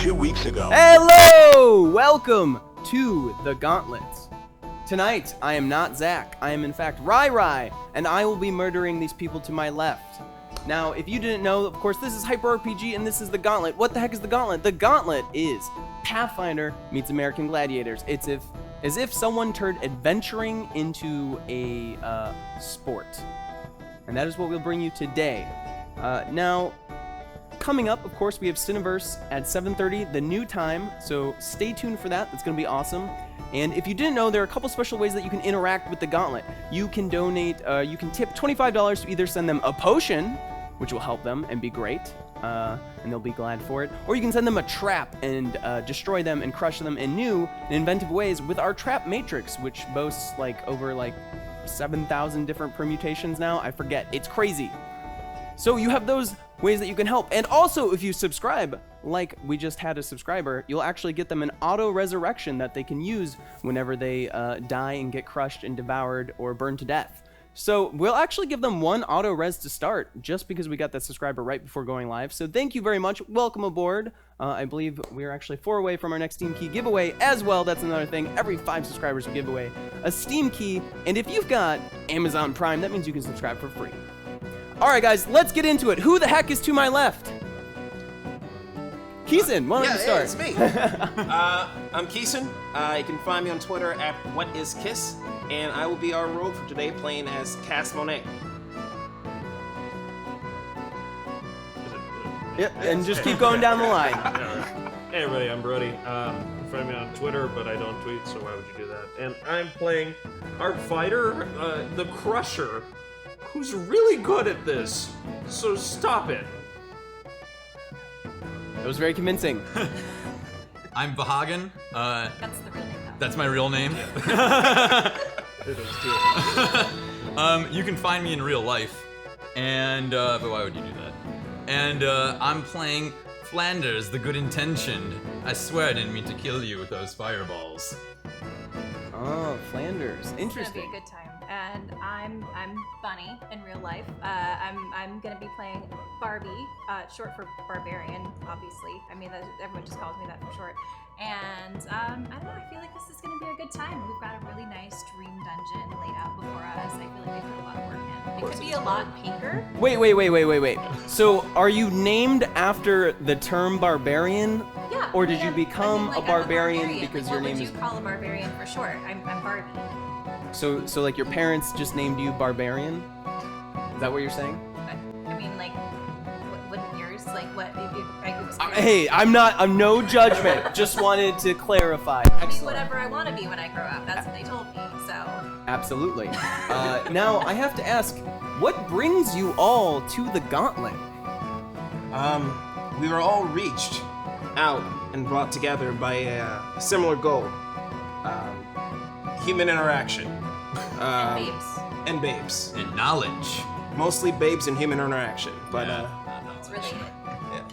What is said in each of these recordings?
2 weeks ago. Hello! Welcome to the Gauntlet. Tonight, I am not Zach. I am in fact Rai, and I will be murdering these people to my left. Now, if you didn't know, of course, this is Hyper RPG, and this is the Gauntlet. What the heck is the Gauntlet? The Gauntlet is Pathfinder meets American Gladiators. It's as if someone turned adventuring into a sport. And that is what we'll bring you today. Now, coming up, of course, we have Cineverse at 7:30, the new time, so stay tuned for that. That's going to be awesome. And if you didn't know, there are a couple special ways that you can interact with the Gauntlet. You can donate, you can tip $25 to either send them a potion, which will help them and be great, and they'll be glad for it, or you can send them a trap and destroy them and crush them in new and inventive ways with our trap matrix, which boasts over 7,000 different permutations now. I forget. It's crazy. So you have those ways that you can help. And also, if you subscribe, like we just had a subscriber, you'll actually get them an auto-resurrection that they can use whenever they die and get crushed and devoured or burned to death. So we'll actually give them one auto-res to start, just because we got that subscriber right before going live. So thank you very much. Welcome aboard. I believe we're actually 4 away from our next Steam Key giveaway as well. That's another thing. Every 5 subscribers we give away a Steam Key. And if you've got Amazon Prime, that means you can subscribe for free. All right, guys, let's get into it. Who the heck is to my left? Keeson, why don't you start? It's me. I'm Keeson. You can find me on Twitter at WhatIsKiss, and I will be our rogue for today, playing as Cass Monet. Yep, and just keep going down the line. Hey everybody, I'm Brody. You can find me on Twitter, but I don't tweet, so why would you do that? And I'm playing our fighter, the Crusher, who's really good at this, so stop it. That was very convincing. I'm Vahagan. That's the real name, though. That's my real name. You can find me in real life, and but why would you do that? And I'm playing Flanders, the good-intentioned. I swear I didn't mean to kill you with those fireballs. Oh, Flanders. It's Interesting. gonna be a good time. And I'm Bunny in real life. I'm gonna be playing Barbie, short for Barbarian, obviously. I mean, everyone just calls me that for short. And I don't know. I feel like this is gonna be a good time. We've got a really nice dream dungeon laid out before us. I feel like we put a lot of work in. It could be a lot pinker. Wait. So, are you named after the term barbarian? Yeah. Or did you become a barbarian because your name is... What would you call a barbarian for short? I'm Barbie. So like your parents just named you Barbarian? Is that what you're saying? I mean, like, wouldn't yours, like, what, if you, Hey, I'm no judgment. Just wanted to clarify. I'll be Excellent. whatever I want to be when I grow up. That's what they told me, so. Absolutely. Now, I have to ask, what brings you all to the Gauntlet? We were all reached out and brought together by a similar goal. Human interaction. And babes. And babes. And knowledge. Mostly babes and human interaction, but It's really good. yeah.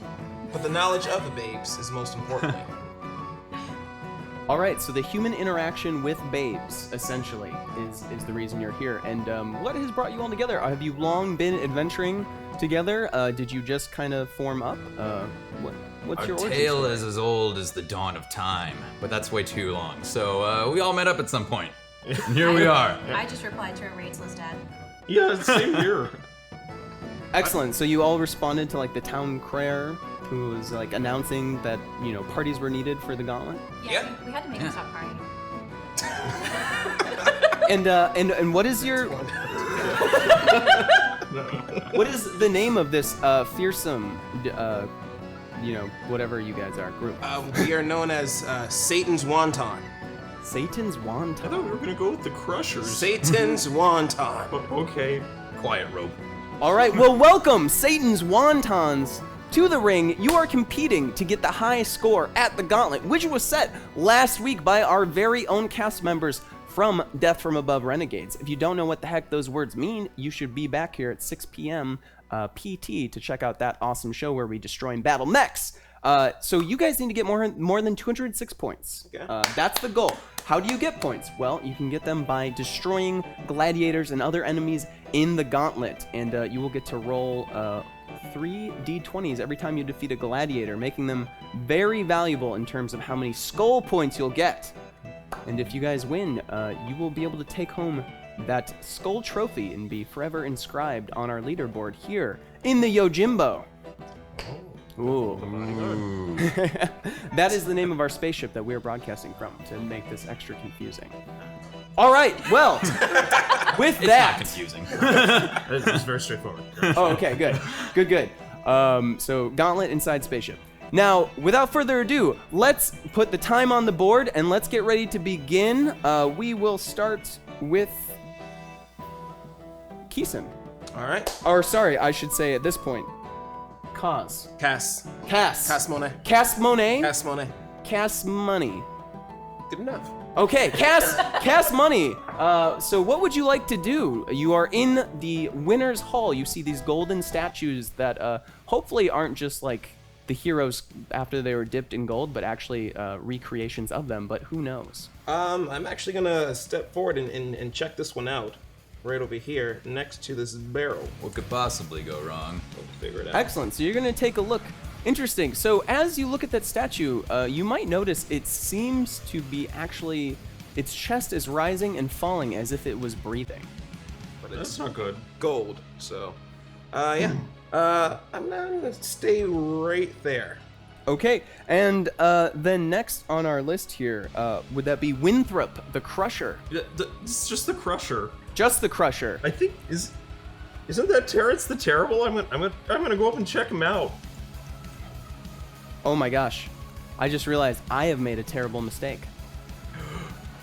But the knowledge of the babes is most important. All right, so the human interaction with babes, essentially, is the reason you're here. And what has brought you all together? Have you long been adventuring together? Did you just kind of form up? What's Our your origin tale story? is as old as the dawn of time, but that's way too long. So we all met up at some point. And here we are. I just replied to Rachel's dad. Yeah, same here. Excellent. So you all responded to the town crier, who was announcing that parties were needed for the Gauntlet. Yeah. We had to make a top party. And what is your what is the name of this fearsome whatever you guys are group? We are known as Satan's Wonton. Satan's I Wonton. thought we were gonna go with the Crushers. Satan's Wonton. Okay. Quiet, rope. All right, well, welcome, Satan's Wontons, to the ring. You are competing to get the highest score at the Gauntlet, which was set last week by our very own cast members from Death from Above Renegades. If you don't know what the heck those words mean, you should be back here at 6 p.m. PT to check out that awesome show where we destroy and battle mechs. So you guys need to get more than 206 points. Okay. That's the goal. How do you get points? Well, you can get them by destroying gladiators and other enemies in the Gauntlet, and you will get to roll 3 d20s every time you defeat a gladiator, making them very valuable in terms of how many skull points you'll get. And if you guys win, you will be able to take home that skull trophy and be forever inscribed on our leaderboard here in the Yojimbo. Ooh. That is the name of our spaceship that we're broadcasting from to make this extra confusing. All right, well, with that... It's not confusing. It's very straightforward. Oh, okay, good. So Gauntlet inside spaceship. Now, without further ado, let's put the time on the board and let's get ready to begin. We will start with Keeson. All right. Or sorry, I should say at this point, Kaz. Cass Monet. Cass Monet. Cass Monet. Cass Money. Good enough. Okay, Cass Money. So what would you like to do? You are in the winner's hall. You see these golden statues that hopefully aren't just like the heroes after they were dipped in gold, but actually recreations of them, but who knows? I'm actually gonna step forward and check this one out. Right over here, next to this barrel. What could possibly go wrong? We'll figure it out. Excellent. So you're going to take a look. Interesting. So as you look at that statue, you might notice it seems to be actually, its chest is rising and falling as if it was breathing. But That's it's not good. gold, so... yeah. I'm gonna stay right there. Okay, and then next on our list here, would that be Winthrop, the Crusher? Yeah, it's just the Crusher. Just the Crusher. I think isn't that Terrence the Terrible? I'm gonna go up and check him out. Oh my gosh. I just realized I have made a terrible mistake.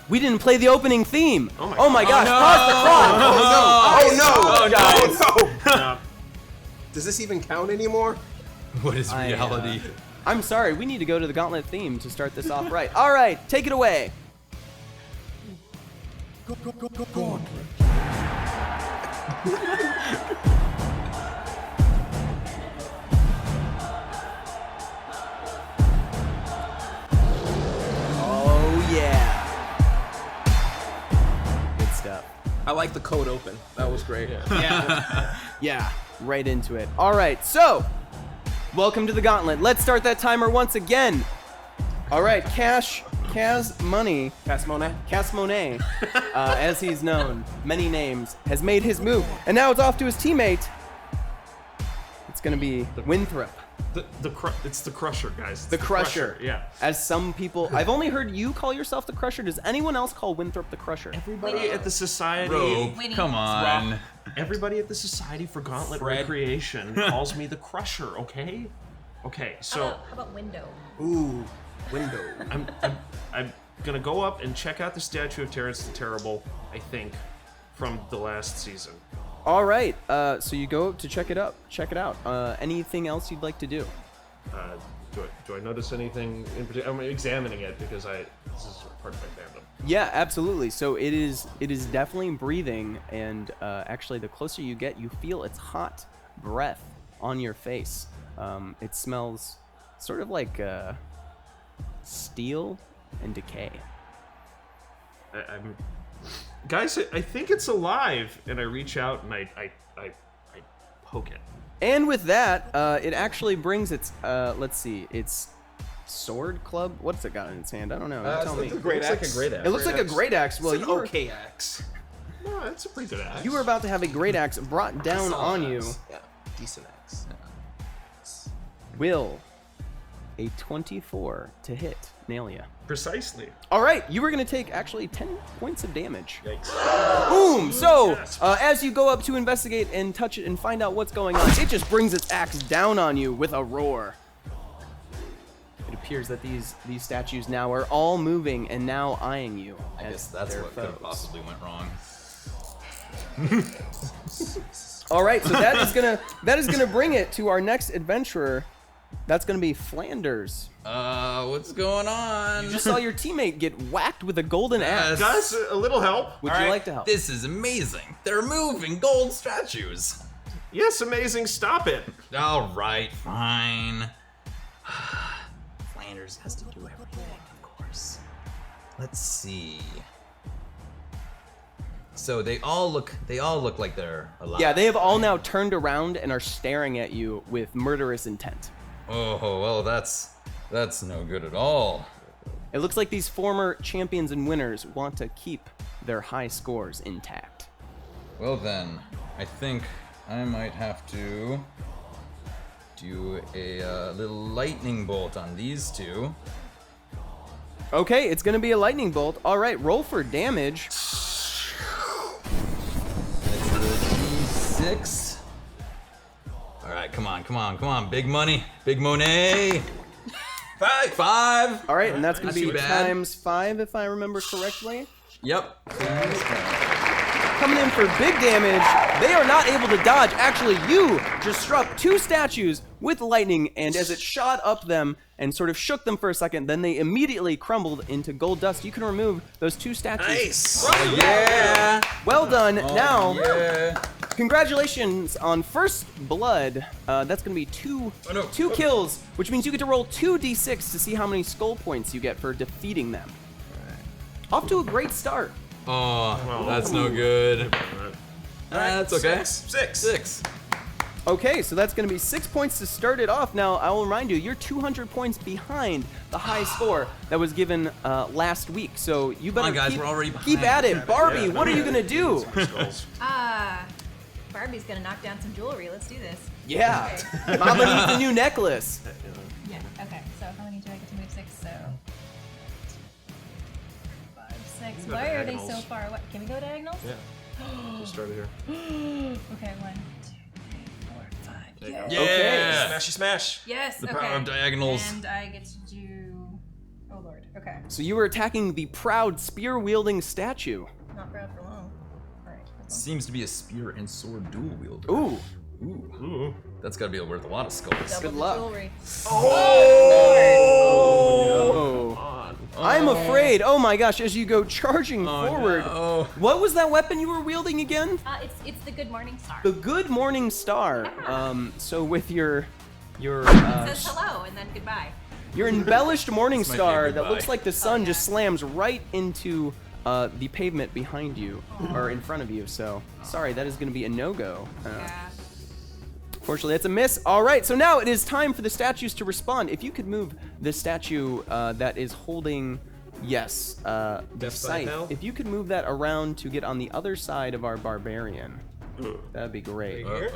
We didn't play the opening theme. Oh my gosh. no. Pause the clock. Oh no! guys. No. Does this even count anymore? What is I, reality? I'm sorry, we need to go to the Gauntlet theme to start this off right. All right, take it away. Oh yeah. Good stuff. I like the code open. That was great. Yeah, right into it. All right, so welcome to the Gauntlet. Let's start that timer once again. All right, Cass Money, Cass Monet. Cass Monet, as he's known, many names, has made his move, and now it's off to his teammate. It's gonna be Winthrop, It's the Crusher, guys. It's the Crusher. Yeah. As some people, I've only heard you call yourself the Crusher. Does anyone else call Winthrop the Crusher? Everybody at the Society. Rogue, Winnie. come on. Everybody at the Society for Gauntlet Fred. Recreation calls me the Crusher. Okay. Okay. So How about window? Ooh, window. I'm gonna go up and check out the statue of Terrence the Terrible. I think from the last season. All right, so you go to check it out. Anything else you'd like to do? Do I notice anything in particular? I'm examining it because this is part of my fandom. Yeah, absolutely. So it is definitely breathing, and actually, the closer you get, you feel its hot breath on your face. It smells sort of like steel and decay. Guys, I think it's alive, and I reach out and I poke it. And with that, it actually brings its let's see, its sword club. What's it got in its hand? I don't know. Tell me. It's a great Looks like axe. a great axe. It looks like a great axe. Well, It's an you were, okay axe. No, that's a pretty good axe. you were about to have a great axe brought down on you. Yeah, decent axe. Will a 24 to hit nail ya? Precisely. All right, you were going to take actually 10 points of damage. Yikes. Boom! So, Yes. as you go up to investigate and touch it and find out what's going on, it just brings its axe down on you with a roar. It appears that these statues now are all moving and now eyeing you. I as guess that's their what could have foes. possibly went wrong. All right, so that is gonna bring it to our next adventurer. That's gonna be Flanders. What's going on? You just saw your teammate get whacked with a golden axe. Yes. Guys, a little help. Would All you right, like to help? This is amazing. They're moving gold statues. Yes, amazing. Stop it. All right, fine. Flanders has to do everything, of course. Let's see. So they all look like they're alive. Yeah, they have all now turned around and are staring at you with murderous intent. Oh well, that's no good at all. It looks like these former champions and winners want to keep their high scores intact. Well then, I think I might have to do a little lightning bolt on these two. Okay, it's gonna be a lightning bolt. All right, roll for damage. That's the D6. All right, come on, big money, big money. 5. All right, and that's gonna Not be too bad. times 5 if I remember correctly. Yep. Coming in for big damage. They are not able to dodge. Actually, you just struck 2 statues with lightning, and as it shot up them and sort of shook them for a second, then they immediately crumbled into gold dust. You can remove those 2 statues. Nice. Yeah. Well done. Now, Yeah. congratulations on first blood. That's going to be two kills, which means you get to roll 2d6 to see how many skull points you get for defeating them. Off to a great start. Oh, that's no good. That's okay. 6. Okay, so that's going to be 6 points to start it off. Now, I will remind you, you're 200 points behind the high score that was given last week. So you better on, guys, keep, we're already keep behind. at it. Barbie, what are you going to do? Barbie's gonna knock down some jewelry. Let's do this. Yeah, Okay. Mama needs a new necklace. Yeah. Okay. So how many do I get to move? 6. So 5, 6. Go Why are they so diagonals. far away? Can we go diagonals? Yeah. Just started here. Okay. 1, 2, 3, 4, 5. There you go. Yes. Yeah. Smashy smash. Yes. The okay. power of diagonals. And I get to do. Oh lord. Okay. So you were attacking the proud spear-wielding statue. Not proud for long. All right. Seems to be a spear and sword dual wielder. Ooh. Ooh. That's gotta be worth a lot of skulls. Double Good the luck. jewelry. Oh. On. I'm afraid. Oh my gosh, as you go charging forward. no. What was that weapon you were wielding again? It's the Good Morning Star. The Good Morning Star. So with your It says hello and then goodbye. your embellished Morning This might be a Star good that buy. looks like the sun yeah. just slams right into the pavement behind you or in front of you. So sorry, that is going to be a no-go. Yeah. Fortunately, that's a miss. All right, so now it is time for the statues to respond. If you could move the statue that is holding, yes, the Left side scythe. now? If you could move that around to get on the other side of our barbarian, that'd be great. Here?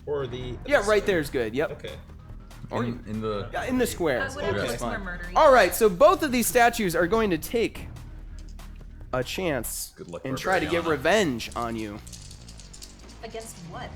Or the. Yeah, right there is good. Yep. Okay. In the Yeah, in the square. Whatever Okay. looks more murdery. All right, so both of these statues are going to take a chance Good luck, and try to get Barbariana. revenge on you. Against what?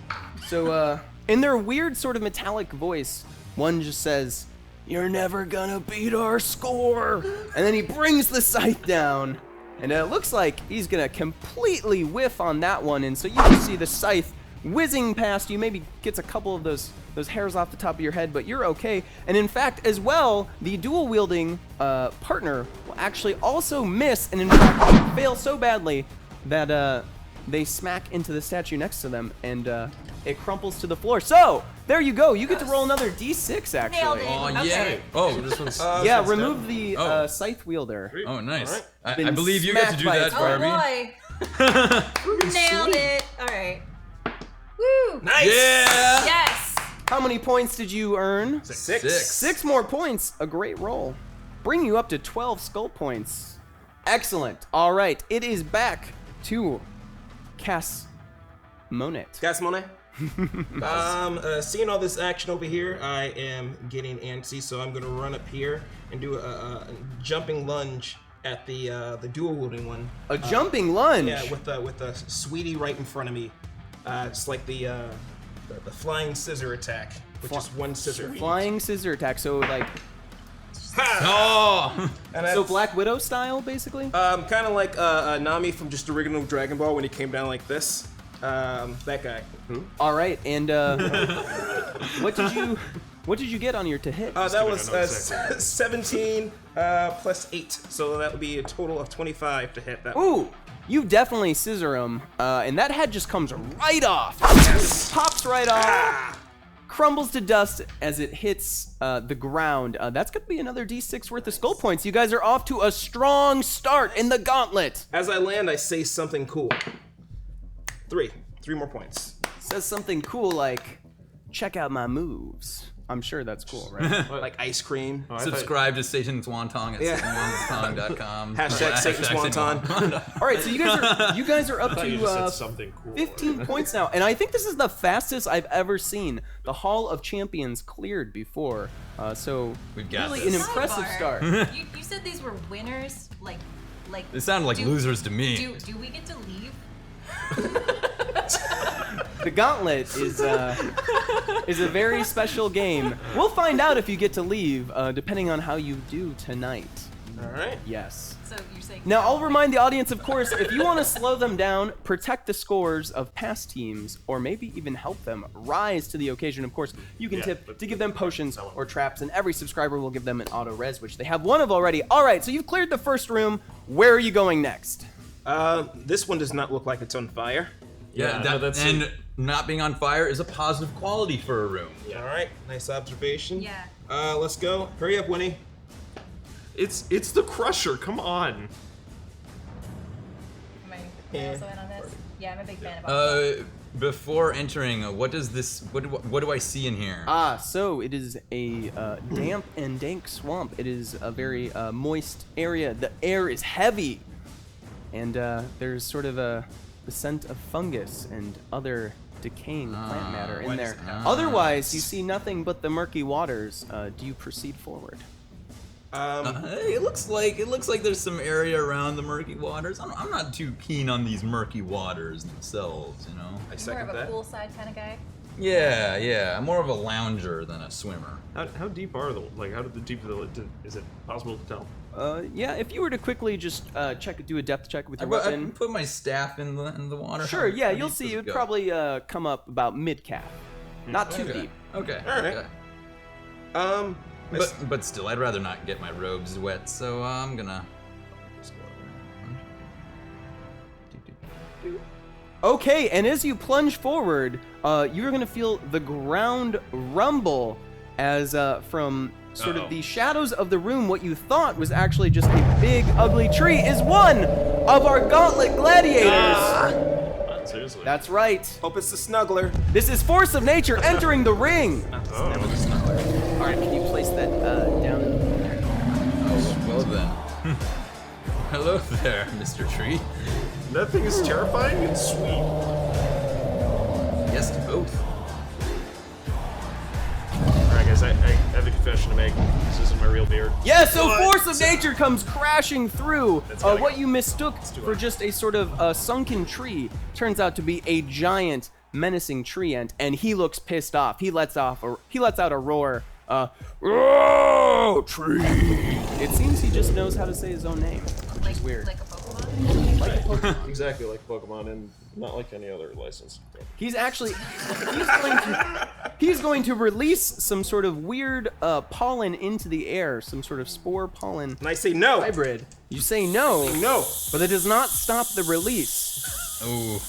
So, in their weird sort of metallic voice, one just says, "You're never gonna beat our score," and then he brings the scythe down, and it looks like he's gonna completely whiff on that one, and so you can see the scythe whizzing past you, maybe gets a couple of those hairs off the top of your head, but you're okay. And in fact, as well, the dual-wielding partner will actually also miss, and in fact fail so badly that they smack into the statue next to them, and it crumples to the floor. So there you go. You get to roll another D6 actually. Nailed it. Oh Okay. yeah. Oh, this one's. Yeah, Sounds remove the Oh. scythe wielder. Oh, nice. Alright. I Been believe you get to smacked do by that, its Oh Barbie. boy. Nailed it. All right. Woo. Nice. Yeah. Yes. How many points did you earn? 6. 6 more points. A great roll. Bring you up to 12 skull points. Excellent. All right, it is back to Cass Monet. Gas Monet. Seeing all this action over here, I am getting antsy, so I'm gonna run up here and do a jumping lunge at the dual wielding one. A jumping lunge. Yeah, with the sweetie right in front of me. It's like the flying scissor attack, which is one scissor. Flying scissor attack. So like, Oh. And so that's, Black Widow style, basically. kind of like Nami from just the original Dragon Ball when he came down like this. That guy. All right, and what did you get on your to hit? That was another second. 17 plus 8, so that would be a total of 25 to hit that. Ooh, you definitely scissor him, and that head just comes right off. Pops right off. crumbles to dust as it hits the ground. That's going to be another d6 worth of skull points. You guys are off to a strong start in the gauntlet. As I land, I say something cool. 3 more points. Says something cool like, check out my moves. I'm sure that's cool, right? Like ice cream. Subscribe to Satan's Wonton at SatanWonton.com. Hashtag Satan's Wonton. All right, so you guys are up I thought you just said to something cool. 15 points now, and I think this is the fastest I've ever seen the Hall of Champions cleared before. So We've got really this. an impressive Sidebar. start. You said these were winners, like. They sound like losers to me. Do we get to leave? The Gauntlet is a very special game. We'll find out if you get to leave, depending on how you do tonight. All right. Yes. So you're saying. Now, I'll remind the audience, of course, if you want to slow them down, protect the scores of past teams, or maybe even help them rise to the occasion, of course, you can tip to give them potions or traps, and every subscriber will give them an auto-res, which they have one of already. All right, so you've cleared the first room. Where are you going next? This one does not look like it's on fire. Yeah, that's and not being on fire is a positive quality for a room. All right. Nice observation. Yeah. Let's go. Hurry up, Winnie. It's the Crusher. Come on. Am I also in on this? Yeah, I'm a big fan of. Before entering, what does this? What do I see in here? So it is a damp and dank swamp. It is a very moist area. The air is heavy, and there's sort of the scent of fungus and other decaying plant matter in there. Otherwise, you see nothing but the murky waters. Do you proceed forward? It looks like there's some area around the murky waters. I'm not too keen on these murky waters themselves, you know. I You're more second of a that. poolside kind of guy. Yeah. I'm more of a lounger than a swimmer. How deep are the how deep is it possible to tell? Yeah, if you were to quickly just do a depth check with I your can weapon. put my staff in the water. Sure, How yeah, deep you'll does see it would go? probably come up about mid-calf. Not too Okay. deep. Okay. All right. Okay. But still, I'd rather not get my robes wet, so I'm gonna just go around. Okay, and as you plunge forward, you're gonna feel the ground rumble as from sort of the shadows of the room, what you thought was actually just a big, ugly tree is one of our Gauntlet gladiators. Seriously. That's right. Hope it's the snuggler. This is Force of Nature entering the ring. Oh. All right, can you place that down in there? Well then. Hello there, Mr. Tree. That thing is terrifying and sweet. Yes to both. Alright guys, I have a confession to make. This isn't my real beard. Yeah, so What? Force of Nature comes crashing through. gotta What go. you mistook do for it. just a sort of sunken tree turns out to be a giant, menacing tree ant, and he looks pissed off. He lets out a roar. Oh, tree! It seems he just knows how to say his own name, which is weird. Like a Pokemon. Like a Pokemon. Exactly like Pokemon and not like any other license. He's going to release some sort of weird pollen into the air, some sort of spore pollen And I say no. hybrid. You say no, No. but it does not stop the release. Ooh.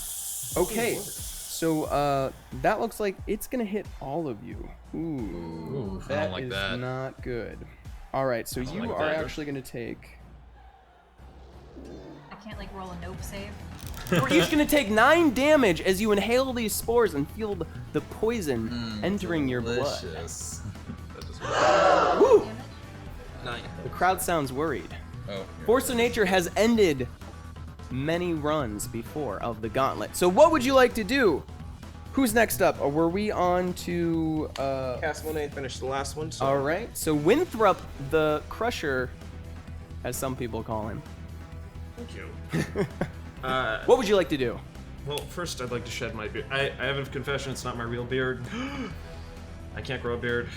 Okay, so that looks like it's gonna hit all of you. Ooh, I that don't like is that. not good. All right, so you like are that. actually gonna take. I can't like roll a nope save. We're each gonna take 9 damage as you inhale these spores and feel the poison entering your blood. Delicious. Woo! 9. The crowd sounds worried. Oh. Force of Nature has ended many runs before of the Gauntlet. So what would you like to do? Who's next up? Or were we on to Cast Monet finished the last one. So. all right. So Winthrop the Crusher, as some people call him. Thank you. What would you like to do? Well, first I'd like to shed my beard. I have a confession, it's not my real beard. I can't grow a beard.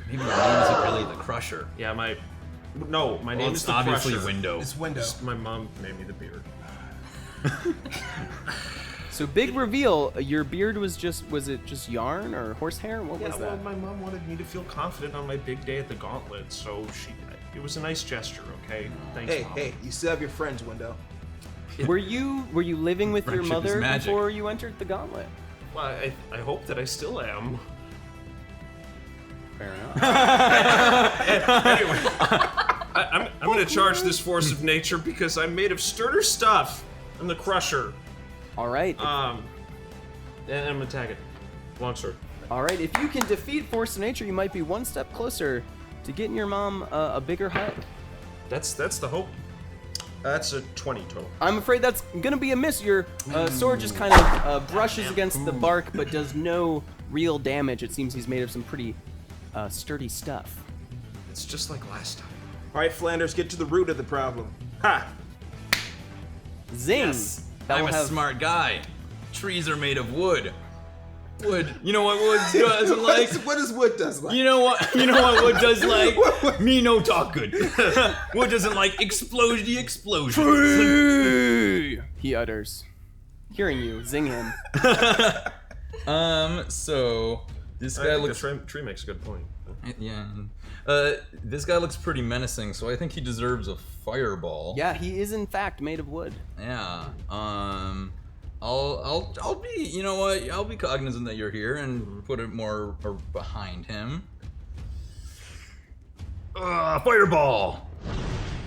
Maybe your name isn't really the Crusher. Yeah, my name Well, is it's the obviously Crusher. Window. It's window. My mom made me the beard. So big reveal. Your beard was it just yarn or horsehair? What Yeah, was well, that? my mom wanted me to feel confident on my big day at the Gauntlet, so it was a nice gesture, okay? Thanks, Hey, Mom. hey, you still have your friends, window. Were you living with your Friendship is mother magic. before you entered the Gauntlet? Well, I hope that I still am. Fair enough. Anyway, I'm gonna charge this force of nature because I'm made of sterner stuff. I'm the Crusher. All right. And I'm gonna attack it. Longsword. All right. If you can defeat Force of Nature, you might be one step closer to getting your mom a bigger hug. That's the hope. That's a 20 total. I'm afraid that's gonna be a miss. Your sword just kind of brushes against the bark, but does no real damage. It seems he's made of some pretty sturdy stuff. It's just like last time. All right, Flanders, get to the root of the problem. Ha! Zing! Yes, That I'm will a have- smart guy. Trees are made of wood. Wood. You know what wood does like? What does wood does like? You know what? You know what wood does like? Me no talk good. Wood doesn't like explodey explosions. Tree! He utters. Hearing you, zing him. So this guy looks. The tree makes a good point. Yeah. This guy looks pretty menacing, so I think he deserves a fireball. Yeah, he is in fact made of wood. Yeah. I'll be. You know what? I'll be cognizant that you're here and put it more behind him. Fireball.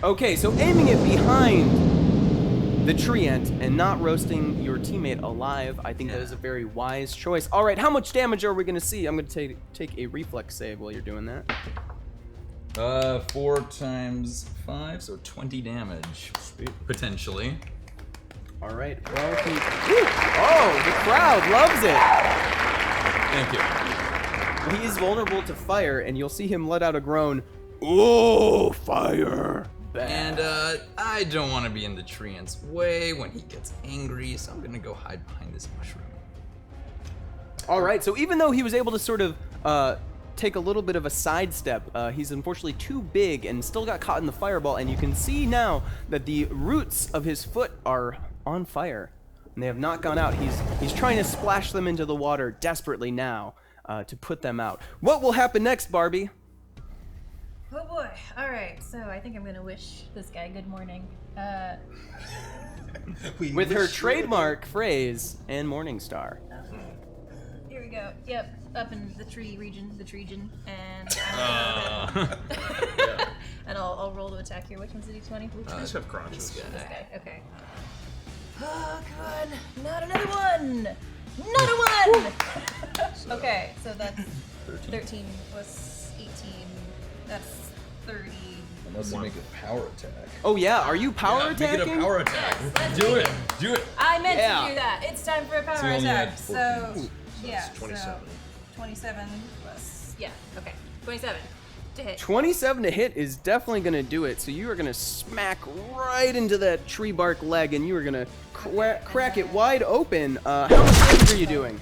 Okay, so aiming it behind the tree ant and not roasting your teammate alive, I think that is a very wise choice. All right, how much damage are we gonna see? I'm gonna take a reflex save while you're doing that. 4 times 5, so 20 damage. Potentially. All right, well, oh, the crowd loves it. Thank you. He is vulnerable to fire, and you'll see him let out a groan. Oh, fire! Bad. And I don't want to be in the tree ant's way when he gets angry, so I'm gonna go hide behind this mushroom. All right, so even though he was able to sort of take a little bit of a sidestep, he's unfortunately too big and still got caught in the fireball, and you can see now that the roots of his foot are on fire, and they have not gone out. He's trying to splash them into the water desperately now to put them out. What will happen next, Barbie? Oh boy. All right. So I think I'm gonna wish this guy good morning. With her trademark phrase and Morningstar. Here we go. Yep. Up in the tree region, and I'm gonna and I'll roll to attack here. Which one's the d20? Trees have crotches. This guy. Okay. Oh, God. Not another one! Not a one! Okay, so that's 13 plus 18. That's 30. Unless you make a power attack. Oh yeah, are you power Make it attacking? a power attack. Yes, let's Do make it. Do it. I meant Yeah. to do that. It's time for a power So you only attack. had So, 14. yeah, it's 27. so 27 plus, yeah, okay. 27 to hit. 27 to hit is definitely going to do it. So you are going to smack right into that tree bark leg, and you are going to crack it wide open. How much damage are you doing?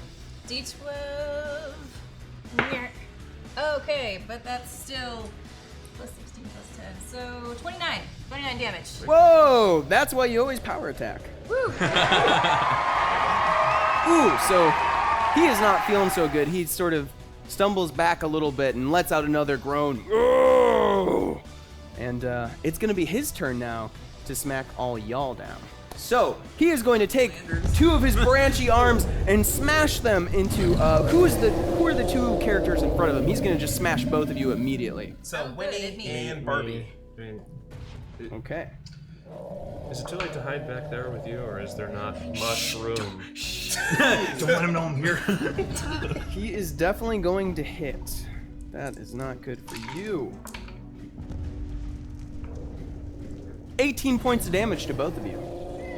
D12. Nyeh. Okay, but that's still plus 16 plus 10. So 29. 29 damage. Whoa, that's why you always power attack. Woo! Ooh, so he is not feeling so good. He sort of stumbles back a little bit and lets out another groan. Oh! And it's going to be his turn now to smack all y'all down. So he is going to take 2 of his branchy arms and smash them into who are the 2 characters in front of him? He's going to just smash both of you immediately. So Oh, good, Winnie me. and Barbie. I mean, Okay. is it too late to hide back there with you, or is there not mushroom? Don't let him know I'm here. He is definitely going to hit. That is not good for you. 18 points of damage to both of you.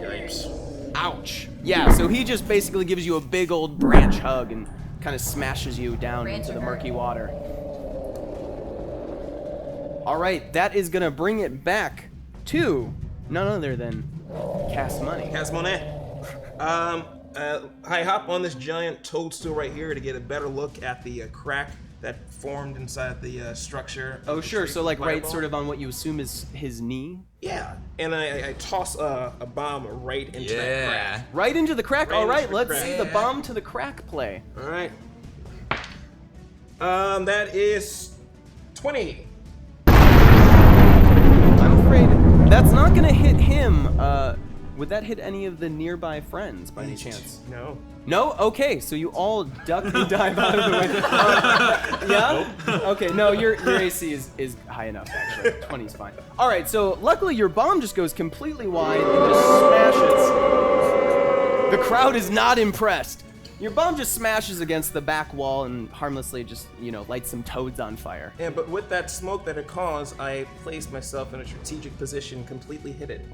Yipes. Ouch. Yeah, so he just basically gives you a big old branch hug and kind of smashes you down Branch into the hug. murky water. All right, that is going to bring it back to none other than Cast Money. Casmonet. I hop on this giant toadstool right here to get a better look at the crack that formed inside the structure. Oh, sure. So, like, right Fireball. sort of on what you assume is his knee? Yeah, and I toss a bomb right into that crack. Right into the crack? Right All into right, the let's crack. see the bomb to the crack play. All right. That is 20. I'm afraid that's not going to hit him Would that hit any of the nearby friends by any chance? No. No? Okay, so you all duck and dive out of the way. Yeah? Okay, no, your AC is high enough, actually. 20 is fine. All right, so luckily your bomb just goes completely wide and just smashes. The crowd is not impressed. Your bomb just smashes against the back wall and harmlessly just, lights some toads on fire. Yeah, but with that smoke that it caused, I placed myself in a strategic position, completely hidden.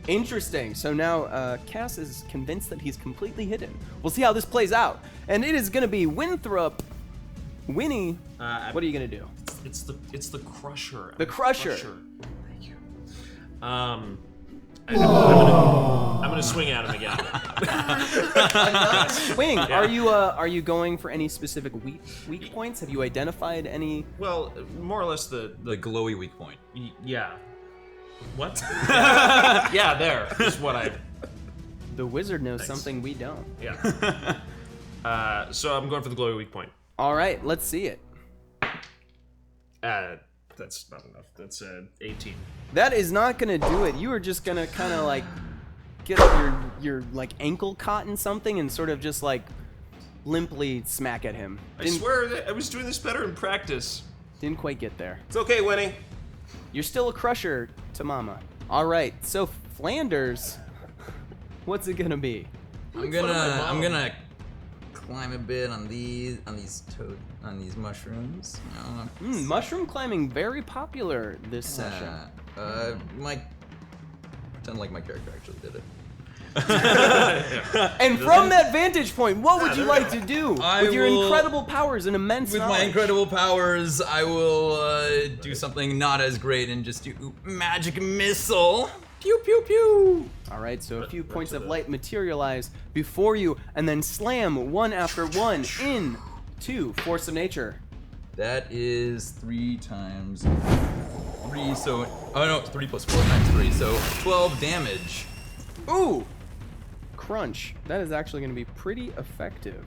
Interesting. So now Cass is convinced that he's completely hidden. We'll see how this plays out. And it is going to be Winthrop. Winnie, what are you going to do? It's the Crusher. The Crusher. Thank you. I'm gonna swing at him again. Swing. Yeah. Are you going for any specific weak points? Have you identified any? Well, more or less the glowy weak point. Yeah. What? Yeah, there is what I. The wizard knows something we don't. Yeah. So I'm going for the glowy weak point. All right, let's see it. That's not enough. That's 18. That is not gonna do it. You are just gonna kind of like get up your like ankle caught in something and sort of just like limply smack at him. I swear that I was doing this better in practice. Didn't quite get there. It's okay, Winnie. You're still a crusher to mama. All right, so Flanders, what's it gonna be? I'm gonna climb a bit on these mushrooms. Mushroom climbing very popular this session. Pretend like my character actually did it. And from that vantage point, what would you like to do with your incredible powers and immense With knowledge? my incredible powers, I will do something not as great and just do magic missile. Pew pew pew. All right, so a few points of light materialize before you, and then slam one after one into Force of Nature. That is 3 times 3. So 3 plus 4 times 3. So 12 damage. Ooh. Crunch. That is actually going to be pretty effective.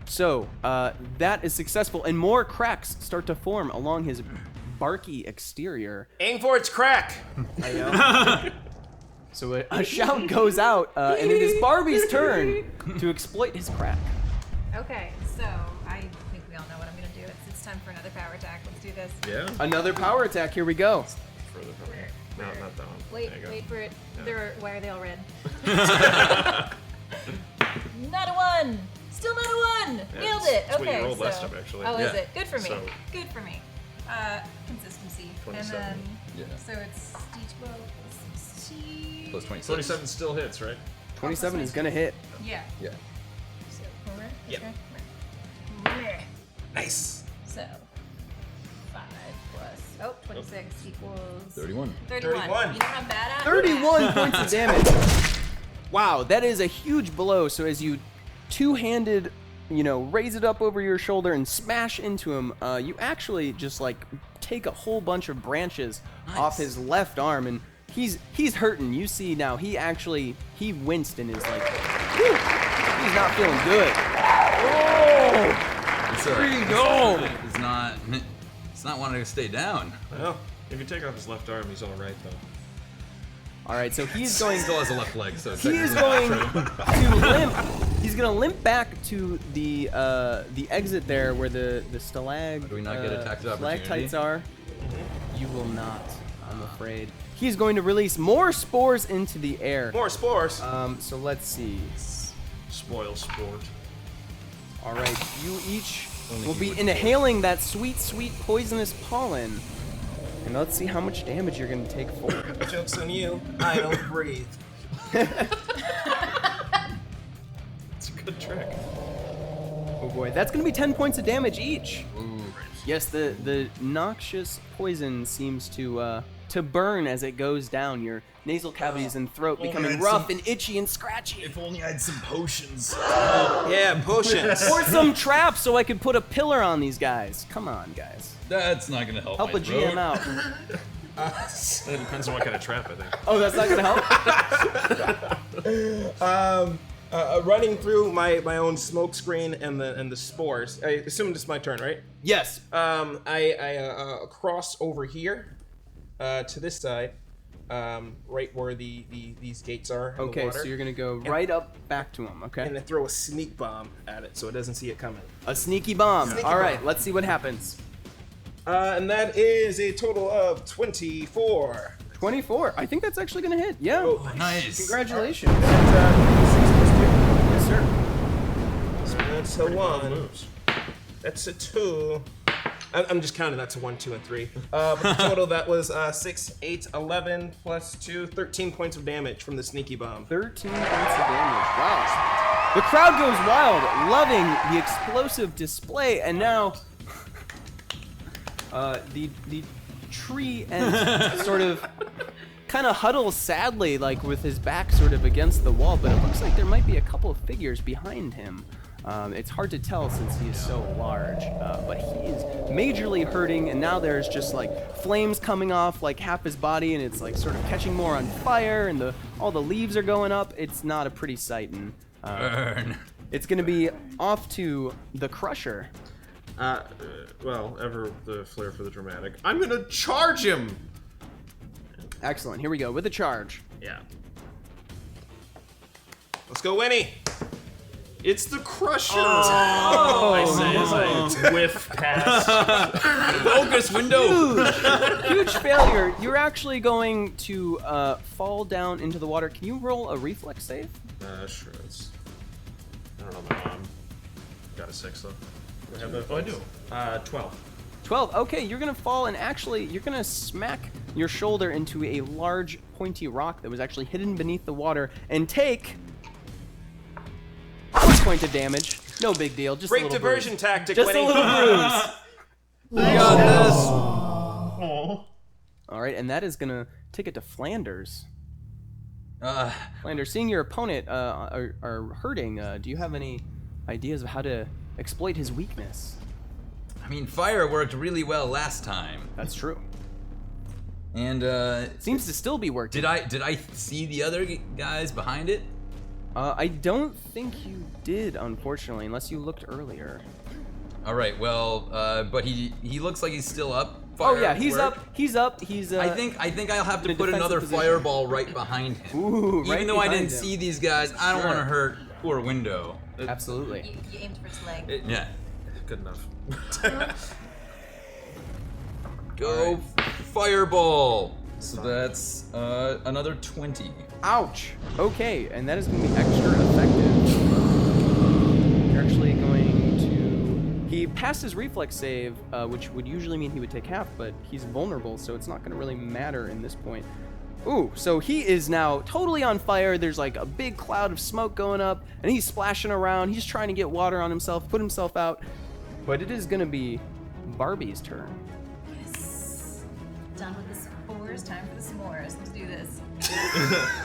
So, that is successful, and more cracks start to form along his barky exterior. Aim for its crack. I know. So a shout goes out, and it is Barbie's turn to exploit his crack. Okay, so I think we all know what I'm gonna do. It's time for another power attack. Let's do this. Yeah. Another power attack. Here we go. Further from here. No, not that one. Wait for it. Yeah. Why are they all red? Not a 1. Still not a 1. Yeah, Nailed it's- it. it's what you Okay. rolled last time, actually. Oh, is Yeah. it? Good for me. So- Good for me. Consistency. 27. And then Yeah. so it's D12 plus T. Plus 26. 27 still hits, right? 27 is going to hit. Yeah. Yeah. So Yep. okay. Nice. So 5 plus 26 equals 31. 31. 31. You know what I'm bad at? 31 points of damage. Wow, that is a huge blow. So as you two-handed, raise it up over your shoulder and smash into him, you actually just like take a whole bunch of branches off his left arm, and he's hurting. You see now he winced and is like, whew, he's not feeling good. Oh, there you go. It's not wanting to stay down. Well, if you take off his left arm, he's all right, though. All right, so he's going. Still has a left leg, so He is going to limp. He's gonna limp back to the exit there where the Do we not get attacked of stalactites are. You will not, I'm afraid. He's going to release more spores into the air. More spores. So let's see. Spoil sport. All right, you each Only will he be would inhaling that sweet, sweet poisonous pollen. And let's see how much damage you're gonna take for it. Joke's on you. I don't breathe. It's a good trick. Oh boy, that's gonna be 10 points of damage each. Ooh. Yes, the noxious poison seems to burn as it goes down. Your nasal cavities and throat becoming rough and itchy and scratchy. If only I had some potions. Yeah, potions. Or some traps so I could put a pillar on these guys. Come on, guys. That's not gonna help. Help my a GM throat. out. It depends on what kind of trap, I think. Oh, that's not gonna help? Running through my own smoke screen and the spores. I assume this is my turn, right? Yes. I cross over here to this side, right where these gates are. In the Okay, water. so you're gonna go right up back to him. Okay. And then throw a sneak bomb at it so it doesn't see it coming. A sneaky bomb. Sneaky All right, bomb. let's see what happens. And that is a total of 24. 24. I think that's actually gonna hit. Yeah. Oh, Nice. Congratulations. And, Yes, sir. so that's a Pretty wild 1. moves. That's a 2. I'm just counting. That's a 1, 2, and 3. But the total that was 6, 8, 11 plus 2, 13 points of damage from the sneaky bomb. 13 points of damage. Wow. The crowd goes wild, loving the explosive display, and now the tree and sort of kind of huddles sadly, like with his back sort of against the wall, but it looks like there might be a couple of figures behind him. It's hard to tell since he is so large, but he is majorly hurting, and now there's just like flames coming off like half his body, and it's like sort of catching more on fire, and all the leaves are going up. It's not a pretty sight, and Burn. it's gonna be off to the Crusher. Well, ever the flair for the dramatic. I'm gonna charge him! Excellent. Here we go with the charge. Yeah. Let's go, Winnie. It's the Crusher! Oh. I say as I whiff past. Focus window. Huge failure. You're actually going to fall down into the water. Can you roll a reflex save? Sure. I don't know my mom. Got a 6 though. Do I have that? Oh, I do. 12. 12. Okay, you're gonna fall, and actually, you're gonna smack your shoulder into a large pointy rock that was actually hidden beneath the water, and take 1 point of damage. No big deal. Just a Great little diversion bruise. tactic, Just Winnie. a little bruise. I got this. All right, and that is gonna take it to Flanders. Uh, Flanders, seeing your opponent are hurting, do you have any ideas of how to exploit his weakness? I mean, fire worked really well last time, That's true. and Seems to still be working. did I see the other guys behind it? I don't think you did, unfortunately, unless you looked earlier. All right, well, but he looks like he's still up. Oh yeah, he's Firework. up. He's up. He's. I think I'll have to in a put defensive another position. fireball right behind him. Ooh, right Even though I behind didn't him. see these guys, I don't Sure. want to hurt poor Window. Absolutely. You aimed for his leg. Yeah. Good enough. Go fireball. So that's another 20. Ouch. Okay, and that is going to be extra effective. You're actually going to. He passed his reflex save, which would usually mean he would take half, but he's vulnerable, so it's not going to really matter in this point. Ooh, so he is now totally on fire. There's like a big cloud of smoke going up, and he's splashing around. He's trying to get water on himself, put himself out. But it is going to be Barbie's turn. Yes. Done with the s'mores. Time for the s'mores. Let's do this.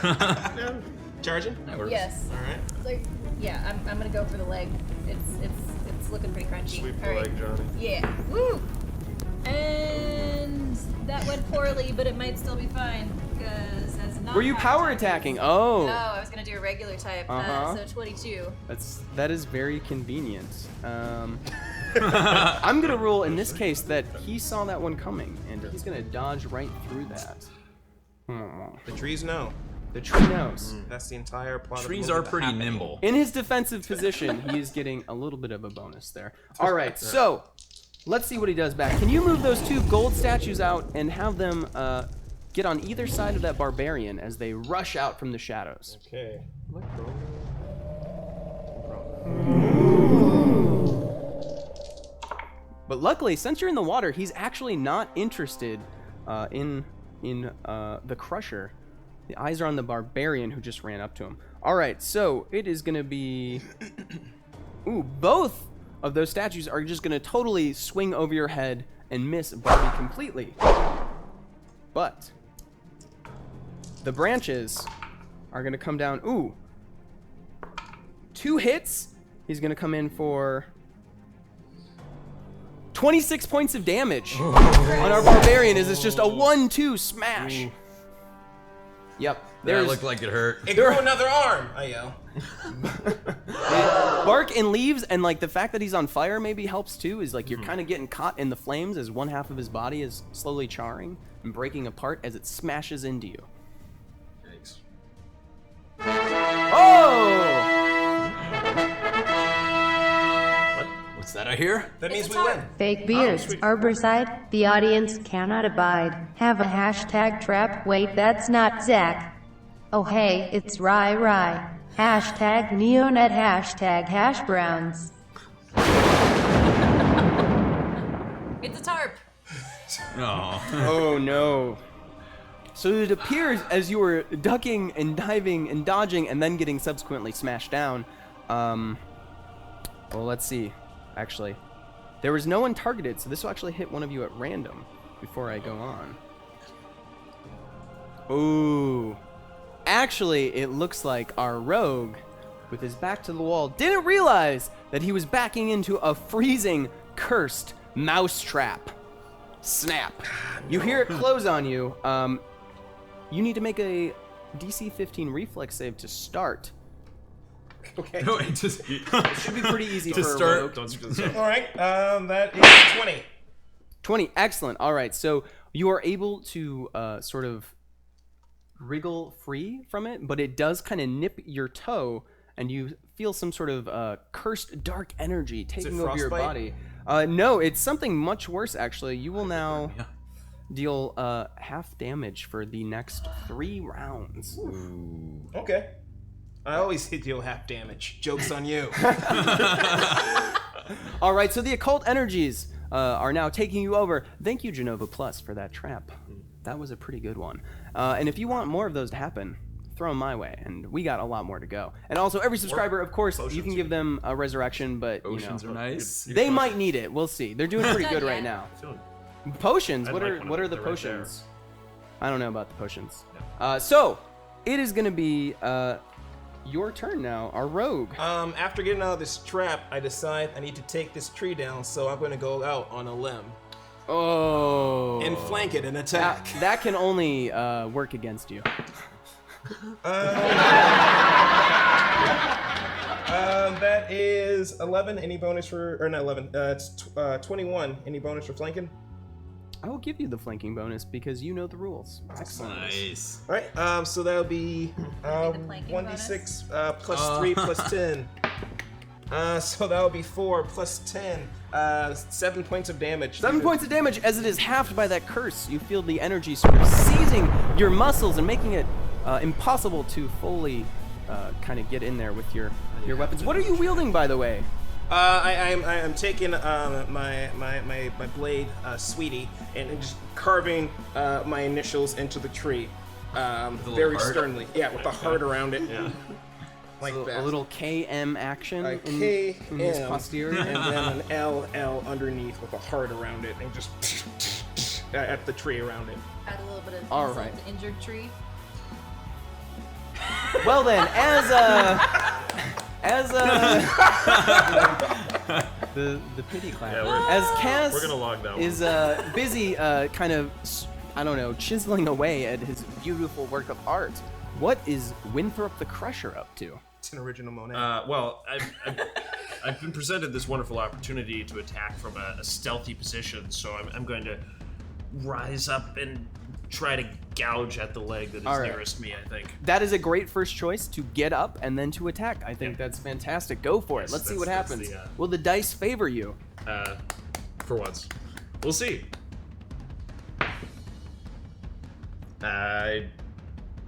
Yeah. Charging? That works. Yes. All right. Like, yeah, I'm gonna go for the leg. It's looking pretty crunchy. Sweep the All right. leg, Johnny. Yeah. Woo! And that went poorly, but it might still be fine because as not. Were you power attacking? Oh. No, I was gonna do a regular type. Uh-huh. So 22. That is very convenient. I'm gonna rule in this case that he saw that one coming, and he's gonna dodge right through that. The trees know. The tree knows. That's the entire plot of the Trees movie are that pretty happened. nimble. In his defensive position, he is getting a little bit of a bonus there. All right, so let's see what he does back. Can you move those 2 gold statues out and have them get on either side of that barbarian as they rush out from the shadows? Okay. But luckily, since you're in the water, he's actually not interested in the Crusher. The eyes are on the barbarian who just ran up to him. All right, so it is going to be... Ooh, both of those statues are just going to totally swing over your head and miss Barbie completely. But the branches are going to come down. Ooh. 2 hits. He's going to come in for 26 points of damage on our barbarian as it's just a 1-2 smash. Yep. That looked like it hurt. It grew another arm, I yell. Bark and leaves, and like the fact that he's on fire maybe helps too, is like you're kind of getting caught in the flames as one half of his body is slowly charring and breaking apart as it smashes into you. What's that I hear? That means It's we a win. tarp. Fake beards, sweet. Arborside, the audience cannot abide. Have a hashtag trap, wait, that's not Zach. Oh hey, it's Rye. Hashtag neonet, hashtag hash browns. It's a tarp. No. Oh no. So it appears as you were ducking and diving and dodging and then getting subsequently smashed down. Well, let's see. Actually, there was no one targeted, so this will actually hit one of you at random before I go on. Ooh. Actually, it looks like our rogue, with his back to the wall, didn't realize that he was backing into a freezing, cursed mousetrap. Snap. You hear it close on you. You need to make a DC 15 reflex save to start. Okay. No, it just It should be pretty easy To for start- a rogue. Don't speak to the All right. That is 20. 20, excellent. All right, so you are able to sort of wriggle free from it, but it does kind of nip your toe, and you feel some sort of cursed dark energy taking over your frostbite? body. No, it's something much worse, actually. You will now deal half damage for the next 3 rounds. Okay. I always deal half damage. Joke's on you. All right, so the occult energies are now taking you over. Thank you, Genova Plus, for that trap. That was a pretty good one. And if you want more of those to happen, throw them my way, and we got a lot more to go. And also, every subscriber, of course, you can give them a resurrection, but Oceans you are know, nice. they might need it. We'll see. They're doing pretty good right now. Potions. I'd What like are one what of are the them. They're right there. potions? I don't know about the potions. So it is gonna be your turn now. Our rogue. After getting out of this trap, I decide I need to take this tree down, so I'm going to go out on a limb Oh. and flank it and attack. That can only work against you. That is 11. Any bonus for, or not 11? It's 21. Any bonus for flanking? I will give you the flanking bonus because you know the rules. Excellent. Nice. All right. So that'll be the flanking 1d6 plus 3 plus 10. So that'll be 4 plus 10. 7 points of damage. 7 points of damage as it is halved by that curse. You feel the energy sort of seizing your muscles and making it impossible to fully kind of get in there with your weapons. What are you wielding, by the way? I'm taking my blade, Sweetie, and just carving my initials into the tree, very heart? sternly. Yeah, with the heart around it. Yeah. Like So that. a little KM action A in K, his M, posterior. and then an L underneath with a heart around it, and just at the tree around it. Add a little bit of All insult right. to injured tree. Well then, as the pity clap. Yeah, we're- As Cass We're gonna log that one. is busy kind of I don't know, chiseling away at his beautiful work of art. What is Winthrop the Crusher up to? It's an original Monet. Well, I've been presented this wonderful opportunity to attack from a stealthy position, so I'm going to rise up and try to gouge at the leg that is All right. nearest me, I think. That is a great first choice to get up and then to attack. I think Yeah. that's fantastic. Go for it. Yes, Let's see that's- what that's happens. the, Will the dice favor you? For once. We'll see.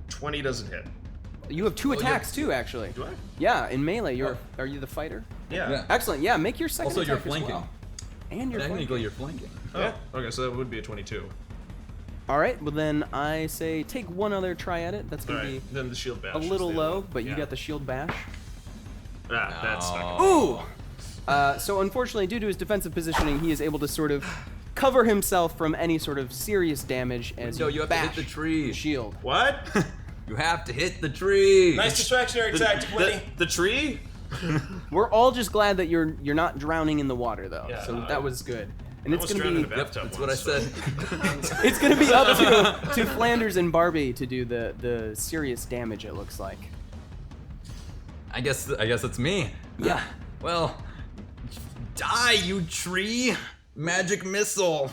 20 doesn't hit. You have 2 attacks too, actually. Do I? Yeah, in melee, are you the fighter? Yeah. Excellent. Yeah, make your second Also, you're attack as flanking. well. And you're Technically, flanking. you're flanking. Oh, okay, so that would be a 22. All right. Well, then I say take one other try at it. That's All gonna right, then the shield bash. be a is little the low, other one. but you Yeah. got the shield bash. Ah, that's not Ooh! So unfortunately, due to his defensive positioning, he is able to sort of cover himself from any sort of serious damage as No, you have to hit bash the tree. shield. What? You have to hit the tree. Nice distractionary tactic, Lenny. The tree? We're all just glad that you're not drowning in the water though. Yeah, so that was good. And I it's almost gonna drowned be in a bathtub That's what I once, so- said. it's gonna be up to Flanders and Barbie to do the serious damage. It looks like. I guess it's me. Yeah. Well, die, you tree! Magic missile.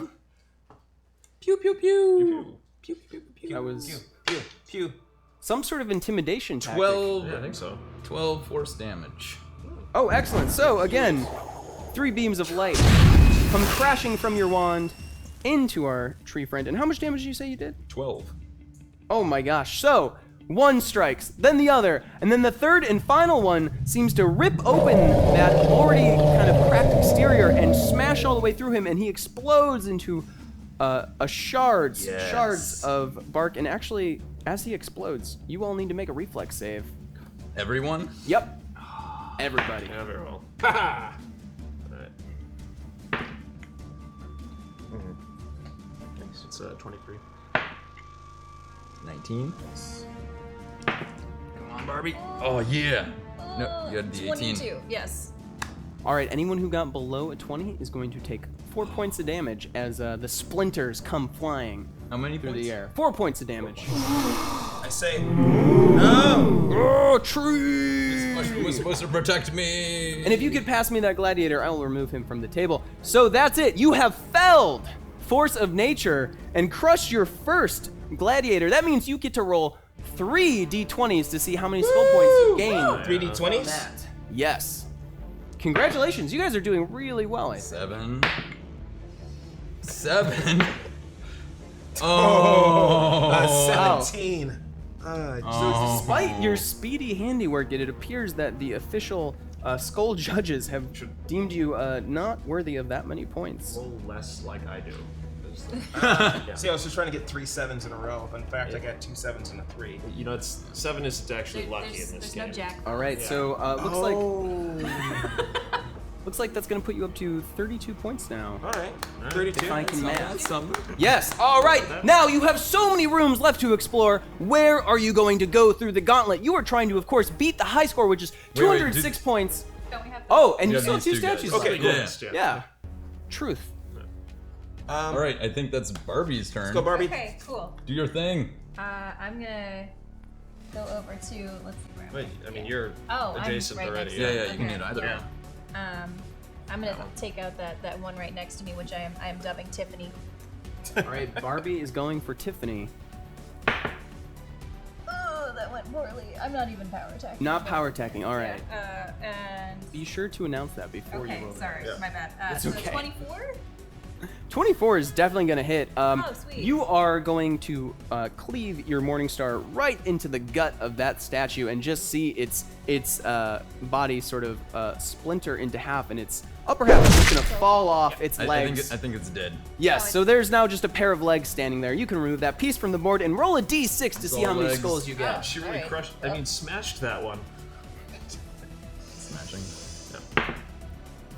Pew pew pew. Pew pew pew. That was Pew, pew. some sort of intimidation tactic. 12. Yeah, I think so. 12 force damage. Oh, excellent. So again, 3 beams of light come crashing from your wand into our tree friend. And how much damage did you say you did? 12. Oh my gosh. So, one strikes, then the other, and then the third and final one seems to rip open that already kind of cracked exterior and smash all the way through him, and he explodes into shards of bark. And actually, as he explodes, you all need to make a reflex save. Everyone? Yep. Everybody. Yeah, very well. Ha! Alright. Nice. It's 23. 19. Come on, Barbie. Oh, yeah. No, you had the 18. 22, yes. All right, anyone who got below a 20 is going to take 4 points of damage as the splinters come flying How many through points? the air. 4 points of damage. I say, no! Oh, tree! Mushroom was supposed to protect me. And if you could pass me that gladiator, I will remove him from the table. So that's it. You have felled Force of Nature and crushed your first gladiator. That means you get to roll 3 d20s to see how many skill points you gain. 3 d20s? That. Yes. Congratulations. You guys are doing really well, I think. 7. Oh. 17. So despite your speedy handiwork, it appears that the official skull judges have deemed you not worthy of that many points. A little less like I do. See, I was just trying to get 3 7s in a row. But in fact, I got 2 7s and a 3. You know, 7 isn't actually lucky in this There's game. no jack. All right, Yeah. so looks like that's gonna put you up to 32 points now. All right, 32. If I can math. Something. Yes. All right. Now you have so many rooms left to explore. Where are you going to go through the gauntlet? You are trying to, of course, beat the high score, which is 206 points. Don't we have Oh, and you Yeah, still have these 2 two guys. statues. Okay, left. cool. Yeah. Yeah. Truth. All right, I think that's Barbie's turn. Let's go, Barbie. Okay, cool. Do your thing. I'm gonna go over to, let's see where I'm Wait, I mean, you're Oh, I'm adjacent right already. next to Yeah, it. yeah, you can Okay. hit either Yeah. one. I'm gonna take out that one right next to me, which I am dubbing Tiffany. All right. Barbie is going for Tiffany. Oh, that went poorly. I'm not even power attacking. Not power attacking. All right. And Be sure to announce that before you okay, roll. sorry, my bad. It's so okay. 24. 24 is definitely going to hit. Sweet. You are going to cleave your Morningstar right into the gut of that statue and just see its body sort of splinter into half, and its upper half is just going to fall off its legs. I think it's dead. Yes, so there's now just a pair of legs standing there. You can remove that piece from the board and roll a d6 to see how many legs. skulls you get. She really Alright. crushed. I mean, smashed that one. Smashing.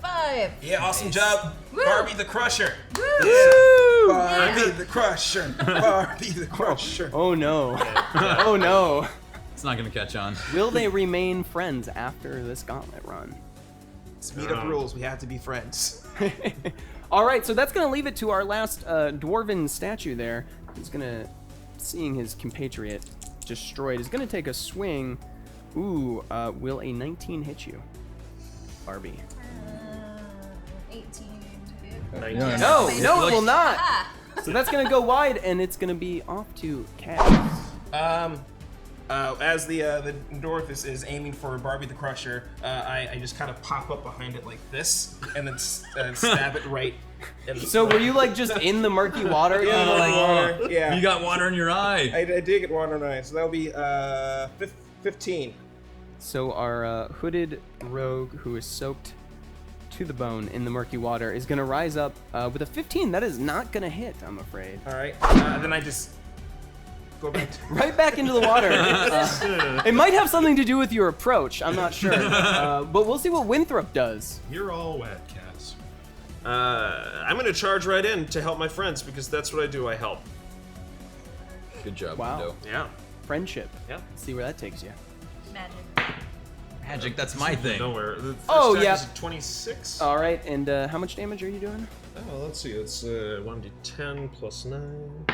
5. Yeah, awesome job, Barbie the Crusher. Woo! Barbie the Crusher. Barbie the Crusher. Oh no. Oh no. It's not gonna catch on. Will they remain friends after this gauntlet run? It's made of rules. We have to be friends. All right, so that's going to leave it to our last dwarven statue there. He's going to, seeing his compatriot destroyed, is going to take a swing. Ooh, will a 19 hit you, Barbie? 18 to hit. No, Like- it will not. So that's going to go wide, and it's going to be off to Cass. As the dwarf is aiming for Barbie the Crusher, I just kind of pop up behind it like this, and then stab it right. In the So were you like just in the murky water? Yeah, Kinda like, water. Yeah. You got water in your eye. I did get water in eye, so that'll be 15. So our hooded rogue who is soaked to the bone in the murky water is going to rise up with a 15. That is not going to hit, I'm afraid. All right. Then I just go back. Right back into the water. It might have something to do with your approach. I'm not sure. But we'll see what Winthrop does. You're all wet, Cass. I'm gonna charge right in to help my friends because that's what I do. I help. Good job, Wow. Window. Yeah. Friendship. Yeah. See where that takes you. Magic. Magic, that's my thing. Nowhere. The first Oh, attack yeah. is 26. All right, and how much damage are you doing? Oh, let's see. It's 1d10 plus 9.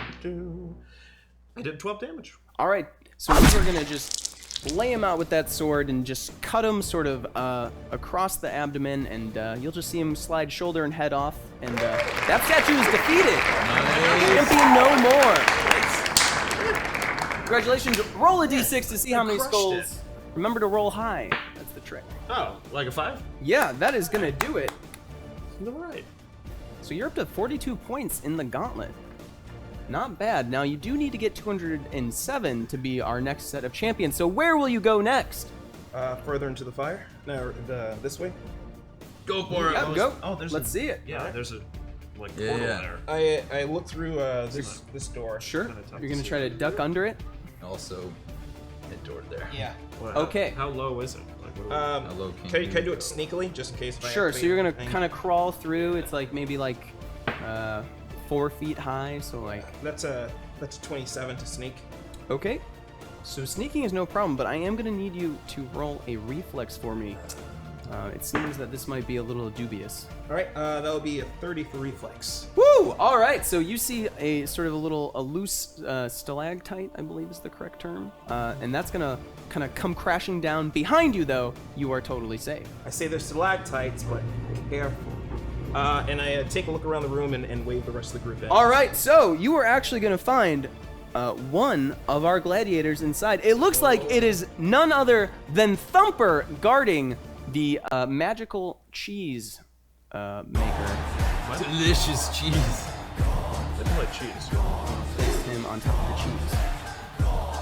I did 12 damage. All right, so we're going to just lay him out with that sword and just cut him sort of across the abdomen, and you'll just see him slide shoulder and head off, and that statue is defeated. Champion no more. Congratulations. Roll a d6 to see how many crushed skulls. it. Remember to roll high. That's the trick. Oh, like a 5? Yeah, that is going to do it. the right. So you're up to 42 points in the Gauntlet. Not bad. Now you do need to get 207 to be our next set of champions. So where will you go next? Further into the fire. No, this way. Go for it. Yeah, go. Oh, there's Let's see it. Yeah, there's a portal Yeah. there. I look through this door. Sure. Kinda tough You're to gonna see. try to duck under it. Also, head toward there. Yeah. What, Okay. How low is it? Like, what How low Can I do it sneakily, just in case? If I Sure. So actually you're gonna hang- kind of crawl through. It's like maybe like 4 feet high. So like That's a 27 to sneak. okay. So sneaking is no problem, but I am gonna need you to roll a reflex for me. It seems that this might be a little dubious. All right. That'll be a 30 for reflex. Woo! All right. So you see a sort of a loose stalactite, I believe is the correct term, and that's gonna kind of come crashing down behind you. Though you are totally safe. I say they're stalactites, but careful. And I take a look around the room and wave the rest of the group in. All right. So you are actually gonna find one of our gladiators inside. It looks like it is none other than Thumper guarding the magical cheese maker. Delicious cheese. I do like cheese. Place him on top of the cheese.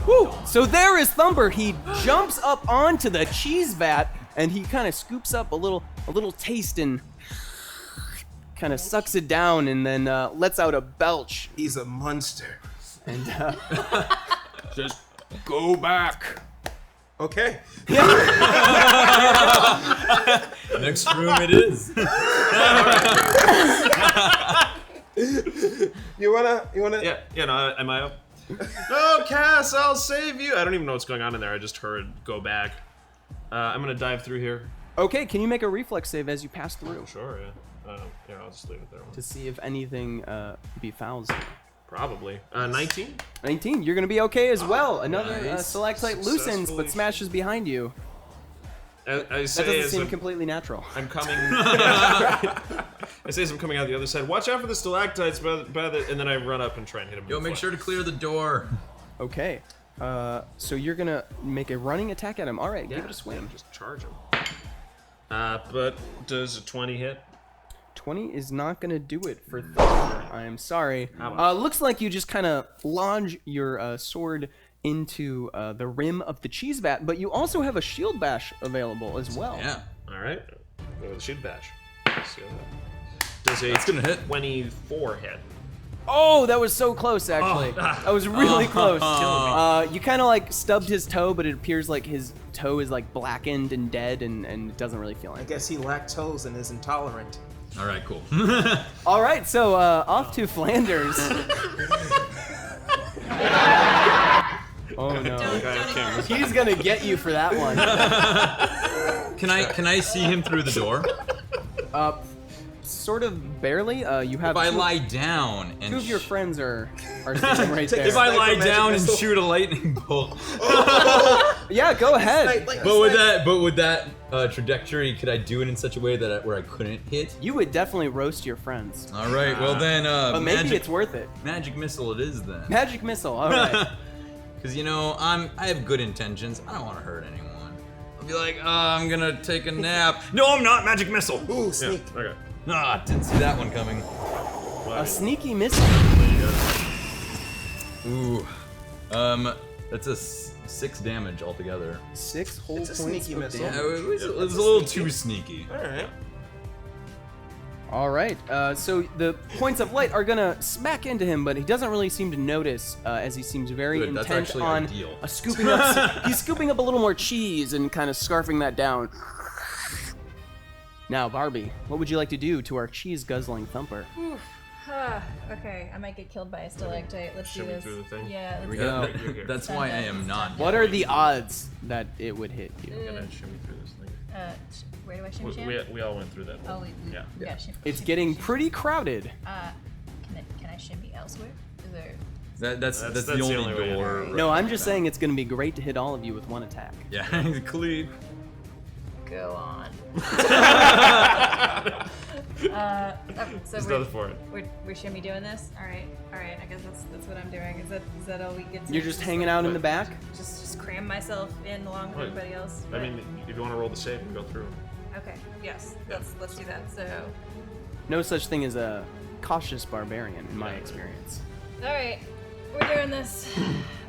Woo! So there is Thumper. He jumps up onto the cheese vat and he kind of scoops up a little taste and kind of sucks it down and then lets out a belch He's a monster. and just go back. Okay. Next room it is. You wanna? Yeah, no, am I up? No, Cass, I'll save you. I don't even know what's going on in there. I just heard go back. I'm gonna dive through here. Okay, can you make a reflex save as you pass through Sure, yeah. Here, I'll just leave it there. to see if anything befouls you? Probably. 19? 19, you're gonna be okay as well. Another nice. stalactite loosens Successfully. but smashes behind you. I That say doesn't as seem I'm, completely natural. I'm coming. I say as I'm coming out the other side. Watch out for the stalactites, and then I run up and try and hit him. in Yo, the make foot. sure to clear the door. Okay, so you're gonna make a running attack at him. All right, Yeah, give it a swing. Just charge him. But does a 20 hit? 20 is not gonna do it for Thumper. I am sorry. Looks like you just kind of lodge your sword into the rim of the cheese vat, but you also have a shield bash available as well. Yeah. All right. Go with the shoot bash. Let's see what that. Does a That's gonna hit. 24 hit? Oh, that was so close, actually. That was really close. You kind of like stubbed his toe, but it appears like his toe is like blackened and dead, and it doesn't really feel I anything. guess he lactose and is intolerant. All right, cool. All right, so off to Flanders. Oh no, Don't he's gonna get you for that one. Can I see him through the door? Sort of barely. You have If I two, lie down and two of your friends are sitting right there. if I lie Magic down and missile. shoot a lightning bolt, Yeah, go ahead. but with that trajectory, could I do it in such a way that where I couldn't hit? You would definitely roast your friends, All right, well then, but maybe magic it's worth it. magic missile it is then. Magic missile. All right. Because you know I have good intentions. I don't want to hurt anyone. I'll be like, I'm gonna take a nap. No, I'm not. Magic missile. Ooh, sneak. Okay. Ah, didn't see that one coming. A sneaky missile. Ooh, that's a 6 damage altogether. 6 whole It's a points sneaky of missile. Yeah, damage. it was a That's little sneaky. too sneaky. All right. All right. So the points of light are gonna smack into him, but he doesn't really seem to notice, as he seems very Good, that's intent actually on ideal. scooping up. He's scooping up a little more cheese and kind of scarfing that down. Now, Barbie, what would you like to do to our cheese guzzling Thumper? Okay, I might get killed by a stalactite. Let's do Shimmy this. through the thing? Yeah, let's we do go. it. You're here. That's why I am not. What are the odds that it would hit you? I'm gonna shimmy through this thing. Where do I shimmy sham? We all went through that. Oh, we Yeah. got shimmy. It's getting pretty crowded. Can I shimmy elsewhere? Is there? That's That's the the only only way to door. do it. No, I'm just saying it's gonna be great to hit all of you with one attack. Yeah, cleave. Go on. So There's nothing for it. We're shimmy doing this. All right. I guess that's what I'm doing. Is that all we get? To You're just hanging out in the back? Just cram myself in along with Wait, everybody else. I mean, if you want to roll the save and go through. Okay. Yes. Let's do that. So. No such thing as a cautious barbarian, in my experience. All right. We're doing this.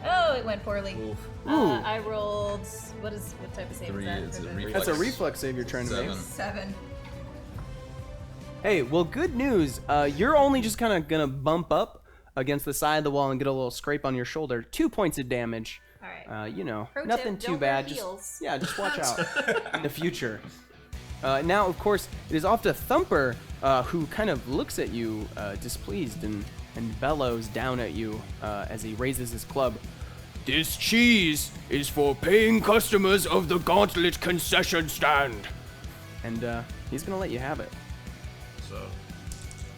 Oh, it went poorly. Ooh. I rolled. What type of save Three, is it's that? a reflex. That's a reflex save you're trying to make. 7. Hey, well, good news. You're only just kind of gonna bump up against the side of the wall and get a little scrape on your shoulder. 2 points of damage. All right. Pro tip, nothing too don't wear bad. heels. Just watch out in the future. Now, of course, it is off to Thumper, who kind of looks at you displeased and bellows down at you as he raises his club. This cheese is for paying customers of the Gauntlet concession stand. And he's gonna let you have it. So,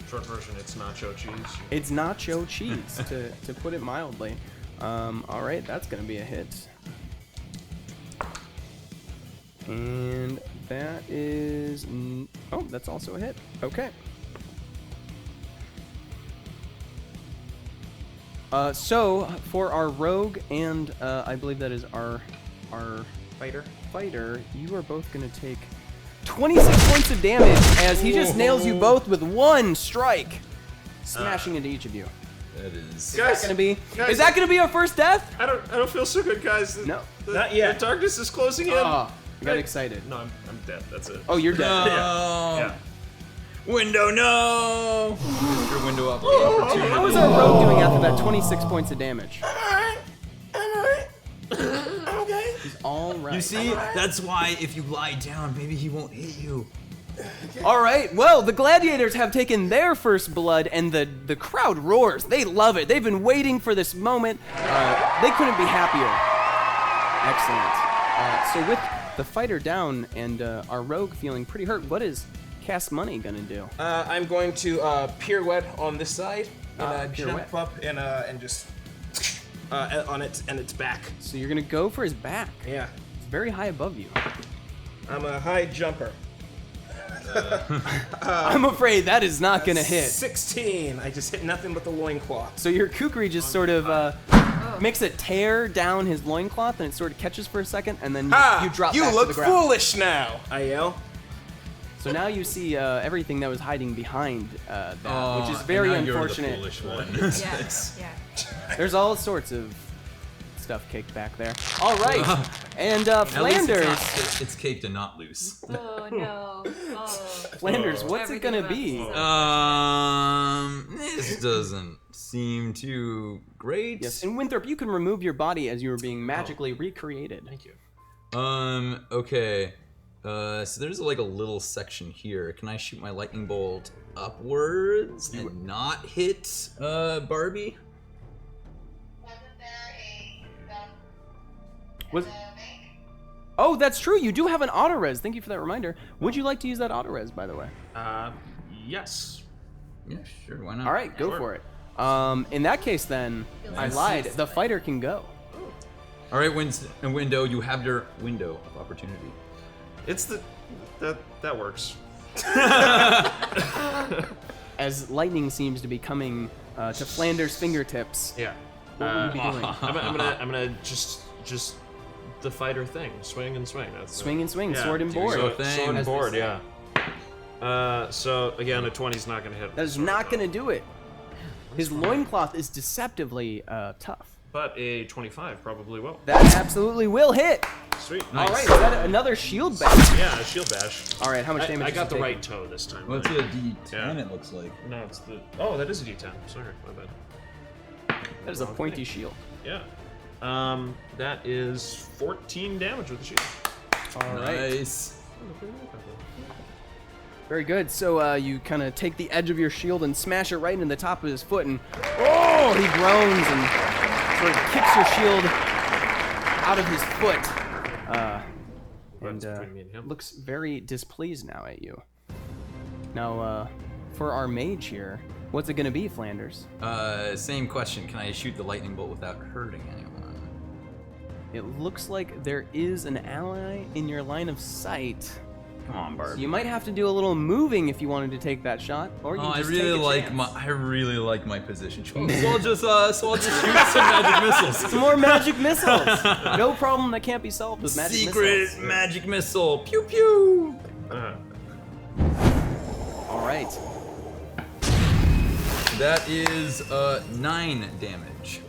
short version, it's nacho cheese. It's nacho cheese, to put it mildly. All right, that's gonna be a hit. And that is... oh, that's also a hit. Okay. So, for our rogue and I believe that is our fighter, you are both going to take 26 points of damage as he just nails you both with one strike, smashing into each of you. That is. Guys, Is that gonna be our first death? I don't feel so good, guys. No. Not yet. The darkness is closing in. Oh, I got excited. No, I'm dead. That's it. Oh, you're dead. Yeah. Window, no! Your window up. How is our rogue doing after that 26 points of damage? Okay. He's all right. You see, that's why if you lie down, maybe he won't hit you. All right. Well, the gladiators have taken their first blood, and the crowd roars. They love it. They've been waiting for this moment. They couldn't be happier. Excellent. So with the fighter down and our rogue feeling pretty hurt, what is Cast Money gonna do? I'm going to pirouette on this side and pirouette. jump up and just on it and its back. So you're gonna go for his back. Yeah. It's very high above you. I'm a high jumper. I'm afraid that is not gonna hit. 16. I just hit nothing but the loincloth. So your kukri just sort of makes a tear down his loincloth, and it sort of catches for a second, and then you drop You back look to the ground. foolish now, I yell. So now you see everything that was hiding behind that, which is and very now you're the unfortunate. foolish one. Yeah. There's all sorts of stuff caked back there. All right, and At least Flanders. it's caked and not loose. Oh no. Oh. Flanders, what's it Everything gonna about be? this This doesn't seem too great. Yes, and Winthrop, you can remove your body as you were being magically recreated. Thank you. Okay. So there's like a little section here. Can I shoot my lightning bolt upwards and not hit Barbie? Was Oh, that's true. You do have an auto-res. Thank you for that reminder. Would you like to use that auto-res, by the way? Yes. Yeah, sure. Why not? All right, go for it. In that case, then, I lied. The fighter can go. All right, window. You have your window of opportunity. It's that works. As lightning seems to be coming to Flanders' fingertips. Yeah. What will you be doing? I'm gonna just the fighter thing. Swing and swing. That's Swing and swing, yeah. sword and board. your So, thing, sword and as they board, say. yeah. So again, a 20's not gonna hit. That is not going to do it. His loincloth is deceptively tough. But a 25 probably will. That absolutely will hit. Sweet. All right, is that another shield bash? Yeah, a shield bash. All right, how much damage I is got it the taking? right toe this time. Well, it's a right? D10. Yeah. It looks like. No, it's the. Oh, that is a D10. Sorry, my bad. That is a pointy shield. Yeah. That is 14 damage with the shield. All right. Nice. Very good. So you kind of take the edge of your shield and smash it right into the top of his foot, and oh, he groans and sort of kicks your shield out of his foot, and between me and him. looks very displeased now at you. Now, for our mage here, what's it gonna be, Flanders? Same question. Can I shoot the lightning bolt without hurting anyone? It looks like there is an ally in your line of sight. Come on, Barb. You might have to do a little moving if you wanted to take that shot, or you Oh, just I really take a like chance. I really like my position. So I'll just shoot some magic missiles. Some more magic missiles. No problem that can't be solved with magic Secret missiles. magic missile. Pew pew. All right. That is 9 damage.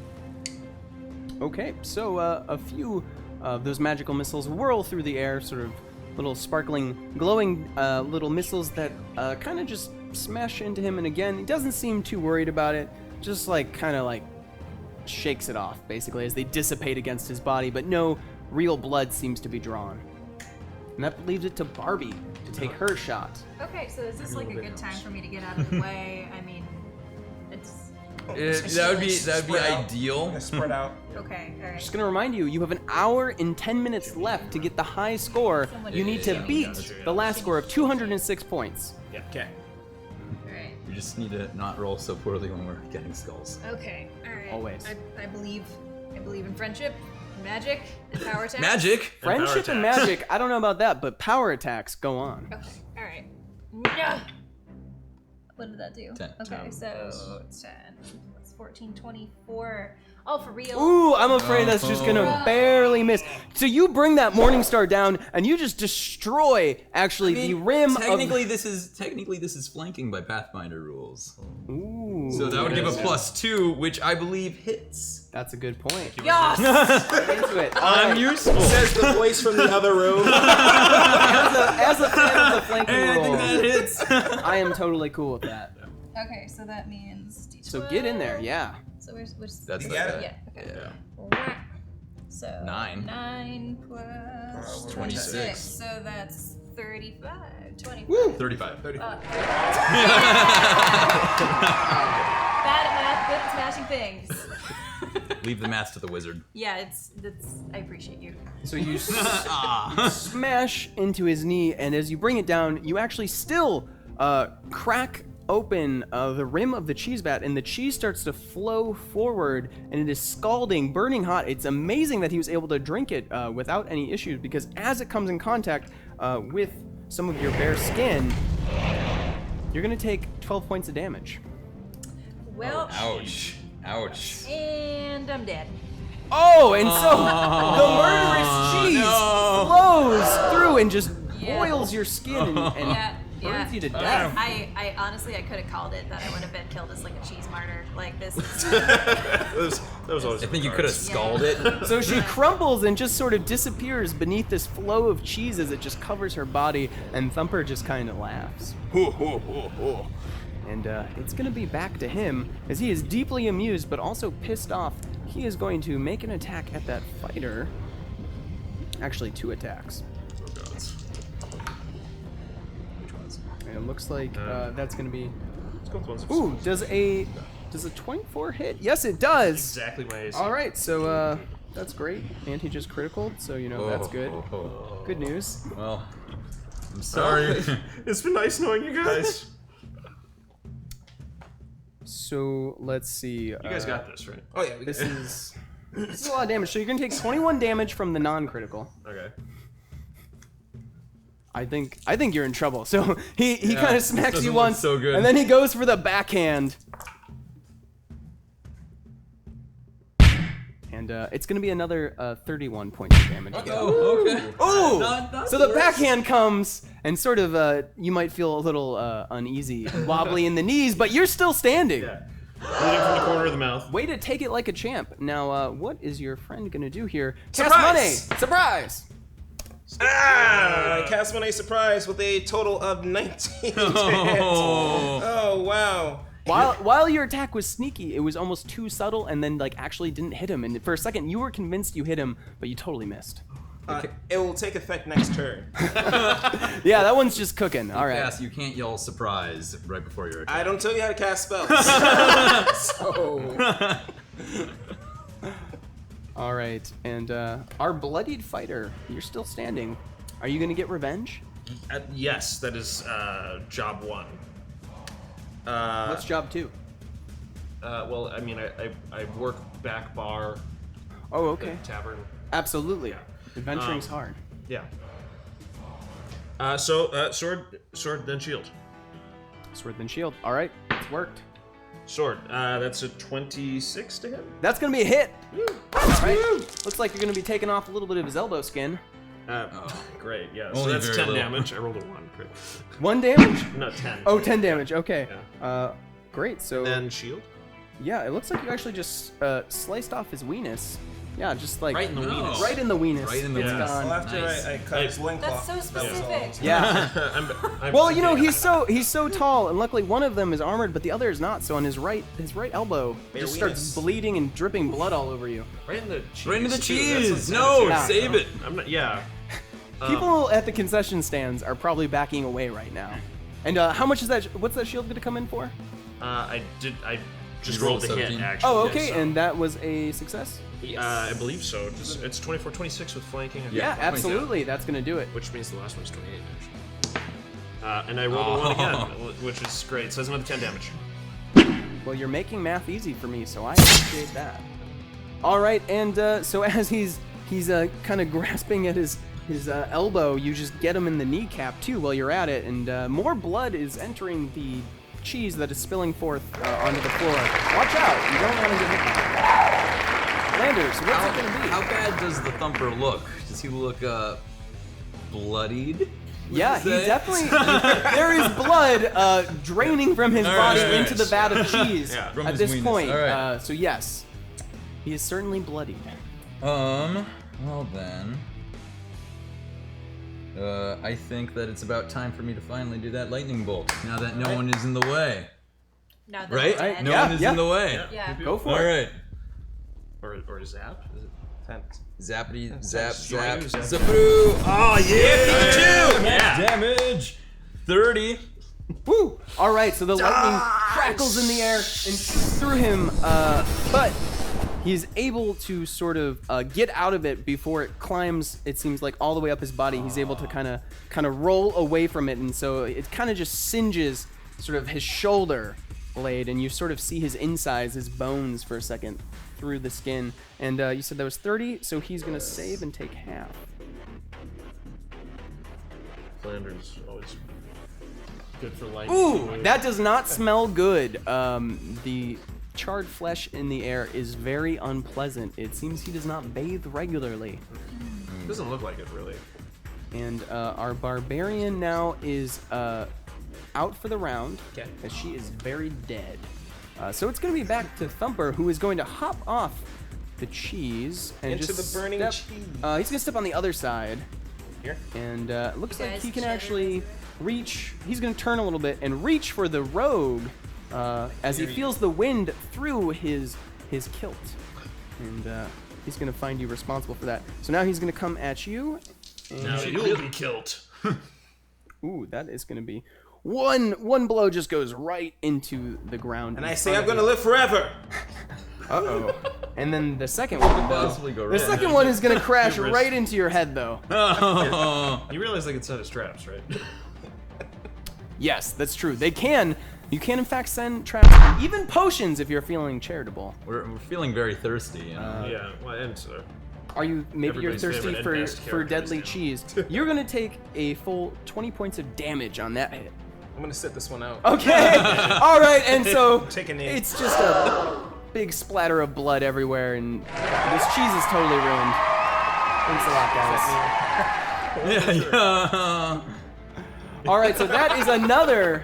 Okay, so a few of those magical missiles whirl through the air, sort of little sparkling, glowing little missiles that kind of just smash into him. And again, he doesn't seem too worried about it. Just like kind of like shakes it off, basically, as they dissipate against his body. But no real blood seems to be drawn. And that leaves it to Barbie to take her shot. Okay, so is this like a good time for me to get out of the way? I mean, it's That would be Spread out. ideal. Spread out. okay. All right. Just gonna remind you, you have an hour and 10 minutes left to get the high score. You need to beat the last score of 206 points. Yeah. Okay. All right. We just need to not roll so poorly when we're getting skulls. Okay. All right. Always. I believe in friendship, magic, and power attacks. Magic. Friendship and attacks. magic, I don't know about that, but power attacks go on. Okay. All right. Yeah. What did that do? 10. Okay, so 10 plus 14, 24. Oh, for real? Ooh, I'm afraid that's just gonna barely miss. So you bring that morning star down, and you just destroy actually the rim Technically, of. this is flanking by Pathfinder rules. Ooh, So that would give a +2, which I believe hits. that's a good point. Yes! Into it. I'm useful. Says the voice from the other room. As a fan of the flanking I think roll, that hits. I am totally cool with that. Okay, so that means D12. So get in there, yeah. So which That's You that got guy. it? Yeah, okay. Yeah. So 9. 9 plus 26. So that's 35. 25. Woo! 35. Bad at math, good at smashing things. Leave the math to the wizard. Yeah, it's I appreciate you. So you smash into his knee, and as you bring it down, you actually still crack open the rim of the cheese vat, and the cheese starts to flow forward, and it is scalding, burning hot. It's amazing that he was able to drink it without any issues, because as it comes in contact with some of your bare skin, you're gonna take 12 points of damage. Well, Ouch. Ouch. and I'm dead. Oh, and so the murderous cheese flows through and just boils your skin and Yeah, burns you to death. I honestly I could have called it that I would have been killed as like a cheese martyr. Like this. That was always. I think you could have skulled it. So she crumples and just sort of disappears beneath this flow of cheese as it just covers her body, and Thumper just kind of laughs. And it's going to be back to him, as he is deeply amused but also pissed off. He is going to make an attack at that fighter. Actually, 2 attacks. And it looks like that's going to be... Let's go with ones of Ooh, does a 24 hit? Yes, it does. exactly my AC. All right, so that's great. And he just critical, so you know that's good. Good news. Well, I'm sorry. It's been nice knowing you guys. So let's see. You guys got this, right? Oh yeah. This is a lot of damage. So you're gonna take 21 damage from the non-critical. Okay. I think you're in trouble. So he kind of smacks doesn't you look once, so good. and then he goes for the backhand. And it's gonna be another 31 points of damage. Oh, okay. Ooh! Not So the backhand comes, and sort of you might feel a little uneasy, wobbly in the knees, but you're still standing. Yeah. Bleeding from the corner of the mouth. Way to take it like a champ. Now, what is your friend gonna do here? Surprise! Cast money! Surprise! I cast Money Surprise with a total of 19 to hit. Oh wow. While your attack was sneaky, it was almost too subtle, and then like actually didn't hit him. And for a second, you were convinced you hit him, but you totally missed. It will take effect next turn. Yeah, that one's just cooking. All right. Yes, you can't yell surprise right before your attack. I don't tell you how to cast spells. So All right, and our bloodied fighter, you're still standing. Are you gonna get revenge? Yes, that is job 1. What's job 2? Well, I mean, I work back bar Oh, at okay. the tavern. Absolutely. Adventuring's hard. Yeah. Sword, then shield. Sword then shield. All right, it's worked. Sword. That's a 26 to hit. That's gonna be a hit. All right. Looks like you're gonna be taking off a little bit of his elbow skin. Great. Yeah. So Only that's very 10 little. damage. I rolled a 1. Great. 1 damage. No, 10. Oh, 10 damage. Okay. Yeah. Great. So Then shield. yeah, it looks like you actually just sliced off his weenus. Yeah, just like Right in the weenus. Right in the weenus. Right in the It's weenus. gone. Well, after Nice. I cut his loincloth. That's so that was all. specific. Yeah. I'm Well, you know, he's so tall, and luckily one of them is armored, but the other is not. So on his right elbow just starts weenus. bleeding and dripping blood all over you. right in the cheese. Right into the too. That's cheese. unsanitary. No, Yeah. save it. I'm not. Yeah. People at the concession stands are probably backing away right now. And how much is that? What's that shield going to come in for? I just You rolled rolled the hit 17. actually. Oh, okay, so- and that was a success. I believe so. It's 24, 26 with flanking. I think. Yeah, absolutely. That's going to do it. Which means the last one's 28 actually. And I rolled a 1 again, which is great. So that's another 10 damage. Well, you're making math easy for me, so I appreciate that. All right, and so as he's kind of grasping at his elbow, you just get him in the kneecap too while you're at it, and more blood is entering the cheese that is spilling forth onto the floor. Watch out! You don't want to get hit. Landers, what's it gonna be? How bad does the Thumper look? Does he look bloodied? Yeah, he say? definitely. There is blood draining from his All body right. into the vat of cheese From at his this weenus. point. All right. So yes, he is certainly bloodied. Well then. I think that it's about time for me to finally do that lightning bolt. Now that no one is in the way. Now that Right? we're dead. No Yeah, one is yeah. in the way. Yeah. Go for All it. right. Or zap? Is it 10? Zappity, zap, Strike. zap, zaparoo. Oh yeah, Yeah. damage. 30. Woo! All right, so the lightning crackles in the air and shoots through him, but he's able to sort of get out of it before it climbs. It seems like all the way up his body. He's able to kind of roll away from it, and so it kind of just singes sort of his shoulder blade, and you sort of see his insides, his bones for a second through the skin. And you said that was 30, so he's gonna save and take half. Flanders always good for light. Ooh, that does not smell good. The charred flesh in the air is very unpleasant. It seems he does not bathe regularly. Doesn't look like it really. And our barbarian now is out for the round, Okay. as she is very dead. So it's going to be back to Thumper, who is going to hop off the cheese and Into just the burning step, cheese. He's going to step on the other side, Here. and looks You like guys he can chill. actually reach. He's going to turn a little bit and reach for the rogue as he feels the wind through his kilt, and he's going to find you responsible for that. So now he's going to come at you. And Now you'll be killed. ooh, that is going to be one blow. Just goes right into the ground. And in I say front I'm of gonna live forever. Uh-oh. And then the second one. Possibly go The right. second one is gonna crash Hubris. right into your head, though. You realize they can set as traps, right? Yes, that's true. They can. You can, in fact, send traps, and even potions if you're feeling charitable. We're feeling very thirsty. You know? Yeah. Well, and Are you? Maybe Everybody's you're thirsty favorite and for best character deadly is cheese. You're gonna take a full 20 points of damage on that hit. I'm gonna sit this one out. Okay. All right. And so Take a knee. it's just a big splatter of blood everywhere, and this cheese is totally ruined. Thanks a lot, guys. Yeah. All right, so that is another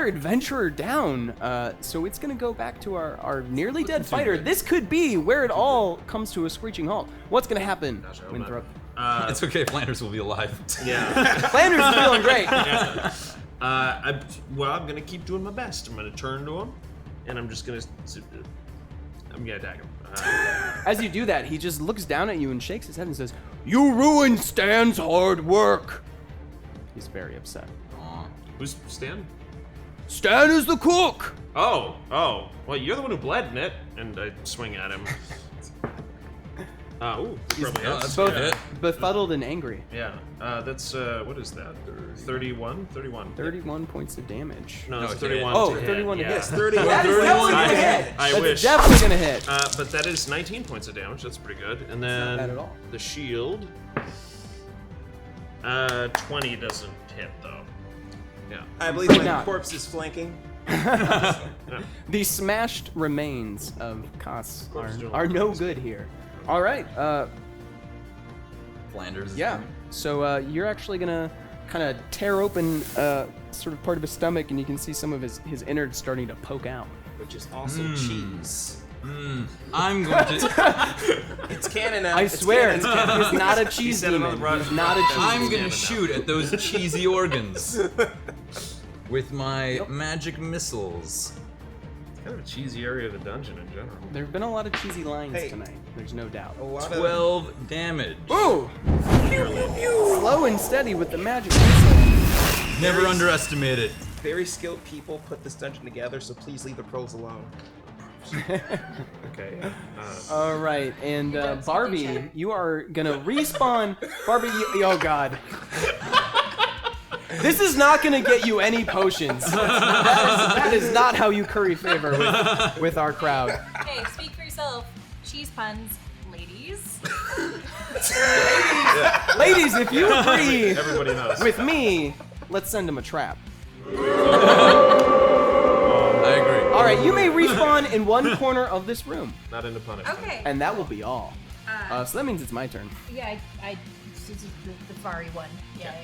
adventurer down. So it's gonna go back to our nearly dead fighter. This could be where it all comes to a screeching halt. What's gonna happen, Gosh, I hope Winthrop? not. It's okay. Flanders will be alive. Yeah. Flanders is feeling great. I'm gonna keep doing my best. I'm gonna turn to him, and I'm gonna attack him. As you do that, he just looks down at you and shakes his head and says, "You ruined Stan's hard work." He's very upset. Aw. Who's Stan? Stan is the cook. Oh. Well, you're the one who bled in it, and I swing at him. Ooh, probably Oh, hits. that's Both good. befuddled and angry. Yeah. That's what is that? 31. 31 points of damage. No, it's it's a 31. hit. Oh, to hit. 31 to Yeah. hit. Yes, 30. That is definitely gonna hit. I That's wish. definitely gonna hit. But that is 19 points of damage. That's pretty good. And then bad at all. the shield. 20 doesn't hit though. Yeah. I believe my not. corpse is flanking. The smashed remains of Kos Corpse doing are no things. good here. All right. Flanders. Is Yeah. coming. So you're actually gonna kind of tear open sort of part of his stomach, and you can see some of his innards starting to poke out. Which is also cheese. I'm going to. It's canon now. I It's swear, canon. he's not a cheese said it on demon. the broad- He's not a cheese I'm demon. gonna shoot at those cheesy organs with my magic missiles. It's kind of a cheesy area of the dungeon in general. There have been a lot of cheesy lines Hey. tonight. There's no doubt. A lot of 12 damage. Ooh! Slow and steady with the magic missile. Never underestimate it. very skilled people put this dungeon together, so please leave the pros alone. Okay. All right, and That's Barbie, really you are gonna respawn. Barbie, oh god. This is not gonna get you any potions. That is not how you curry favor with our crowd. Hey, speak for yourself. Cheese puns, ladies. Ladies, if you agree Everybody knows. with me, let's send him a trap. I agree. All right, you may respawn in one corner of this room, Not into punishment. Okay. and that will be all. So that means it's my turn. Yeah, this is the furry one. Yeah. There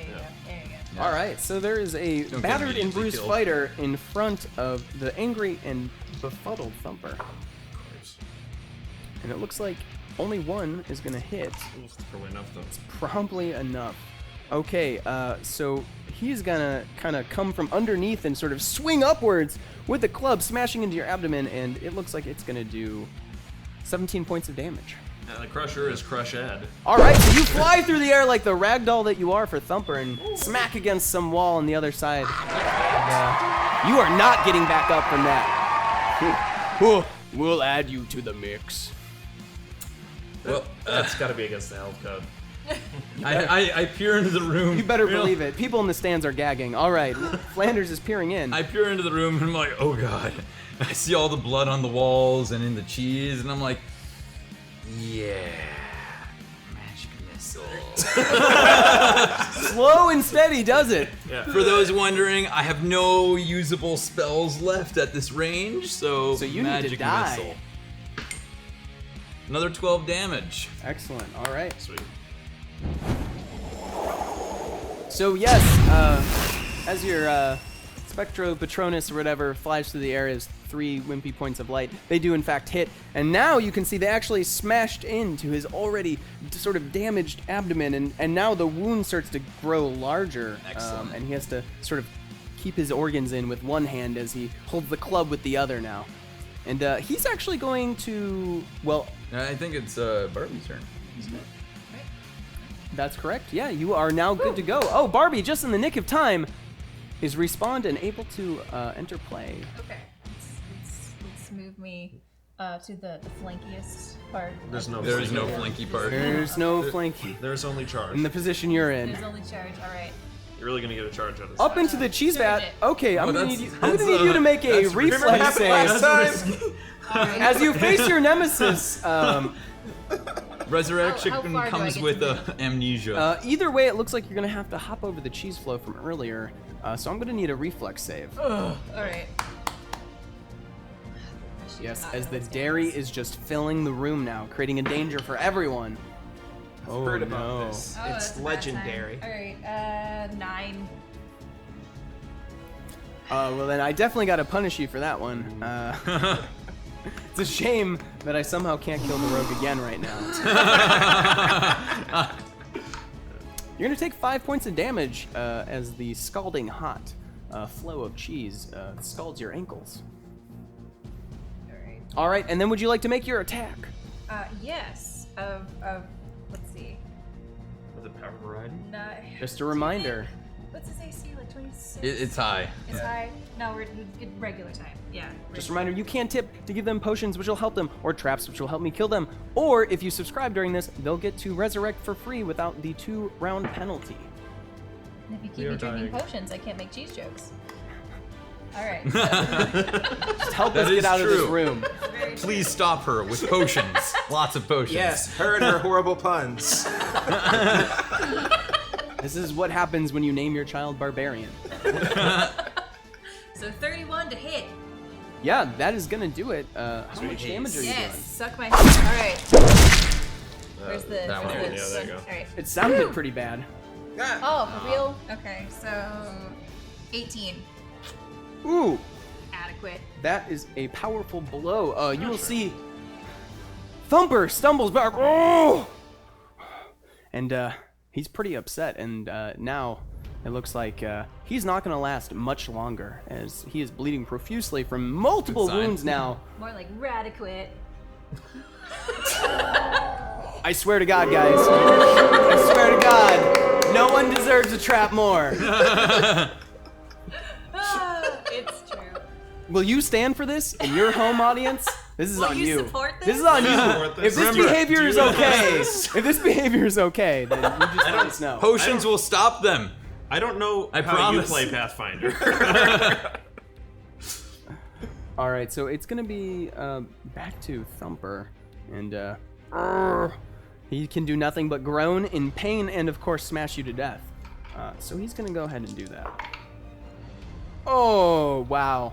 you go. All right, so there is a Don't get battered and immediately bruised killed. fighter in front of the angry and befuddled Thumper. And it looks like only one is going to hit. Oof, probably enough though. Probably enough. Okay, so he's going to kind of come from underneath and sort of swing upwards with the club, smashing into your abdomen, and it looks like it's going to do 17 points of damage. And the crusher is Crush Ed. All right, so you fly through the air like the ragdoll that you are for Thumper and smack against some wall on the other side. And, you are not getting back up from that. We'll add you to the mix. Well, That's got to be against the health code. I peer into the room. You better know, believe it. People in the stands are gagging. All right, Flanders is peering in. I peer into the room and I'm like, oh god. I see all the blood on the walls and in the cheese, and I'm like, yeah, magic missile. Slow and steady does it. Yeah. For those wondering, I have no usable spells left at this range, so you need to magic die. missile. Another 12 damage. Excellent. All right. Sweet. So yes, as your Spectro Patronus or whatever flies through the air as 3 wimpy points of light, they do in fact hit, and now you can see they actually smashed into his already sort of damaged abdomen, and now the wound starts to grow larger. Excellent. And he has to sort of keep his organs in with one hand as he holds the club with the other now. And he's actually going to, well, I think it's Barbie's turn, isn't it? that's correct. Yeah, you are now good to go. Oh, Barbie, just in the nick of time, is respawned and able to enter play. Okay. Let's move me to the flankiest part. There's no. There is no flanking. flanky part. There's no flanky There's only charge. in the position you're in. There's only charge. All right. You're really gonna get a charge out of this. Up into the cheese vat. Okay, I'm gonna need you to make a Remember what reflex happened last save. time? All right. As you face your nemesis, Resurrection How far do I comes get with to amnesia. either way, it looks like you're gonna have to hop over the cheese flow from earlier. So I'm gonna need a reflex save. All right. Yes, as the dairy is just filling the room now, creating a danger for everyone. Oh Heard about no. this. Oh, that's It's a bad legendary. time. All right. 9. Well then, I definitely gotta punish you for that one. It's a shame that I somehow can't kill the rogue again right now. You're gonna take 5 points of damage as the scalding hot flow of cheese scalds your ankles. All right. All right, and then would you like to make your attack? Yes. Let's see. With the power variety. Just a reminder. What's his AC? Like 26. It's high. It's high. No, we're good regular time. Yeah. Just a reminder, you can tip to give them potions which will help them, or traps which will help me kill them, or if you subscribe during this, they'll get to resurrect for free without the 2-round penalty. And if you We keep are me drinking dying. potions, I can't make cheese jokes. All right. Just help That us get is out of this true. room. Please stop her with potions. Lots of potions. Yes, her and her horrible puns. This is what happens when you name your child Barbarian. So 31 to hit. Yeah, that is gonna do it. How much Sweet. damage are you Yes, doing? suck my. All right. Where's the? that one. where's Yeah, there you go. All right. It sounded pretty bad. Oh, for real? Okay, so 18. Ooh, Adequate. that is a powerful blow. You will see Thumper stumbles back. Oh! And he's pretty upset. And now it looks like he's not going to last much longer, as he is bleeding profusely from multiple Good sign. wounds now. More like radiquate. I swear to God, guys. I swear to God. No one deserves a trap more. It's true. Will you stand for this in your home audience? This is Will on you you. support This this? is on you. Support this. If this Remember, behavior is do not okay, this. if this behavior is okay, then you just let us know. Potions will stop them. I don't know I how promise. you play Pathfinder. All right, so it's gonna be back to Thumper, and he can do nothing but groan in pain and, of course, smash you to death. So he's gonna go ahead and do that. Oh wow!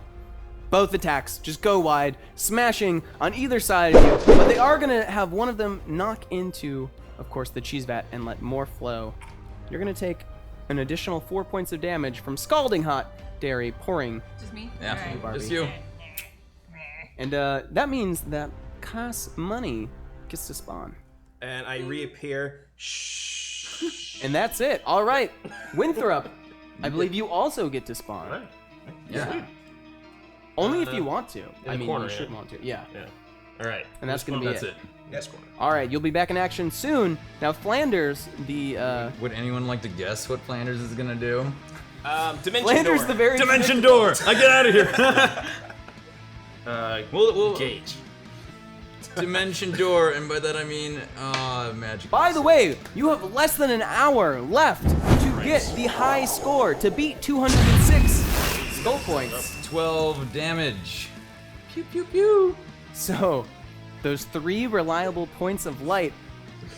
Both attacks just go wide, smashing on either side of you, but they are gonna have one of them knock into, of course, the cheese vat and let more flow. You're gonna take an additional 4 points of damage from scalding hot dairy pouring. Just me? Yeah, Alright. just you. And that means that Cass Money gets to spawn. And I reappear. Shh. And that's it. All right. Winthrop, I believe you also get to spawn. Alright. Yeah. Only if you want to. I the mean, corner, you should yeah. want to. Yeah. Yeah. All right. And that's going to be That's it. Yes, corner. All right. You'll be back in action soon. Now, Flanders, the... Would anyone like to guess what Flanders is gonna do? Dimension Flanders, door. the very... Dimension door! I get out of here! We'll Gauge. Dimension door, and by that I mean, magic. By the way, you have less than an hour left to get the high score to beat 206 skull points. 12 damage. Pew pew pew. So, those 3 reliable points of light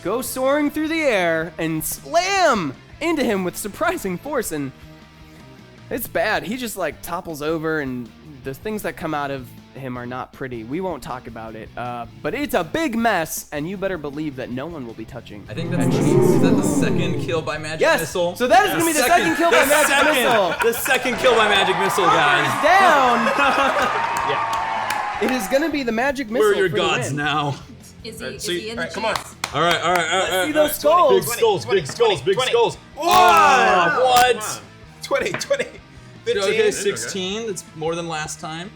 go soaring through the air and slam into him with surprising force, and it's bad. He just like topples over, and the things that come out of him are not pretty. We won't talk about it, but it's a big mess, and you better believe that no one will be touching. I think that's is that the second kill by magic Yes. missile? So that is gonna be the second kill by magic missile. The second kill by magic missile, guys. Down. Yeah. It is gonna be the magic missile. Where are your for the gods win. now? Is Alright, he, so is he in the Alright, come on. cheese? All right. Let's see those skulls. Big skulls, 20, big skulls, big 20. skulls. Wow. What? 20, 15. Okay, 16. That's more than last time.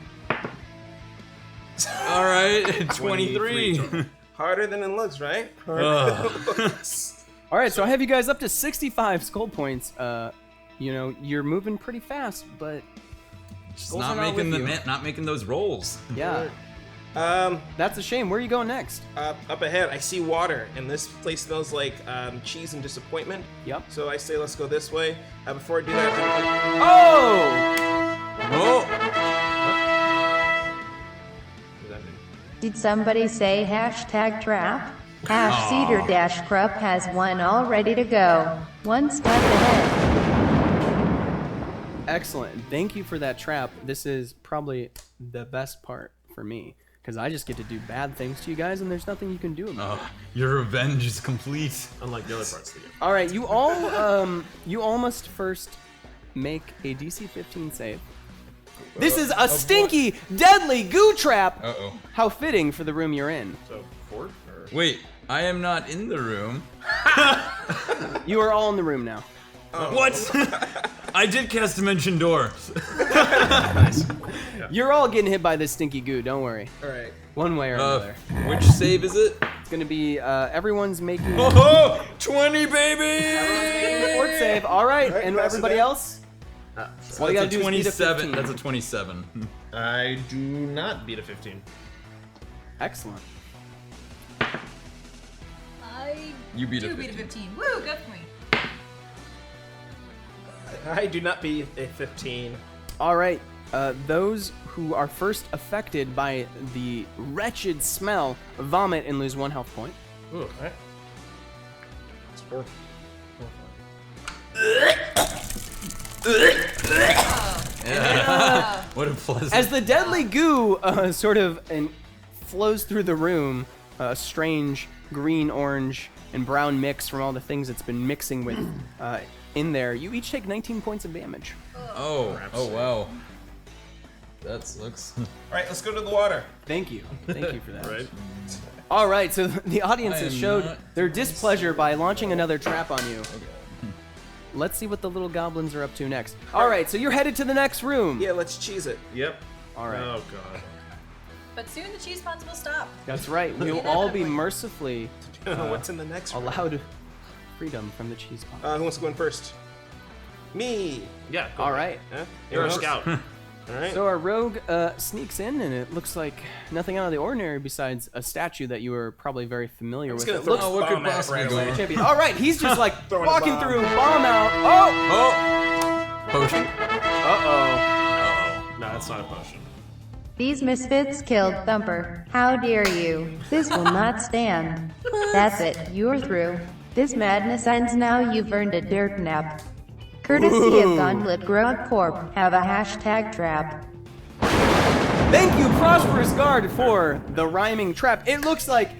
All right, 23. Harder than it looks, right? Ugh. All right, so I have you guys up to 65 skull points. You know, you're moving pretty fast, but Just skulls not are not making with the you. not making those rolls. Yeah, that's a shame. Where are you going next? Up ahead, I see water, and this place smells like cheese and disappointment. Yep. So I say, let's go this way. Before I do that, Oh! Oh, Did somebody say hashtag trap? Hash Cedar Dash Krupp has one all ready to go. One step ahead. Excellent. Thank you for that trap. This is probably the best part for me, because I just get to do bad things to you guys, and there's nothing you can do about it. your revenge is complete. Unlike the other parts of the game. All right, you all must first make a DC 15 save. This is a stinky, deadly goo trap. Uh-oh. How fitting for the room you're in. So, fort? Or... Wait, I am not in the room. You are all in the room now. What? I did cast Dimension Door. You're all getting hit by this stinky goo. Don't worry. all right. One way or another. Which save is it? It's gonna be everyone's making Oh, 20, baby! fort save. All right, and pass it everybody down. else. All you That's gotta a do is beat a 27. 15. That's a 27. I do not beat a 15. Excellent. I You beat do a beat a 15. 15. Woo, good for me. I do not beat a 15. All right. Those who are first affected by the wretched smell vomit and lose 1 health point. Ooh, alright. It's 4. What a pleasant. As the deadly goo sort of flows through the room, a strange green, orange, and brown mix from all the things it's been mixing with in there, you each take 19 points of damage. Oh wow. That looks. All right, let's go to the water. Thank you for that. Right? All right, so the audience has I am showed not their displeasure by launching another trap on you. Let's see what the little goblins are up to next. All right, so you're headed to the next room. Yeah, let's cheese it. Yep. All right. Oh god. But soon the cheese puns will stop. That's right. We will all be mercifully What's in the next one? allowed freedom from the cheese pot. Who wants to go in first? Me. Yeah. Go. All right. Huh? You're a Anyone else? scout. All right. So our rogue sneaks in, and it looks like nothing out of the ordinary besides a statue that you were probably very familiar with. gonna It throw looks a what could bomb at it possibly right go away. wrong? champion. All right, he's just like Throwing a walking bomb. through, bomb out. Oh! Potion. Uh-oh. No, that's not a potion. These misfits killed Thumper. How dare you? This will not stand. That's it, you're through. This madness ends now, you've earned a dirt nap. Courtesy Ooh. of Gauntlet Grog Corp, have a hashtag trap. Thank you, Prosperous Guard, for the rhyming trap. It looks like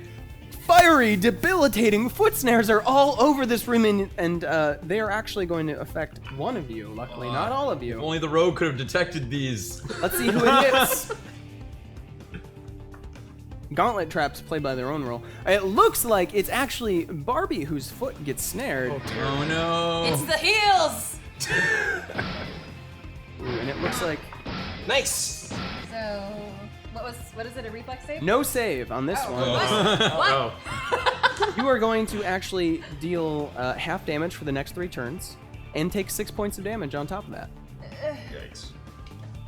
fiery, debilitating foot snares are all over this room, and they are actually going to affect one of you. Luckily, not all of If you. only the rogue could have detected these. Let's see who it hits. Gauntlet traps play by their own rule. It looks like it's actually Barbie whose foot gets snared. Oh no. It's the heels! Ooh, and it looks like Nice. So, what is it, a reflex save? no save on this one. What? Oh. You are going to actually deal half damage for the next 3 turns and take 6 points of damage on top of that. Yikes.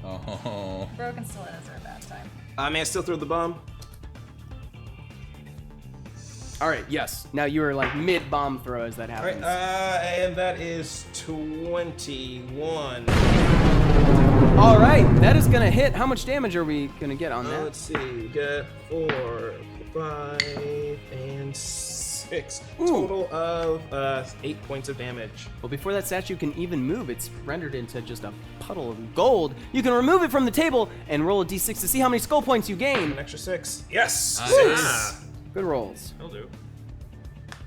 Oh. Broken stilettos are a bad time. May I still throw the bomb? All right, yes. Now you are like mid-bomb throw as that All right, happens. and that is 21. All right, that is gonna hit. How much damage are we gonna get on that? Let's see, we got 4, 5, and 6. Ooh. Total of 8 points of damage. Well, before that statue can even move, it's rendered into just a puddle of gold. You can remove it from the table and roll a d6 to see how many skull points you gain. An extra 6. Yes! Nice. Good rolls. I'll do.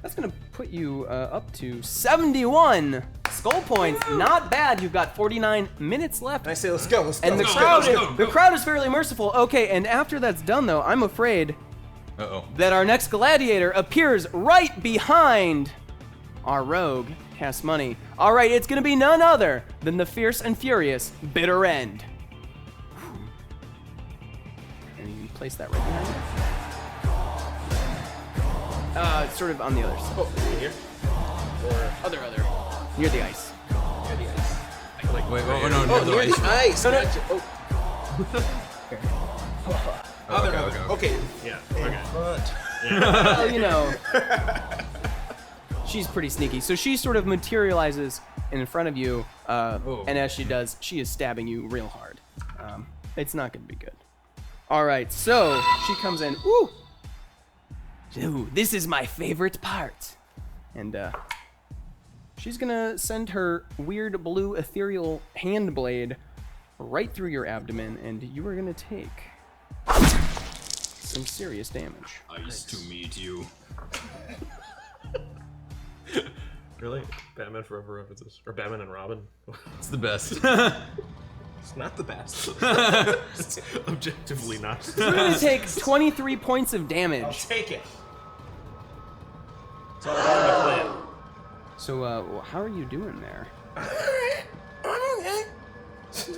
That's gonna put you up to 71 skull points. Not bad. You've got 49 minutes left. And I say, let's go, let's go. And the let's crowd, go. the crowd is fairly merciful. Okay, and after that's done, though, I'm afraid Uh-oh. that our next gladiator appears right behind our rogue, Cast Money. All right, it's gonna be none other than the fierce and furious Bitter End. And you place that right behind you. Sort of on the other side. Oh, here. Or Other. Near the ice. near the ice. Wait, no, no, Oh, the near ice. the ice. No, no. Gotcha. Oh. Other. Okay. Yeah. Okay. Front. Well, you know. She's pretty sneaky. So she sort of materializes in front of you, and as she does, she is stabbing you real hard. It's not going to be good. All right, so she comes in. Ooh, this is my favorite part. And she's going to send her weird blue ethereal hand blade right through your abdomen, and you are going to take some serious damage. Nice to meet you. Really? Batman Forever references? Or Batman and Robin? It's the best. It's not the best. Objectively not. You're going to take 23 points of I'll damage. take it. It's all about my plan. So, how are you doing there? I'm okay.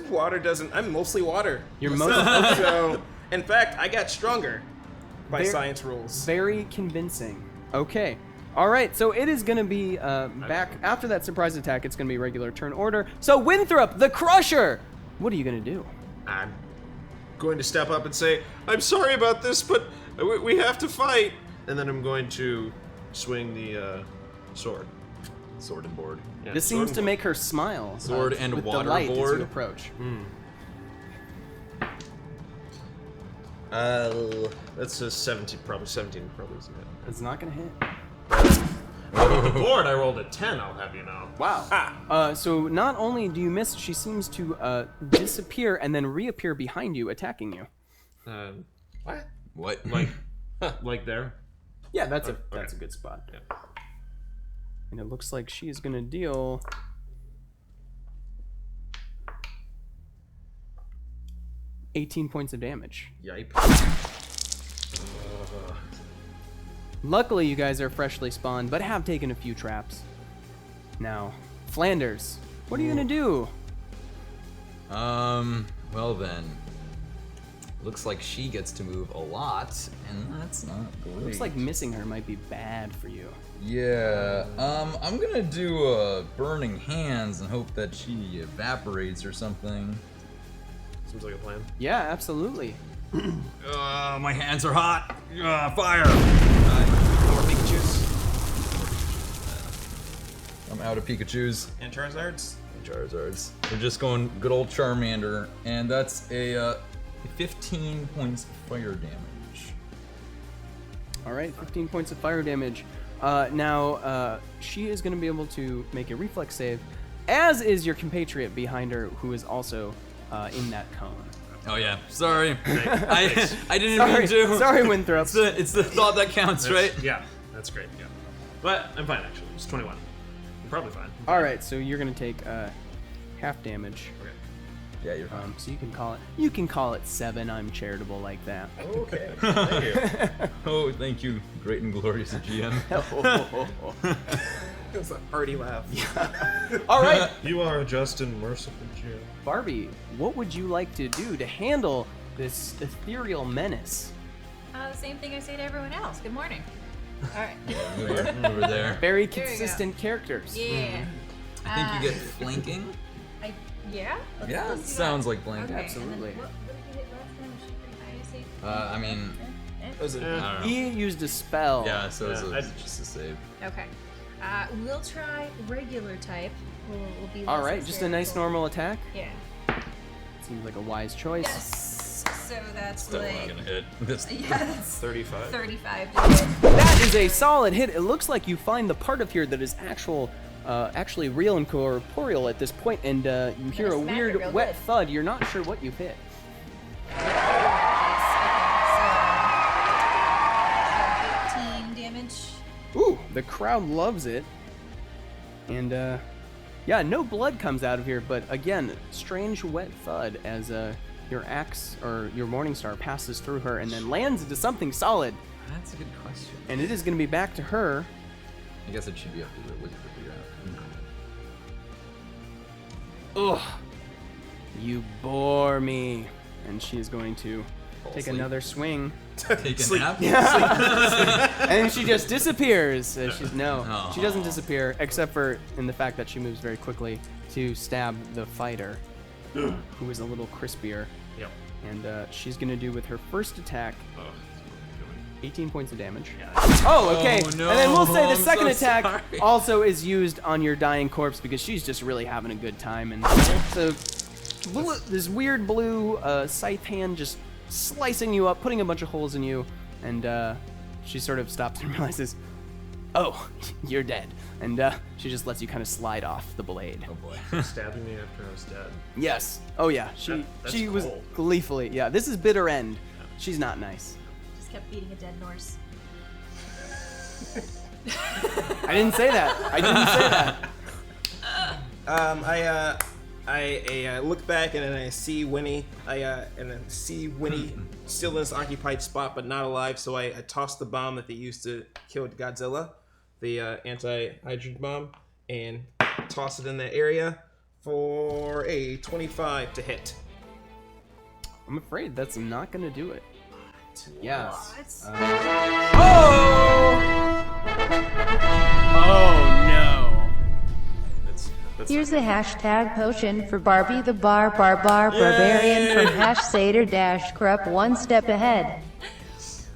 Water doesn't. I'm mostly water. You're most So, in fact, I got stronger by There- science rules. very convincing. Okay. All right, so it is going to be back after that surprise attack. It's going to be regular turn order. So Winthrop, the Crusher, what are you going to do? I'm going to step up and say, I'm sorry about this, but we have to fight. And then I'm going to swing the sword. Sword and board. Yeah, This sword seems and to board. make her smile. Sword and with water delight as board. you approach. That's a 17, probably 17, probably isn't it? It's not going to hit. off the board, I rolled a 10, I'll have you know. Wow. So not only do you miss, she seems to disappear and then reappear behind you, attacking you. What? What? Like there? Yeah, that's a good spot. Yeah. And it looks like she is gonna deal 18 points of damage. Yipe. Luckily, you guys are freshly spawned, but have taken a few traps. Now, Flanders, what are you gonna do? Well then. Looks like she gets to move a lot, and that's not great. Looks like missing her might be bad for you. Yeah, I'm gonna do Burning Hands and hope that she evaporates or something. Seems like a plan. Yeah, absolutely. My hands are hot! Fire! More Pikachus I'm out of Pikachus and Charizards. and Charizards. We're just going good old Charmander, and that's a 15 points of fire damage. All right, 15 points of fire damage. Now, she is going to be able to make a reflex save, as is your compatriot behind her, who is also in that cone. Oh yeah, sorry. I didn't Sorry, mean to. sorry, Winthrop. It's the thought that counts, right? Yeah, that's great, yeah. But I'm fine, actually. It's 21. I'm probably fine. All right, so you're going to take half damage. Okay. Yeah, you're fine. So you can call it 7. I'm charitable like that. Okay. Thank you. Oh, thank you, great and glorious GM. It was a hearty laugh. All right, You are a just and merciful Jim. Barbie, what would you like to do to handle this ethereal menace? Same thing I say to everyone else. Good morning. All right. Over there. Very There you go. consistent characters. Yeah. I think you get flanking. Yeah? Let's Yeah, do it sounds that. like flanking. Okay, Absolutely. And then what did you hit last time? Was she pretty high, I say? I mean, Was it? I don't know. He used a spell. Yeah, so Yeah, it's just a save. Okay. We'll try regular type. We'll be All less right, just a nice hysterical. normal attack. Yeah. Seems like a wise choice. Yes. So that's Still like. not gonna hit. This. Yeah, that's 35. 35 to hit. That is a solid hit. It looks like you find the part of here that is actually real and corporeal at this point, and you hear a Gonna smack it weird real wet good. thud. You're not sure what you've hit. Okay, so 18 damage. Ooh, the crowd loves it. And yeah, no blood comes out of here, but again, strange wet thud as your axe or your Morningstar passes through her and then lands into something solid. That's a good question. And it is going to be back to her. I guess it should be up to the wizard to figure out. Ugh. You bore me. And she is going to take asleep. another swing. Take a nap. And she just disappears. She doesn't Aw. disappear, except for in the fact that she moves very quickly to stab the fighter, who is a little crispier. Yep. And she's going to do with her first attack Oh, 18 points of damage. Oh, okay. Oh, no. And then we'll say the I'm second so attack sorry. also is used on your dying corpse because she's just really having a good time. And so this weird blue scythe hand just slicing you up, putting a bunch of holes in you, and she sort of stops and realizes, oh, you're dead. And she just lets you kind of slide off the blade. Oh boy. stabbing me after I was dead. Yes. Oh yeah. That's She was cold. gleefully. Yeah. This is bitter end. She's not nice. Just kept beating a dead Norse. I didn't say that. I didn't say that. I look back and then I see Winnie. And then see Winnie still in this occupied spot but not alive. So I toss the bomb that they used to kill Godzilla, the anti-hydrogen bomb, and toss it in that area for a 25 to hit. I'm afraid that's not gonna do it. Yes. Oh no. That's Here's a hashtag potion for Barbie the Barbarian from #Satyr - one step ahead.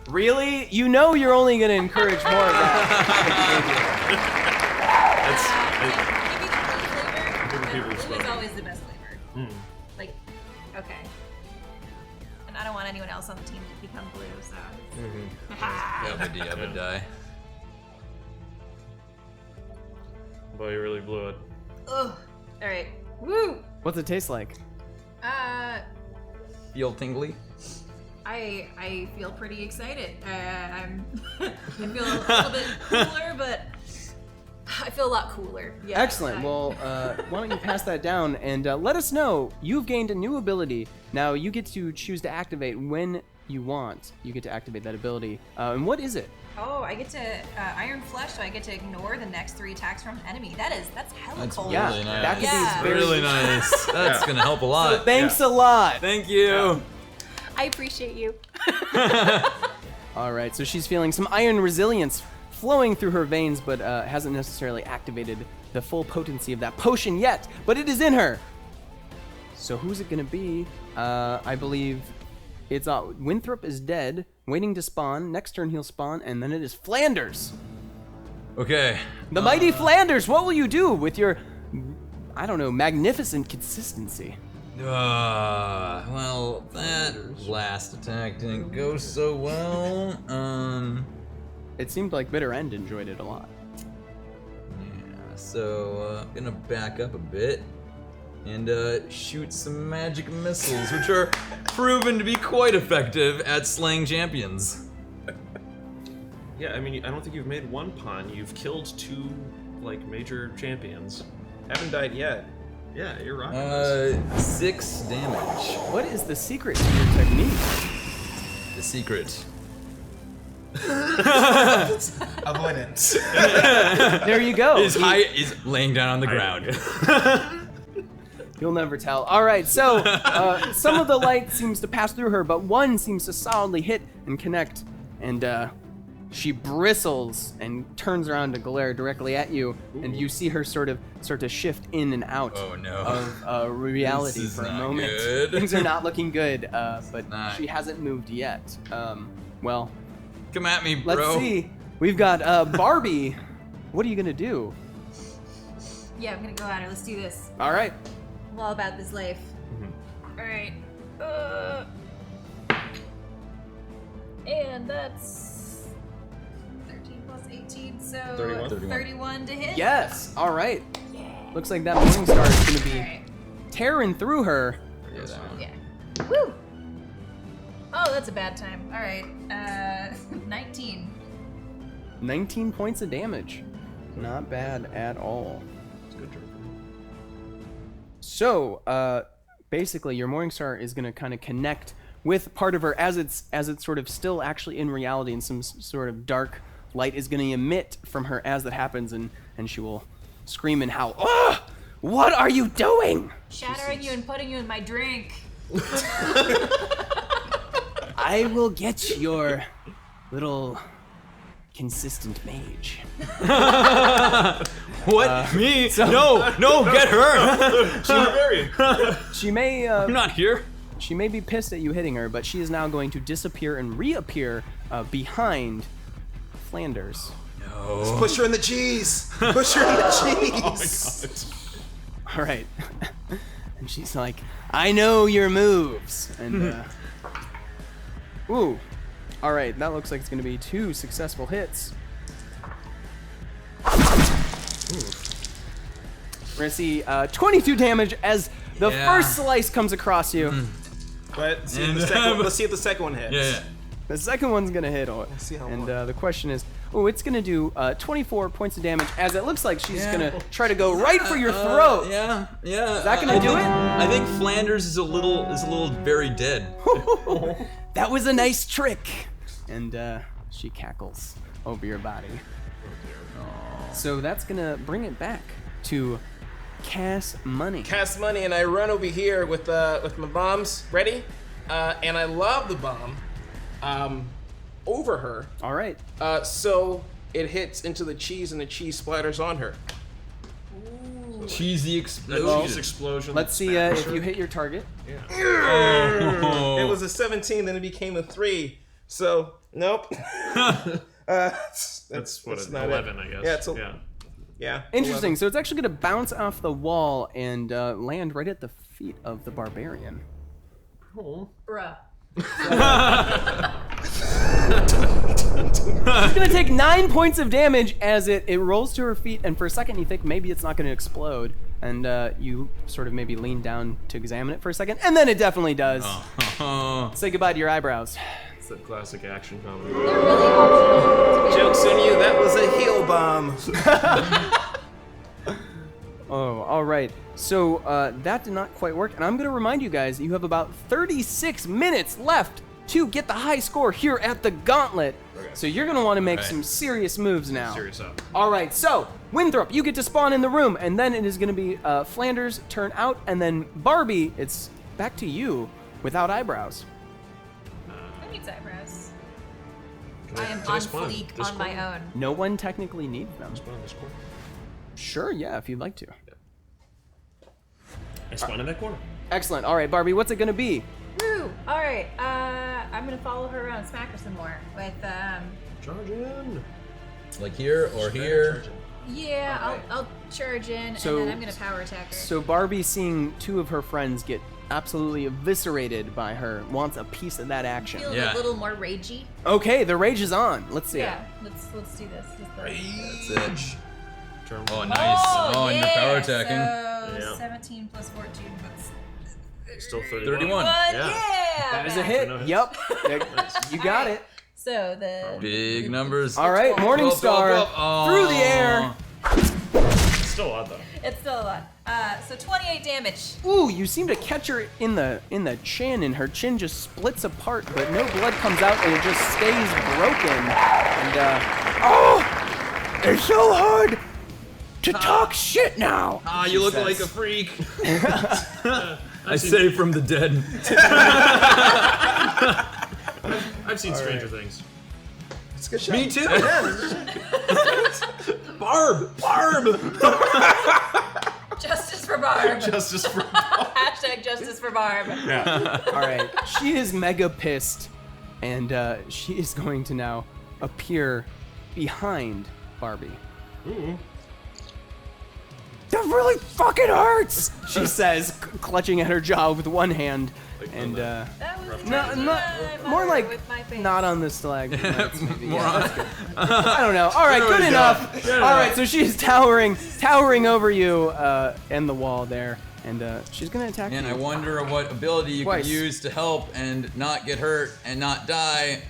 Really? You know you're only gonna encourage more of that. Maybe the blue flavor. Different people's Blue is flavor. always the best flavor. Like, okay. And I don't want anyone else on the team to become blue, so. Yabba die. boy, you really blew it. Ugh. All right. Woo. What's it taste like? Feel tingly? I feel pretty excited. I feel a little bit cooler, but I feel a lot cooler. Yeah. Excellent. Well, why don't you pass that down and let us know. You've gained a new ability. Now you get to choose to activate when you want. You get to activate that ability. And what is it? Oh, I get to Iron Flesh, so I get to ignore the next 3 attacks from an enemy. That's hella That's cool. Yeah, really nice. that could Yeah. be very Really nice. That's gonna help a lot. Thanks a lot. Thank you. I appreciate you. All right, so she's feeling some iron resilience flowing through her veins, but hasn't necessarily activated the full potency of that potion yet, but it is in her. So who's it gonna be? I believe it's Winthrop is dead, waiting to spawn. Next turn he'll spawn, and then it is Flanders. Okay. The mighty Flanders, what will you do with your, I don't know, magnificent consistency? Well, that last attack didn't go so well. It seemed like Bitter End enjoyed it a lot. Yeah, so I'm gonna back up a bit and shoot some magic missiles, which are proven to be quite effective at slaying champions. Yeah, I mean, I don't think you've made one pawn. You've killed 2, like, major champions. Haven't died yet. Yeah, you're rocking this. 6 damage. What is the secret to your technique? The secret. Avoidance. There you go. Is laying down on the ground. You'll never tell. All right, so some of the light seems to pass through her, but one seems to solidly hit and connect, and she bristles and turns around to glare directly at you, and you see her sort to shift in and out Oh, no. of reality This is for a not moment. good. Things are not looking good, but Not. she hasn't moved yet. Well, Come at me, bro. let's see. We've got Barbie. What are you gonna do? Yeah, I'm gonna go at her. Let's do this. All right. I'm all about this life. All right. And that's 13 plus 18, so 31. 31 to hit. Yes. All right. Looks like that morning star is gonna be Alright. tearing through her. Yeah, that one. Yeah. Woo! Oh, that's a bad time. All right. 19. 19 points of damage. Not bad at all. It's a good turn. So, basically, your Morningstar is going to kind of connect with part of her as it's sort of still actually in reality, and some sort of dark light is going to emit from her as that happens, and she will scream and howl. Ugh! What are you doing? Shattering you and putting you in my drink. I will get your little consistent mage. What? Me? No, get her! She may I'm not here. She may be pissed at you hitting her, but she is now going to disappear and reappear behind Flanders. No. Push her in the cheese. Push her in the cheese. All right. And she's like, I know your moves. And, ooh. All right, that looks like it's going to be 2 successful hits. We're going to see 22 damage as the first slice comes across you. But let's see if the second one hits. Yeah. The second one's going to hit. see how And long. the question is, it's going to do 24 points of damage as it looks like she's going to try to go right for your throat. Yeah. Is that gonna do it? I think Flanders is a little very dead. That was a nice trick. And she cackles over your body. So that's going to bring it back to Cass Money. Cast money, and I run over here with my bombs ready, and I lob the bomb over her. All right. So it hits into the cheese, and the cheese splatters on her. Cheesy That explosion. cheese explosion. Let's see if you hit your target. It was a 17, then it became a 3. So nope. That's what, that's an not 11, it. I guess. Yeah, it's yeah. Interesting. So it's actually going to bounce off the wall and land right at the feet of the barbarian. Bruh. She's gonna take 9 points of damage as it rolls to her feet, and for a second you think maybe it's not gonna explode, and you sort of maybe lean down to examine it for a second, and then it definitely does. Say goodbye to your eyebrows. It's a classic action comedy. They're really optional. Joke's on you, that was a heal bomb. Oh, all right. So that did not quite work, and I'm going to remind you guys that you have about 36 minutes left to get the high score here at the Gauntlet. Okay. So you're going to want to make Right. some serious moves now. Serious up. All right, so Winthrop, you get to spawn in the room, and then it is going to be Flanders' turn out, and then Barbie, it's back to you without eyebrows. Who needs eyebrows? Can I am can on spawn fleek this on my corner? own. No one technically needs them. Spawn this corner? Sure, yeah, if you'd like to. I spawn in that corner. Excellent. All right, Barbie, what's it going to be? Woo! All right. I'm gonna follow her around and smack her some more with Charge in. Like here or here. Charge in. Yeah, All right. I'll charge in, So- and then I'm gonna power attack her. So Barbie, seeing two of her friends get absolutely eviscerated by her, wants a piece of that action. Feel Yeah. a little more ragey. Okay, the rage is on. Let's see. Yeah, let's do this. That's it. Turn Oh, one. nice. Oh, and you're yeah, power attacking. So Yeah. 17 plus 14, that's Still 31. 31. Yeah. That is a back. hit. No hits. Yep. You got Alright. it. So the Big numbers. All right, Morning 12, Star 12, 12. through the air. Still odd though. It's still a lot. So 28 damage. Ooh, you seem to catch her in the chin, and her chin just splits apart, but no blood comes out, and it just stays broken. And oh, it's so hard to talk shit now. Ah, she you look says. like a freak. I say from the dead. I've seen Stranger Things. It's a good shot. Me too. Barb! Justice for Barb. Justice for Hashtag justice for Barb. Yeah. All right, she is mega pissed, and she is going to now appear behind Barbie. That really fucking hurts, she says, clutching at her jaw with one hand, and That was more like with my face. not on the stalagmites. maybe. More Yeah, on- that's good. I don't know. All right, There good we go. enough. Good All right, enough. so she's towering over you and the wall there, and she's gonna attack And you. I wonder what ability you Twice. could use to help and not get hurt and not die.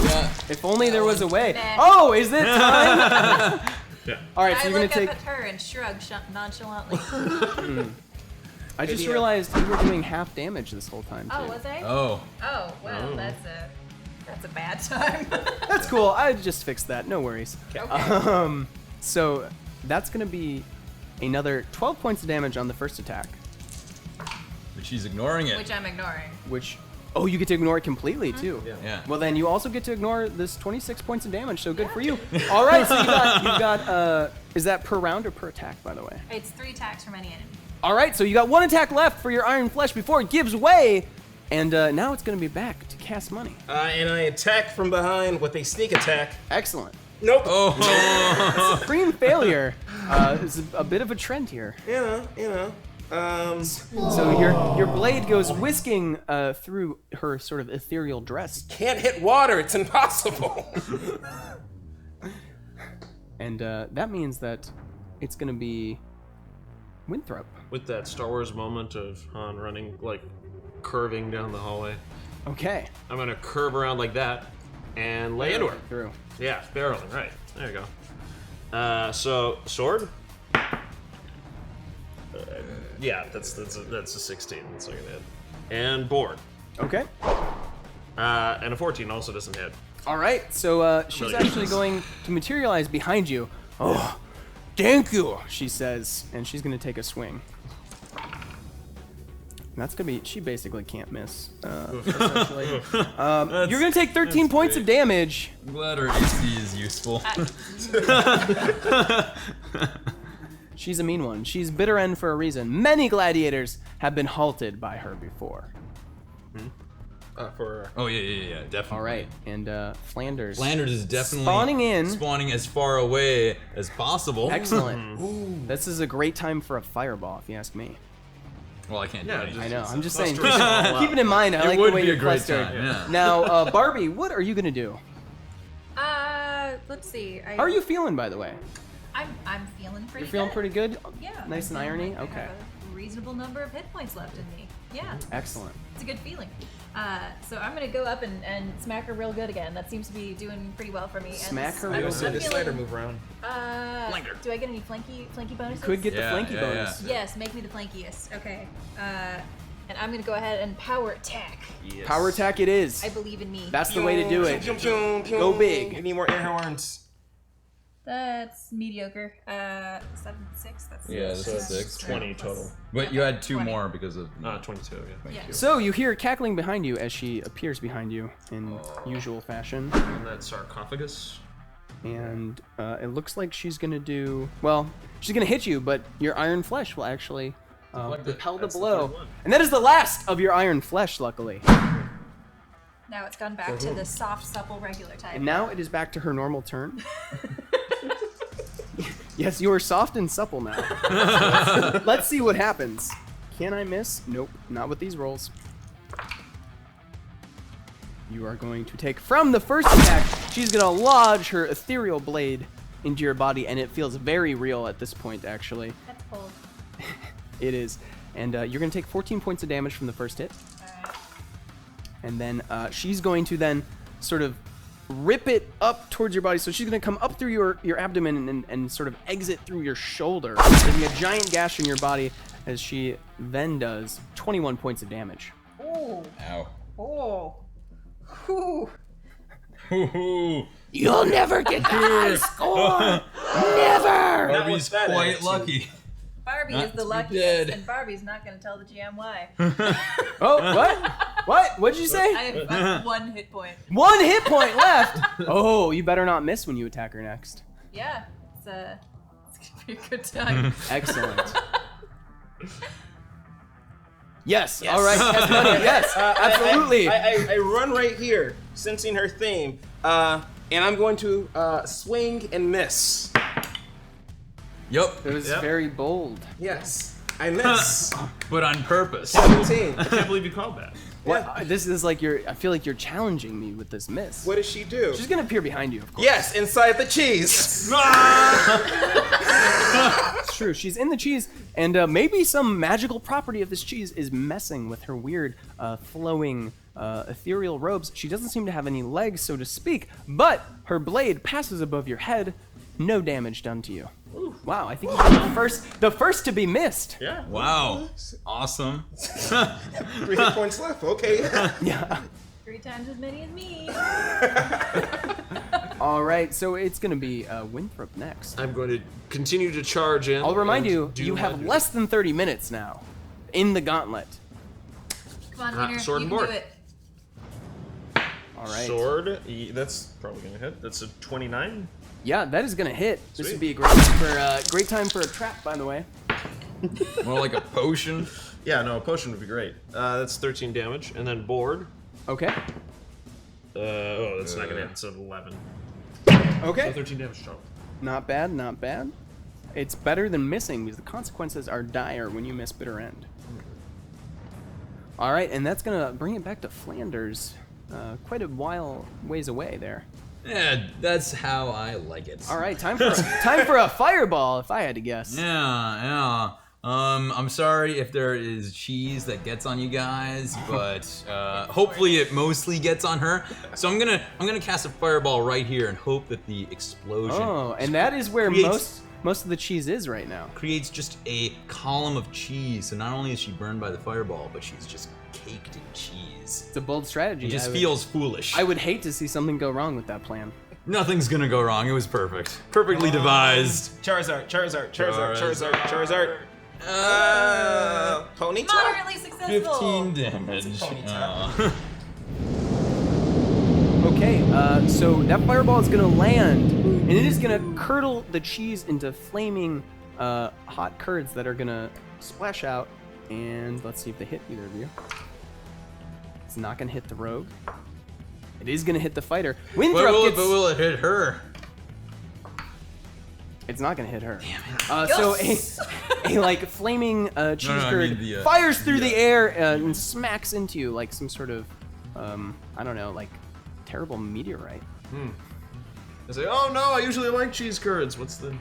Yeah. If only there was a way. Nah. Oh, is it time? Yeah. All right, so I you're look gonna up take. at her and shrug nonchalantly. I just Maybe, realized you were doing half damage this whole time too. Oh, was I? Oh. Oh, well, Oh. that's a bad time. That's cool. I just fixed that. No worries. Okay. So that's gonna be another 12 points of damage on the first attack, But she's ignoring it. Which I'm ignoring. which. Oh, you get to ignore it completely too. Yeah. Well, then you also get to ignore this 26 points of damage. So good for you. All right, so you've got. Is that per round or per attack, by the way? It's 3 attacks from any enemy. All right, so you got 1 attack left for your Iron Flesh before it gives way, and now it's gonna be back to cast money. And I attack from behind with a sneak attack. Excellent. Nope. Oh. Supreme failure is a bit of a trend here. You know. So your blade goes whisking through her sort of ethereal dress, Can't hit water. It's impossible. and that means that it's gonna be Winthrop. With that Star Wars moment of Han running, like, curving down the hallway, Okay. I'm gonna curve around like that and lay into her. Through. Yeah, barreling, right. There you go. So, sword? Yeah, that's a 16. That's not gonna hit. And board. Okay. And a 14 also doesn't hit. All right. So she's Really? actually going to materialize behind you. Oh, thank you, she says, and she's gonna take a swing. And that's gonna be. She basically can't miss. Essentially. You're gonna take 13 points of damage. I'm glad her AC is useful. She's a mean one. She's bitter end for a reason. Many gladiators have been halted by her before. Oh yeah, definitely. All right, and Flanders. Flanders is definitely spawning as far away as possible. Excellent. This is a great time for a fireball, if you ask me. Well, I can't do Yeah, anything. I know. It's I'm just saying. clustering all Keep it in out. mind. I like would the way be you're a great clustered. time, yeah. Now, Barbie, what are you gonna do? let's see. How are you feeling, by the way? I'm feeling pretty. You're feeling good. pretty good? Yeah. Nice I'm and feeling irony? like I Okay. have a reasonable number of hit points left in me. Yeah. Excellent. It's a good feeling. So I'm gonna go up and smack her real good again. That seems to be doing pretty well for me. And Smack her I real was good. the slider move around. Flanker. Do I get any flanky bonuses? Could get Yeah, the flanky yeah, bonus. Yes, make me the flankiest. Okay. And I'm gonna go ahead and power attack. Yes. Power attack it is. I believe in me. That's the way to do it. Pew, pew, pew. Go big. We need more air horns. That's mediocre. 7, 6. That's Yeah, that's that's 6. 20 total. But you had 2 20. more because of 22, yeah. Yeah. So you hear cackling behind you as she appears behind you in usual fashion. And that sarcophagus. And it looks like she's gonna do well. She's gonna hit you, but your iron flesh will actually Deflect it. repel the That's the blow. third one. And that is the last of your iron flesh, luckily. Now it's gone back to the soft, supple, regular type. And now it is back to her normal turn. Yes, you are soft and supple now. Let's see what happens. Can I miss? Nope, not with these rolls. You are going to take from the first attack. She's gonna lodge her ethereal blade into your body, and it feels very real at this point, actually. That's cold. It is. And you're gonna take 14 points of damage from the first hit. Alright. And then she's going to then sort of rip it up towards your body. So she's going to come up through your abdomen and sort of exit through your shoulder, leaving a giant gash in your body as she then does 21 points of damage. Oh. Ow. Oh. Whew. Hoo-hoo. You'll never get the high score! Never! Barbie's that quite attitude. lucky. Barbie Not is to the be luckiest, dead. and Barbie's not going to tell the GM why. Oh, what? What? What'd you say? I have 1 hit point. 1 hit point left! Oh, you better not miss when you attack her next. Yeah, it's going to be a good time. Excellent. Yes. All right, Tasmania, yes, absolutely. I run right here, sensing her theme, and I'm going to swing and miss. Yup. It was Yep. very bold. Yes, I miss. But on purpose. 17. I can't believe you called that. What? This is like I feel like you're challenging me with this miss. What does she do? She's gonna appear behind you, of course. Yes, inside the cheese. It's true. She's in the cheese, and maybe some magical property of this cheese is messing with her weird, flowing, ethereal robes. She doesn't seem to have any legs, so to speak, but her blade passes above your head. No damage done to you. Wow, I think you're the first to be missed. Yeah. Wow. Awesome. 3 hit points left. Okay. Yeah. 3 times as many as me. All right, so it's gonna be Winthrop next. I'm going to continue to charge in. I'll remind and you, do you my have duty. less than 30 minutes now in the gauntlet. Come on, Wiener, sword you and can board. do it. All right. Sword. That's probably going to hit. That's a 29. Yeah, that is gonna hit. This Sweet. would be a great time for a trap, by the way. More like a potion. Yeah, no, a potion would be great. That's 13 damage. And then board. Okay. That's not going to hit. It's an 11. Okay. So 13 damage total. Not bad, not bad. It's better than missing because the consequences are dire when you miss bitter end. All right, and that's gonna bring it back to Flanders. Quite a ways away there. Yeah, that's how I like it. All right, time for a fireball, if I had to guess. Yeah. I'm sorry if there is cheese that gets on you guys, but hopefully it mostly gets on her. So I'm gonna cast a fireball right here and hope that the explosion Oh, and that is where creates- most of the cheese is right now. creates just a column of cheese. So not only is she burned by the fireball, but she's just caked in cheese. It's a bold strategy. It just feels foolish. I would hate to see something go wrong with that plan. Nothing's gonna go wrong. It was perfect. Perfectly devised. Charizard. Charizard. Ponytail. Moderately successful. 15 damage. ponytail. Okay, so that fireball is gonna land, and it is gonna curdle the cheese into flaming hot curds that are gonna splash out. And let's see if they hit either of you. It's not gonna hit the rogue. It is gonna hit the fighter. Winthrop But will it hit her? It's not gonna hit her. So a like flaming cheese I curd mean the, fires through the air and smacks into you like some sort of I don't know, like terrible meteorite. I say, oh no, I usually like cheese curds. What's the...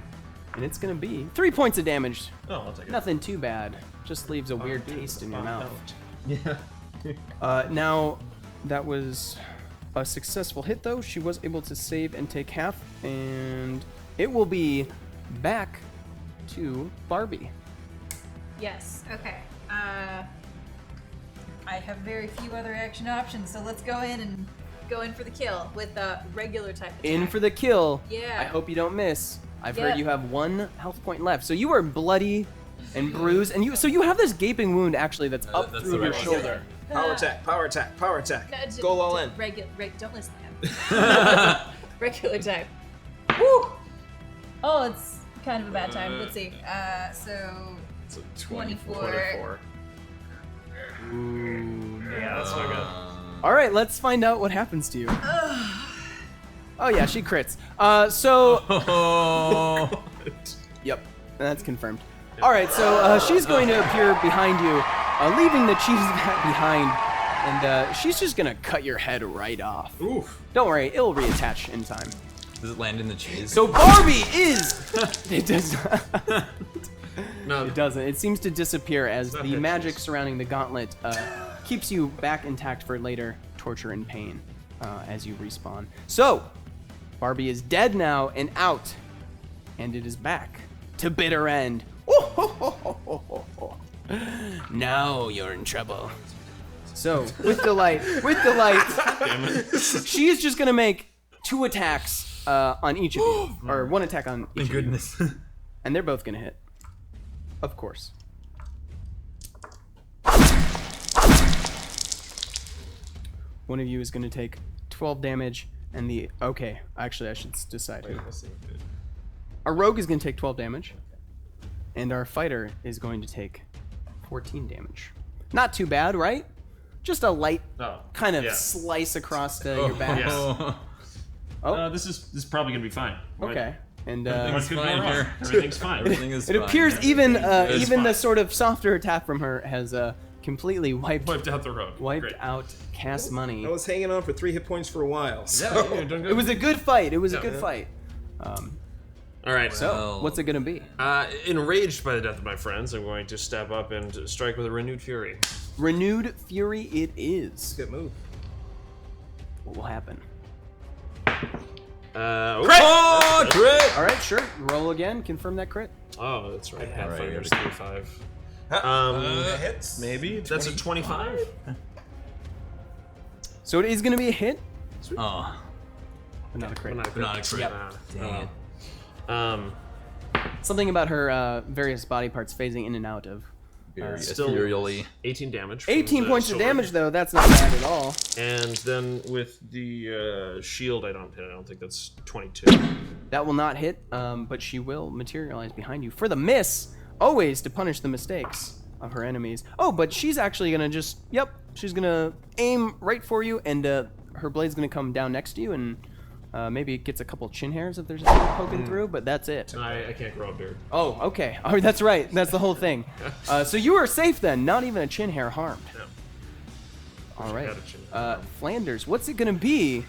And it's gonna be 3 points of damage. Oh, I'll take it. Nothing too bad. Just leaves a weird taste in your mouth. Yeah. Now, that was a successful hit, though. She was able to save and take half, and it will be back to Barbie. Yes. Okay. I have very few other action options, so let's go in for the kill with the regular type attack. In for the kill. Yeah. I hope you don't miss. I've Yep. heard you have 1 health point left, so you are bloody and bruised, and you have this gaping wound actually that's up That's through the your right one. shoulder. Power attack, power attack, power attack. No, Go all in. Don't listen to him. Regular type. Woo! Oh, it's kind of a bad time. Let's see. So It's a 24. 24. Yeah, that's not good. All right, let's find out what happens to you. Oh yeah, she crits. So Oh. yep, that's confirmed. All right, so she's going to appear behind you, leaving the cheese vat behind, and she's just gonna cut your head right off. Oof. Don't worry, it'll reattach in time. Does it land in the cheese? So Barbie is. It does. No, It doesn't. It seems to disappear as not the hitches. magic surrounding the gauntlet keeps you back intact for later torture and pain as you respawn. So, Barbie is dead now and out, and it is back to bitter end. Now you're in trouble. So, with delight, damn it. she is just gonna make 2 attacks on each of you, or 1 attack on each Thank of you. goodness. And they're both gonna hit. Of course. One of you is gonna take 12 damage, and the... Okay, actually I should decide who. Let's see. Our rogue is gonna take 12 damage, and our fighter is going to take 14 damage. Not too bad, right? Just a light Oh, kind of yeah. slice across your back. Yes. Oh. This is probably gonna be fine. Right? Okay. And What could go fine wrong? here. Everything's fine. Everything is it fine. appears even It's even the fine. sort of softer attack from her has completely wiped Wiped out the road. Great. out cast money. I was hanging on for 3 hit points for a while. So. Yeah, you're doing good. It was a good fight. It was a Yeah. good fight. All right. So, Well. what's it gonna be? Enraged by the death of my friends, I'm going to step up and strike with a renewed fury. Renewed fury it is. Good move. What will happen? Oh, crit! All right, sure. Roll again. Confirm that crit. Oh, that's right. Pathfinder's Right. 3-5. Hits. Maybe that's a 25. So it is gonna be a hit, Oh, but not a crit. But not a crit. Yep. Dang it. Something about her various body parts phasing in and out of. Very Still- ethereally. 18 damage. from 18 the points of sword. damage, though. That's not bad at all. And then with the shield, I don't hit. I don't think that's 22. That will not hit, but she will materialize behind you for the miss, always to punish the mistakes of her enemies. Oh, but she's actually gonna just, she's gonna aim right for you, and her blade's gonna come down next to you, and maybe it gets a couple chin hairs if there's a thing poking through, but that's it. I can't grow a beard. Oh, okay. Oh, that's right. That's the whole thing. So you are safe then. Not even a chin hair harmed. No. All right. had a chin hair. Flanders, what's it gonna be?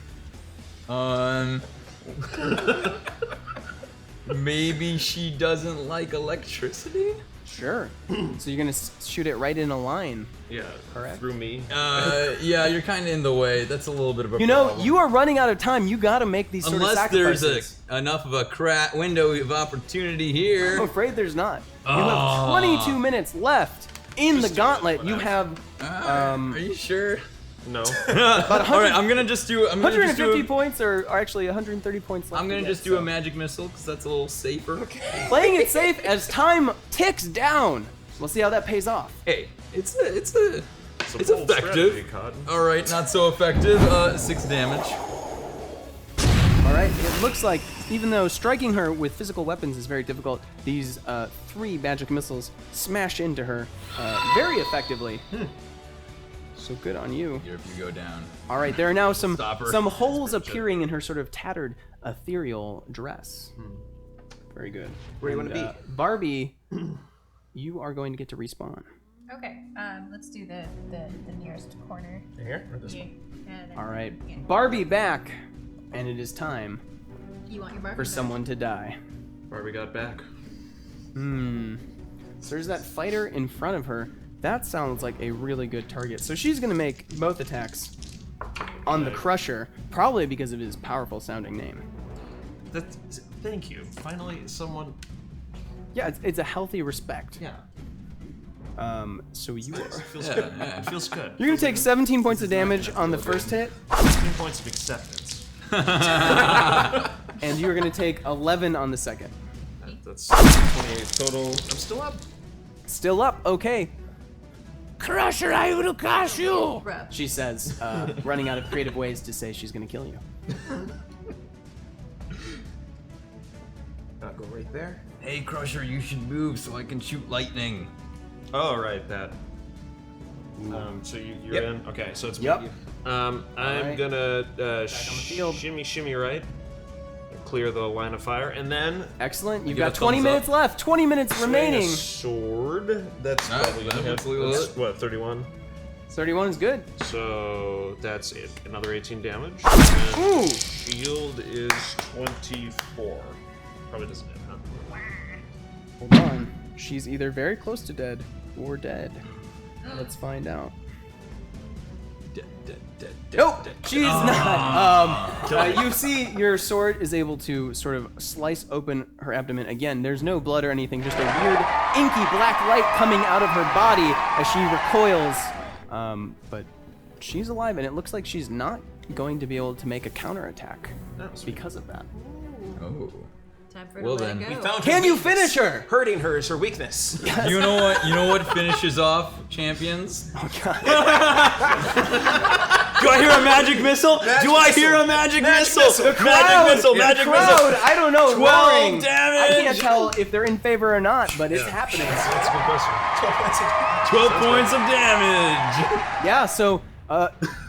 Maybe she doesn't like electricity? Sure. So you're gonna shoot it right in a line. Yeah, Correct. through me. Yeah, you're kind of in the way. That's a little bit of a You know, problem. you are running out of time. You gotta make these sort of Unless there's sacrifices. enough of a window of opportunity here. I'm afraid there's not. You have 22 minutes left in the gauntlet. You have Are you sure? No. about All right, I'm gonna just do. I'm gonna just 150 do. points, or actually 130 points left. I'm gonna to just get, do a so. magic missile because that's a little safer. Playing it safe as time ticks down. We'll see how that pays off. Hey, it's It's effective. strategy, Cotton. All right, not so effective. 6 damage. All right. It looks like even though striking her with physical weapons is very difficult, these 3 magic missiles smash into her very effectively. So good on you. Here, if you go down. All right, there are now some Stop her. holes appearing in her sort of tattered ethereal dress. Very good. Where do you want to be? Barbie, you are going to get to respawn. Okay. Let's do the nearest corner. Here or this one? Yeah. All right, Barbie back, and it is time You want your Barbie for back. someone to die. Barbie got back. So there's that fighter in front of her. That sounds like a really good target. So she's gonna make both attacks on the Crusher, probably because of his powerful sounding name. Thank you. Finally, someone. Yeah, it's a healthy respect. Yeah. So you are. Feels good. Yeah, it feels good. You're gonna take 17 points of damage on the first hit, 15 points of acceptance. and you're gonna take 11 on the second. That's 28 total. I'm still up. Still up, okay. Crusher, I will crush you! Bruh. She says, running out of creative ways to say she's gonna kill you. I'll go right there. Hey, Crusher, you should move so I can shoot lightning. Oh, right, that. So you're Yep. in? Okay, so it's Yep. me. I'm Alright. gonna field. shimmy right. Clear the line of fire, and then Excellent, you've give got a 20 thumbs minutes up. left, 20 minutes swing remaining. a sword. That's Ah, probably gonna that hit. looks like That's, it. what, 31? 31 is good. So that's it. Another 18 damage. Ooh! And shield is 24. Probably doesn't hit, huh? Hold on. She's either very close to dead or dead. Let's find out. Nope, she's not. You see, your sword is able to sort of slice open her abdomen. Again, there's no blood or anything, just a weird, inky black light coming out of her body as she recoils. But she's alive, and it looks like she's not going to be able to make a counterattack because of that. Oh. Time for her Well to then, let we it go. found Can you finish her? Hurting her is her weakness. You know what? You know what finishes off champions? Oh God. Do I hear a magic missile? Do I hear a magic missile? Magic missile, magic crowd, missile. I don't know. 12 roaring. damage. I can't tell if they're in favor or not, but it's happening. That's a good question. 12 points of damage. Yeah, so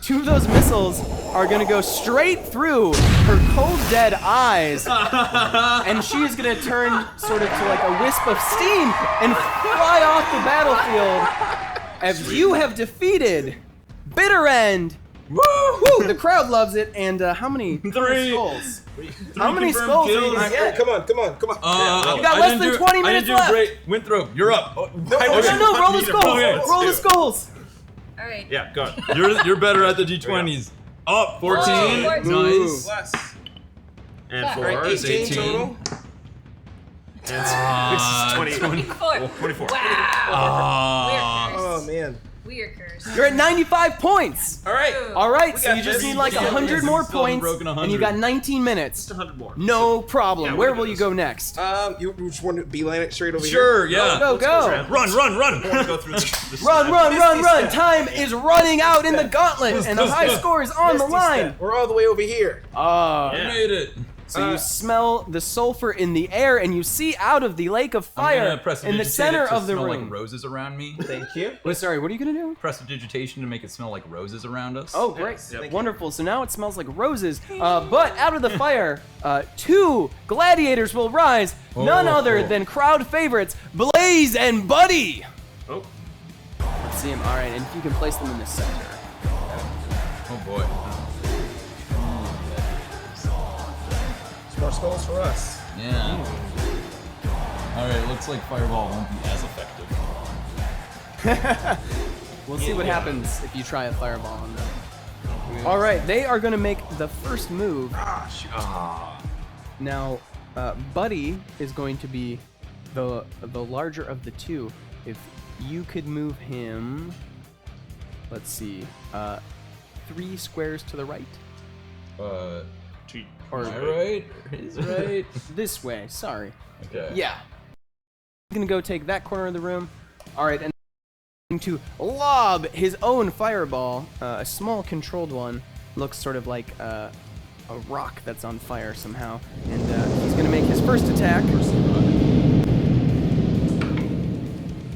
two of those missiles are gonna go straight through her cold dead eyes, and she is gonna turn sort of to like a wisp of steam and fly off the battlefield. As you have defeated Bitter End. Woo! The crowd loves it. And how many skulls? How many skulls are you gonna get? Come on. You got less than 20 minutes left. Winthrop, you're up. No, roll the skulls. Okay, Roll the skulls. All right. Yeah, go on. You're better at the d20s. Up 14. Oh, 14. Nice. Less. And Yeah. 4 Alright, is 18 18. total. And 20. 24. 24. Wow. We're Oh cursed. man. We are cursed. You're at 95 points. All right. All right, so got you just this. need like We got 100 this. more Still haven't points, broken 100. and you got 19 minutes. Just 100 more. No problem. Yeah, Where we will can you do go next? You just want to beeline it straight over Sure, here? yeah. Go, go. Run. Go through this. Run. Time is running out in the gauntlet, and the high score is on the line. We're all the way over here. Oh. You made it. So you smell the sulfur in the air, and you see out of the lake of I'm fire gonna press in the center of the smell room. like roses around me. Thank you. Wait, sorry, what are you gonna do? Prestidigitation to make it smell like roses around us. Oh, great. Yep. Wonderful. So now it smells like roses. But out of the fire, two gladiators will rise. None other than crowd favorites, Blaze and Buddy. Oh. Let's see them. All right, and if you can place them in the center. Oh boy. More skulls for us. Yeah. All right. Looks like Fireball won't be as effective. We'll see what happens if you try a fireball on them. All right, they are going to make the first move. Now, Buddy is going to be the larger of the two. If you could move him, let's see, 3 squares to the right. Or Am I right? He's right. this way. Sorry. Okay. Yeah. He's gonna go take that corner of the room. All right, and going to lob his own fireball, a small controlled one. Looks sort of like a rock that's on fire somehow, and he's gonna make his first attack.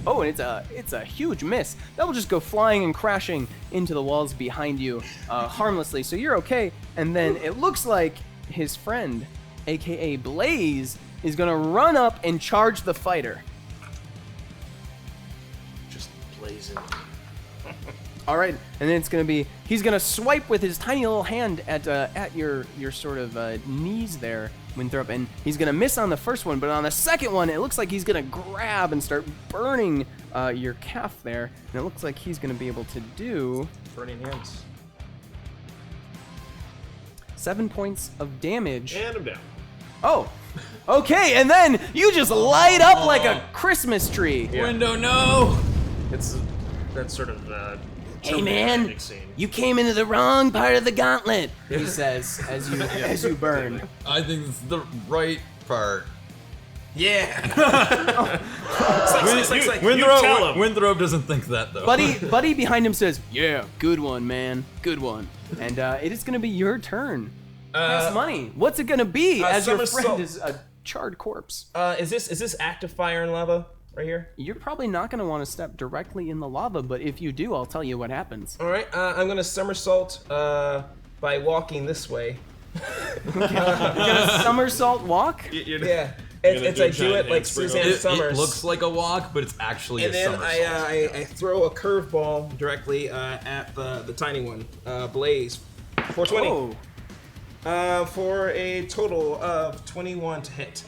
Oh, and it's a huge miss. That will just go flying and crashing into the walls behind you, harmlessly. So you're okay. And then it looks like his friend, aka Blaze, is gonna run up and charge the fighter. Just blazing. All right, and then it's gonna be he's gonna swipe with his tiny little hand at your sort of knees there, Winthrop, and he's gonna miss on the first one, but on the second one, it looks like he's gonna grab and start burning your calf there, and it looks like he's gonna be able to do Burning hands. 7 points of damage. And I'm down. Oh, okay, and then you just light up like a Christmas tree. Yeah. Window, no! That's sort of Hey man, big scene. you came into the wrong part of the gauntlet, he says as you burn. I think it's the right part. Yeah. Winthrop doesn't think that though. Buddy behind him says, "Yeah, good one, man, good one." And it is gonna be your turn. Pass money. What's it gonna be? As your friend is a charred corpse. Is this active fire and lava right here? You're probably not gonna want to step directly in the lava, but if you do, I'll tell you what happens. All right. I'm gonna somersault by walking this way. You're gonna somersault walk? Yeah. It's I do it like Suzanne Summers. It looks like a walk, but it's actually and a then somersault. I throw a curveball directly at the tiny one, Blaze. 420. For a total of 21 to hit.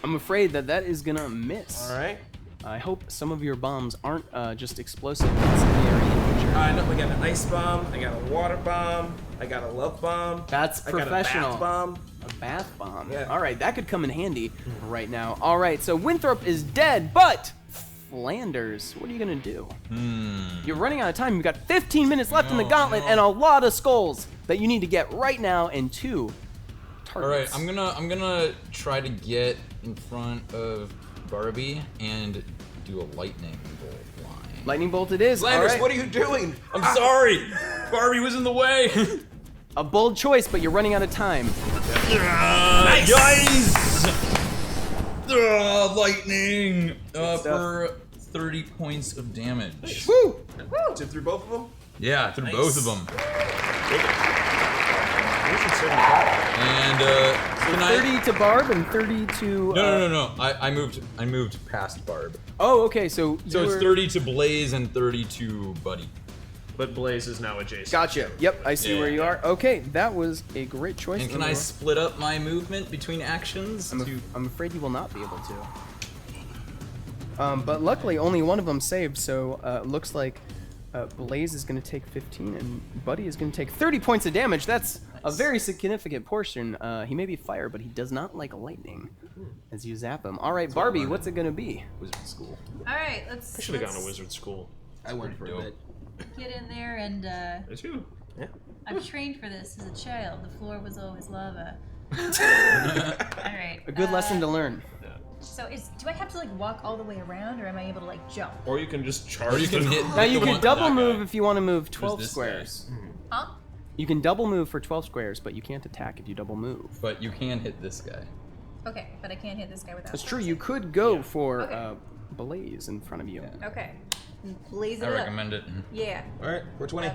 I'm afraid that is gonna miss. All right. I hope some of your bombs aren't just explosive incendiary in nature. No, I got an ice bomb. I got a water bomb. I got a love bomb. That's professional. I got a bath bomb. A bath bomb. Yeah. All right, that could come in handy right now. All right, so Winthrop is dead, but Flanders, what are you gonna do? You're running out of time. You've got 15 minutes left in the gauntlet and a lot of skulls that you need to get right now and 2 targets. All right, I'm gonna try to get in front of Barbie and do a lightning bolt line. Lightning bolt it is. Flanders, All right. what are you doing? I'm sorry, Barbie was in the way. A bold choice, but you're running out of time. Nice! Lightning for 30 points of damage. Woo! Did through both of them? Yeah, through Nice. both of them. And can I? 30 to Barb and 30 to. No. I moved past Barb. Oh, okay. So So you it's were- 30 to Blaze and 30 to Buddy. But Blaze is now adjacent. Gotcha. Yep, I see Yeah, where you yeah. are. Okay, that was a great choice. And can I split up my movement between actions? I'm afraid you will not be able to. But luckily, only one of them saved, so it looks like Blaze is going to take 15 and Buddy is going to take 30 points of damage. That's a very significant portion. He may be fire, but he does not like lightning as you zap him. All right, Barbie, what's it going to be? Wizard school. All right, let's. I should have gone to let's wizard school. I went for a bit. Get in there and. Did you? Yeah. I've trained for this as a child. The floor was always lava. All right. A good lesson to learn. So do I have to like walk all the way around, or am I able to like jump? Or you can just charge. Or you can the- hit. Now you the can one- double that move guy. if you want to move 12 this guy? squares. Huh? You can double move for 12 squares, but you can't attack if you double move. But you can hit this guy. Okay, but I can't hit this guy without. That's true. You could go for Okay. Blaze in front of you. Okay. Blaze it I up. recommend it. Yeah. All right, 420.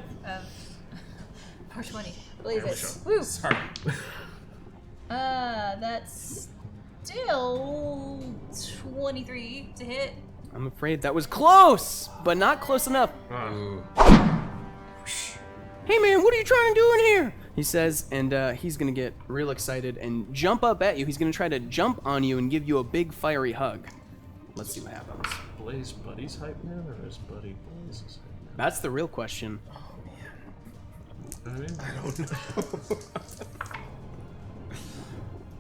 420. Blaze Yeah, it. sure. Woo. Sorry. That's still 23 to hit. I'm afraid that was close, but not close enough. Ooh. Hey man, what are you trying to do in here? He says, and he's gonna get real excited and jump up at you. He's gonna try to jump on you and give you a big fiery hug. Let's see what happens. Blaze Buddy's hype man, or is Buddy Blaze's hype man? That's the real question. I mean, I don't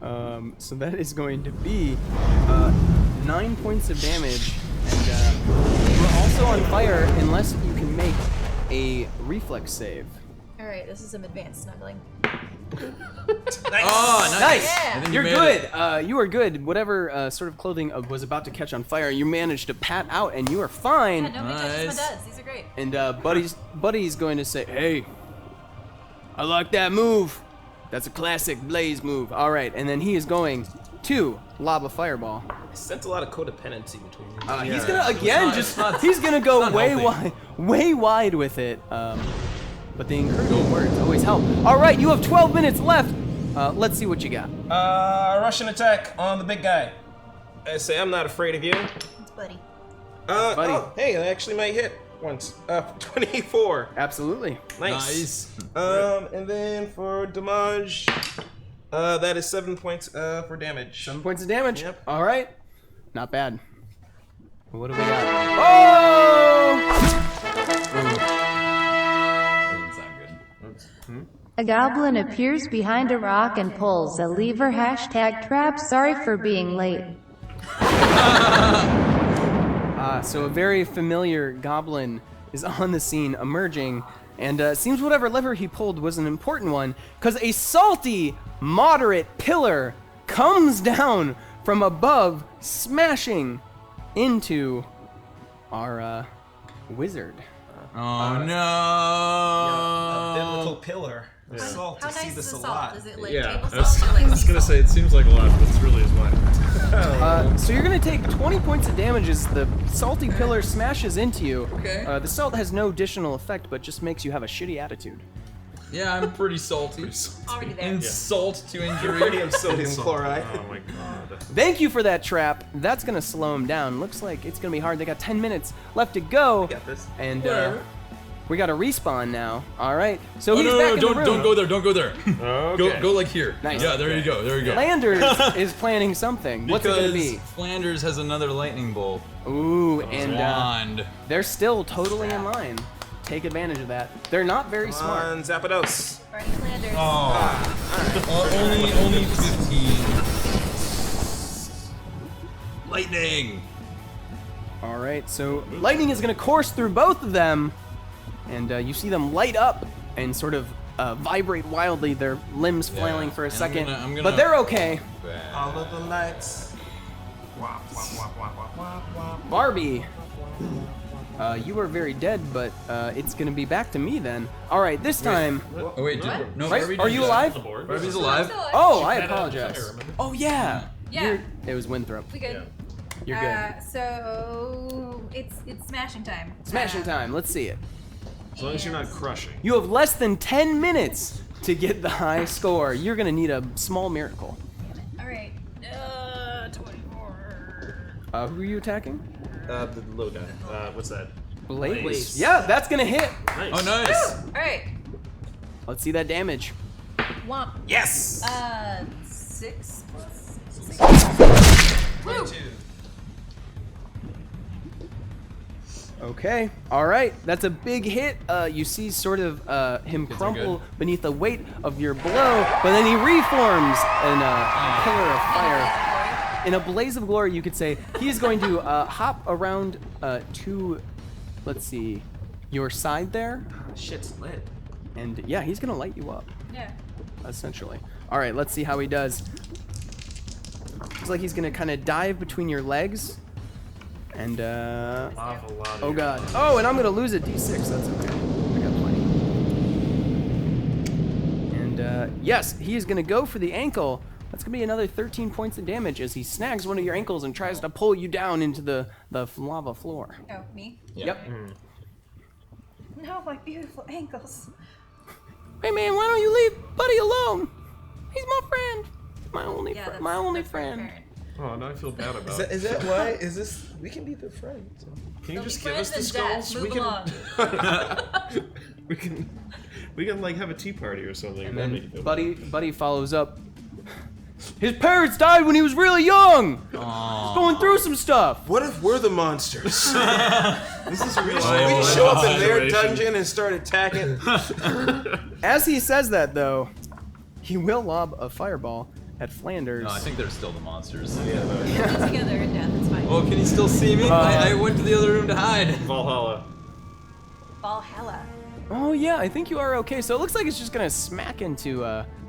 know. So that is going to be 9 points of damage, and you're also on fire unless you can make a reflex save. All right, this is some advanced snuggling. Oh, Nice! Yeah. I think You're you made good. it. You are good. Whatever sort of clothing was about to catch on fire, you managed to pat out, and you are fine. Yeah, nobody touches my Nice. duds. These are great. And Buddy's going to say, "Hey, I like that move. That's a classic Blaze move." All right, and then he is going to lob a fireball. I sense a lot of codependency between you. He's gonna again not- he's gonna go not way healthy. way wide with it. But the encouraging words always help. All right, you have 12 minutes left. Let's see what you got. Russian attack on the big guy. I say I'm not afraid of you. It's Buddy. Buddy. Oh, hey, I actually might hit once. 24. Absolutely. Nice. And then for damage, That is 7 points for damage. 7 points of damage. Yep. All right. Not bad. What do we got? Oh! Doesn't sound good. A goblin appears behind a rock and pulls a lever. Hashtag trap. Sorry for being late. So a very familiar goblin is on the scene, emerging, and seems whatever lever he pulled was an important one, because a salty, moderate pillar comes down from above, smashing into our wizard. Oh no! A biblical pillar. of salt How to nice see is this the a salt? lot. Is it like Yeah, table I was, salt or like I was gonna say it seems like a lot, but it's really is mine. So you're gonna take 20 points of damage as the salty pillar smashes into you. Okay. The salt has no additional effect, but just makes you have a shitty attitude. Yeah, I'm pretty salty. already there? Insult to injury. Sodium, sodium chloride. Oh my god. Thank you for that trap. That's gonna slow him down. Looks like it's gonna be hard. They got 10 minutes left to go. Got this. And Whatever. we got a respawn now. All right. So Oh he's no, back no, in don't the room. don't go there. Don't go there. Okay. Go like here. Nice. Yeah, there you go. There you go. Flanders is planning something. What's it gonna be? Flanders has another lightning bolt. Ooh, and Wand. they're still totally in line. Take advantage of that. They're not very smart. On Zapdos. Bernie Flanders. Only 15. Lightning. All right. So lightning is gonna course through both of them, and you see them light up and sort of vibrate wildly. Their limbs flailing for a and second, I'm gonna- but they're okay. All of the lights. Wop, wop, wop, wop, wop, wop, wop. Barbie, you are very dead, but it's gonna be back to me then. All right, this time. Oh wait, no. Right? Barbie Are did you that. alive? The board. Barbie's alive. Oh, I She had a apologize. fire, remember? Oh yeah. Yeah. It was Winthrop. We good. You're good. So it's smashing time. Smashing time. Let's see it. As long as you're not crushing. You have less than 10 minutes to get the high score. You're gonna need a small miracle. All right. 24. Who are you attacking? The low die. What's that? Blaze. Blaze. Yeah, that's gonna hit. Nice. Oh nice. All right. Let's see that damage. Womp. Yes! 6 plus 6. 22. Okay. All right. That's a big hit. You see sort of him Hits are crumple good. beneath the weight of your blow, but then he reforms in a pillar of fire. In a blaze of glory, you could say. He is going to hop around to, let's see, your side there. Shit's lit. And yeah, he's going to light you up, Yeah. essentially. All right, let's see how he does. Looks like he's going to kind of dive between your legs. And, Lava, oh god. Oh, and I'm gonna lose a d6. That's okay. I got plenty. And yes, he is gonna go for the ankle. That's gonna be another 13 points of damage as he snags one of your ankles and tries to pull you down into the lava floor. Oh, me? Yep. No, my beautiful ankles. Hey man, why don't you leave Buddy alone? He's my friend. My only Yeah, friend. My only that's very friend. apparent. Oh, now I feel bad about it. Is that why? Is this? We can be the friends. Can you They'll just be give us the friends and skulls? death. Move along. We can like have a tea party or something. And That'd make you then feel Buddy follows up. His parents died when he was really young. He's going through some stuff. What if we're the monsters? This is really We show up in their situation. dungeon and start attacking. As he says that, though, he will lob a fireball at Flanders. No, I think they're still the monsters. We'll be together in death. It's fine. Oh, can he still see me? I went to the other room to hide. Valhalla. Valhalla. Oh yeah, I think you are okay. So it looks like it's just gonna smack into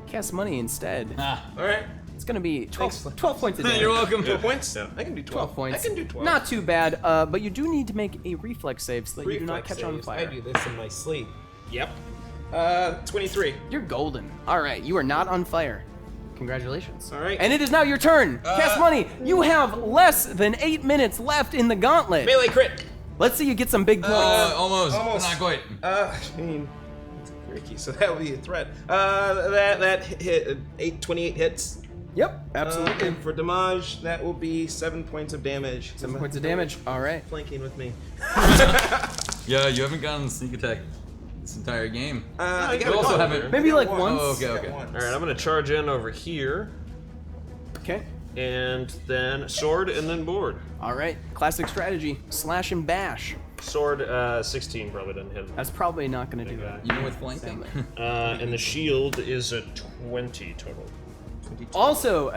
Cast Money instead. Ah, All right. It's gonna be 12 Thanks. 12 points of damage. you're welcome. 12 points? Yeah. I can do 12 points. I can do 12. Not too bad, but you do need to make a reflex save so that you do not Reflex catch on saves. fire. I do this in my sleep. Yep. 23. You're golden. All right, you are not on fire. Congratulations. All right. And it is now your turn. Cast Money, you have less than 8 minutes left in the gauntlet. Melee crit. Let's see you get some big points. Almost. Almost. Not quite. I mean, it's tricky, so that would be a threat. That hit 28 hits. Yep, absolutely. And for damage, that will be 7 points of damage. 7 points of damage. All right. Flanking with me. Yeah, you haven't gotten sneak attack this entire game. I you got also one. haven't- Maybe like One. once. Oh, okay, I got okay. one. All right, I'm gonna charge in over here, Okay. and then sword, and then board. All right. Classic strategy. Slash and bash. Sword, 16 probably doesn't hit. That's probably not going to do that. Even with flanking. And the shield is a 20 total. Also,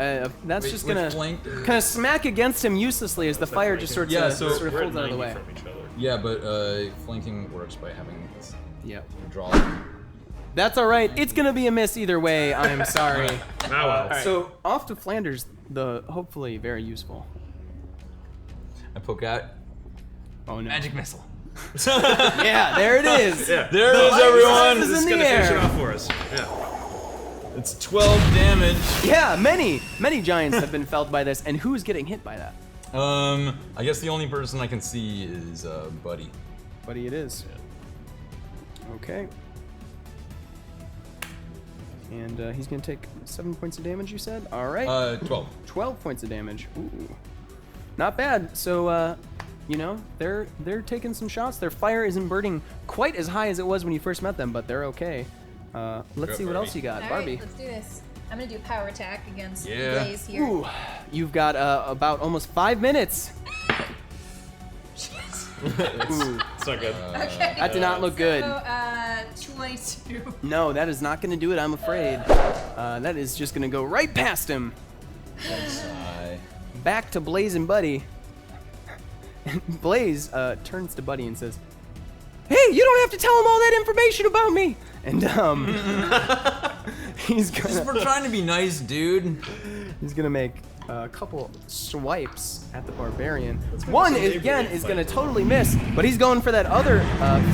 that's Wait, just with gonna flank- kind of smack against him uselessly as the fire just sort of Yeah, so- sort of We're at pulls out of the 90 way. from each other. Yeah, but flanking works by having this Yep. draw. That's all right. It's gonna be a miss either way. I'm sorry. Oh well. So off to Flanders, the hopefully very useful. I poke out. Oh no. Magic missile. Yeah, there it is. Yeah. There it is, everyone. This This is is in the gonna finish it air. off for us. Yeah. It's 12 damage. Yeah, many giants have been felled by this, and who's getting hit by that? I guess the only person I can see is Buddy. Buddy, it is. Okay. And he's gonna take 7 points of damage. You said. All right. 12. 12 points of damage. Ooh. Not bad. So, you know, they're taking some shots. Their fire isn't burning quite as high as it was when you first met them, but they're okay. Let's see what else you got, All Barbie. right, let's do this. I'm gonna do power attack against Yeah. Blaze here. Ooh, you've got about almost 5 minutes. Ooh, It's not good. Okay. that did not look good. So, 22. No, that is not going to do it, I'm afraid. That is just going to go right past him. Sigh. Back to Blaze and Buddy. Blaze turns to Buddy and says, "Hey, you don't have to tell him all that information about me." And he's We're gonna trying to be nice, dude. make a couple swipes at the barbarian. One is, again is gonna totally miss, but he's going for that other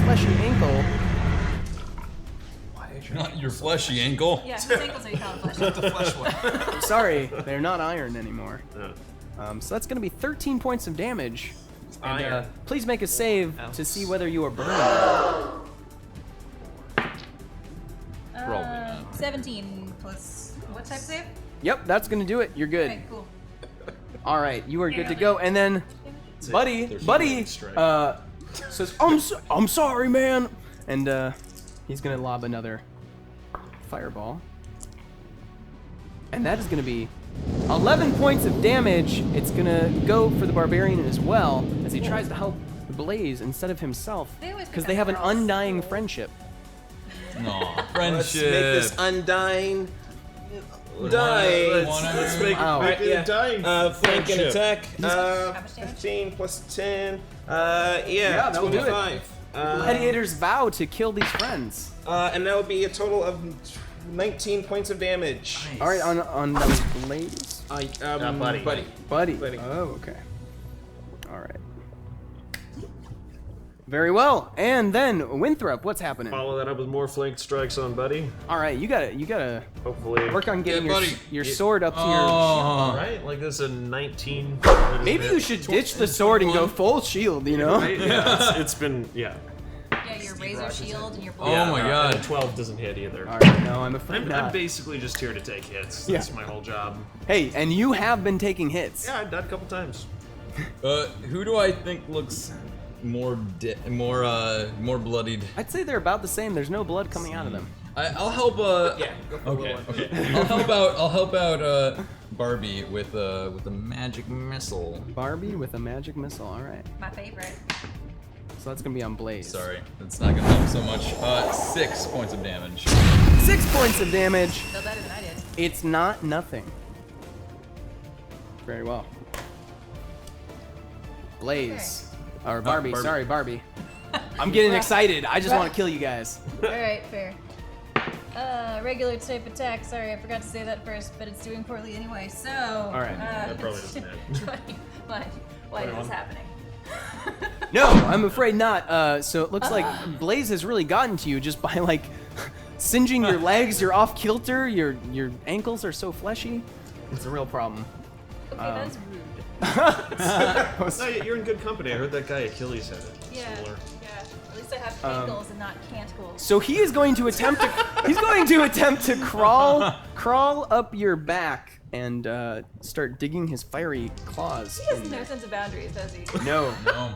fleshy ankle. Not your fleshy ankle. Yeah, his ankles are kind of fleshy. I'm sorry, they're not iron anymore. Yeah. So that's gonna be 13 points of damage. And, Iron. please make a save to see whether you are burned. Probably not. 17 plus what type save? Yep, that's gonna do it. You're good. Okay, cool. All right, you are good to go. And then, Buddy says, "I'm sorry, man," and he's gonna lob another fireball, and that is gonna be 11 points of damage. It's gonna go for the barbarian as well as he tries to help Blaze instead of himself They always because pick they up have an girls. undying friendship. Aw, Let's make friendship. this undying. Die. Let's make Wow. Alright, yeah. dying. Flank and attack. How much damage? 15 plus 10. Yeah, that'll do it. 25. Gladiators vow to kill these friends. And that would be a total of 19 points of damage. All right, on those Blaze. Buddy. Buddy. Buddy. Buddy. Oh, okay. All right. Very well. And then Winthrop, what's happening? Follow that up with more flanked strikes on Buddy. All right, you gotta Hopefully. work on getting Yeah, buddy. your sword up to your. Oh. Right? Like this is a 19. Maybe you should ditch the sword and go full shield. You know. Right? Yeah. It's been, yeah. Yeah, your razor shield and your Oh bullet. my and god. a 12 doesn't hit either. All right. No, I'm afraid I'm not. basically just here to take hits. Yeah. That's my whole job. Hey, and you have been taking hits. Yeah, I've died a couple times. Who do I think looks more more bloodied? I'd say they're about the same. There's no blood coming out of them. I'll help. Yeah, go for Okay. one. Okay. I'll help out Barbie with a magic missile. Barbie with a magic missile. All right. My favorite. So that's gonna be on Blaze. Sorry, that's not gonna help so much. 6 points of damage. 6 points of damage. Still better than I did. It's not nothing. Very well. Blaze. Or Barbie, Barbie. sorry, Barbie. I'm getting excited. I just want to kill you guys. Alright, fair. Regular type attack. Sorry, I forgot to say that first, but it's doing poorly anyway, so. Alright. That probably doesn't hit. Why is this happening? No, I'm afraid not. So it looks like Blaze has really gotten to you just by like singeing your legs. You're off kilter. Your ankles are so fleshy. It's a real problem. Okay, that's rude. No, you're in good company. I heard that guy Achilles had it. Yeah, Similar. yeah. At least I have ankles and not canticles. So he is going to attempt to crawl up your back and start digging his fiery claws. He has in no there. sense of boundaries, does he? No. No.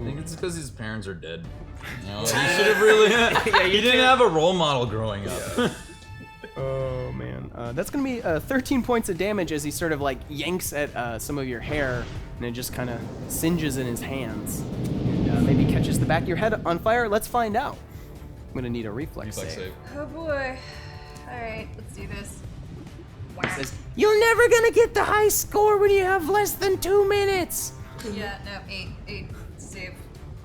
I think it's because his parents are dead. You know, he should have really. He didn't have a role model growing up. Oh man, that's gonna be 13 points of damage as he sort of like yanks at some of your hair, and it just kind of singes in his hands. And, maybe catches the back of your head on fire. Let's find out. I'm gonna need a reflex save. Oh boy. Alright, let's do this. Says, you're never gonna get the high score when you have less than 2 minutes. Yeah, no, 8 save.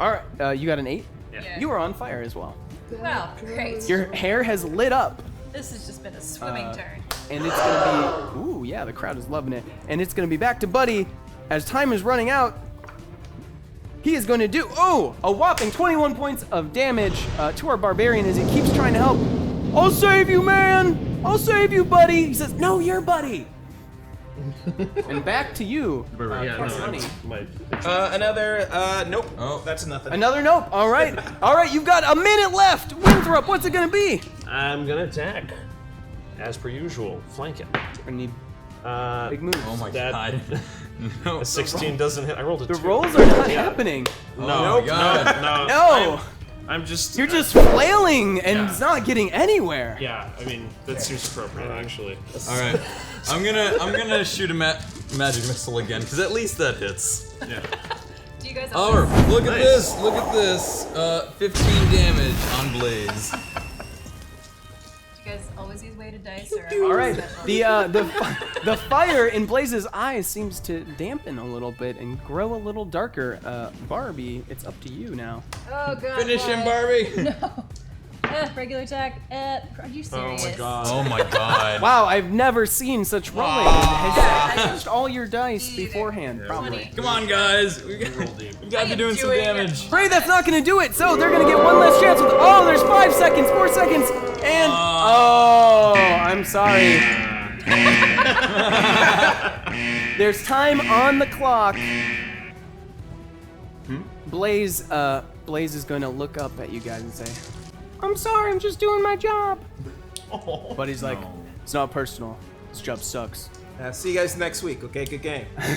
All right, you got an 8. Yeah. You are on fire as well. Well, great. Your hair has lit up. This has just been a swimming turn. And it's gonna be, ooh, yeah, the crowd is loving it. And it's gonna be back to Buddy. As time is running out, he is going to do, a whopping 21 points of damage to our barbarian as he keeps trying to help. I'll save you, man. I'll save you, Buddy. He says, no, you're Buddy. And back to you. Another, nope. Oh. That's nothing. Another nope. All right. All right, you've got a minute left. Winthrop, what's it gonna be? I'm gonna attack. As per usual, flank it. I need big moves. Oh my That- god. No. A 16 doesn't hit. I rolled a The 2. rolls are not happening. Oh my god. No. I'm just. You're just flailing and Yeah. it's not getting anywhere. Yeah, I mean that seems appropriate actually. All right. I'm gonna shoot a magic missile again because at least that hits. Yeah. Do you guys Oh, always, look at Nice. this! Look at this! 15 damage on Blaze. do you guys always use weighted dice or All right. special? The fire in Blaze's eyes seems to dampen a little bit and grow a little darker. Barbie, it's up to you now. Oh god. Finish him, what? Barbie! No. Regular attack. Are you serious? Oh my god. Oh my god. Wow, I've never seen such rolling. Has you changed all your dice beforehand? Probably. Come on, guys. We gotta be doing some damage. Ray, that's not gonna do it. So they're gonna get one last chance with. Oh, there's 5 seconds, 4 seconds, and I'm sorry. There's time on the clock. Blaze is gonna look up at you guys and say, "I'm sorry, I'm just doing my job." But he's like, "It's not personal. This job sucks." See you guys next week, okay? Good game. You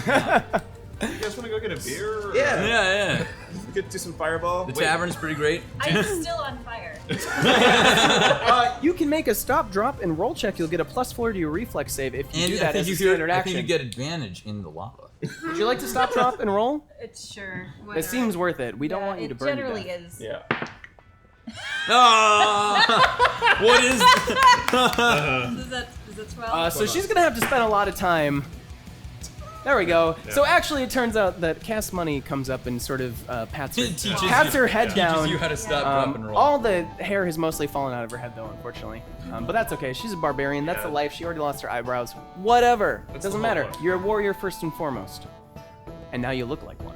guys want to go get a beer? Or? Yeah. Yeah. Get do some fireball. The tavern's pretty great. I'm still on fire. You can make a stop, drop, and roll check. You'll get a +4 to your reflex save if you And do I that think as a you standard I think action. you get advantage in the lava. Would you like to stop, drop, and roll? It's sure. It whatever. seems worth it. We don't Yeah, want you to it burn to generally death. is. Yeah. What is? Is that 12? So she's gonna have to spend a lot of time. There we go. So actually, it turns out that Cass Money comes up and sort of pats her head down. Teaches you how to stop, drop, and roll. All the hair has mostly fallen out of her head, though, unfortunately. But that's okay. She's a barbarian. That's the life. She already lost her eyebrows. Whatever. It doesn't matter. You're a warrior first and foremost. And now you look like one.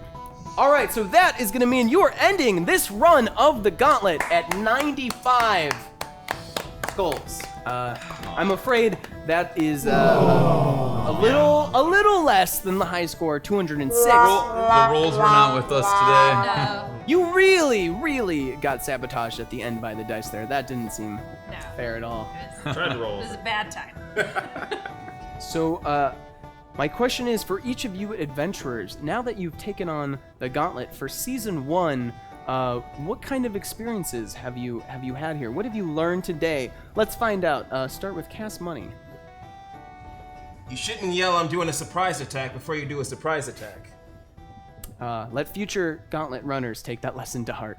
All right, so that is going to mean you are ending this run of the Gauntlet at 95 skulls. I'm afraid that is a little less than the high score, 206. The rolls were not with us today. No. You really got sabotaged at the end by the dice there. That didn't seem No. fair at all. Try to roll. It was a bad time. So, my question is for each of you adventurers, now that you've taken on the Gauntlet for season 1, what kind of experiences have you had here? What have you learned today? Let's find out. Start with Cass Money. You shouldn't yell, "I'm doing a surprise attack" before you do a surprise attack. Let future Gauntlet runners take that lesson to heart.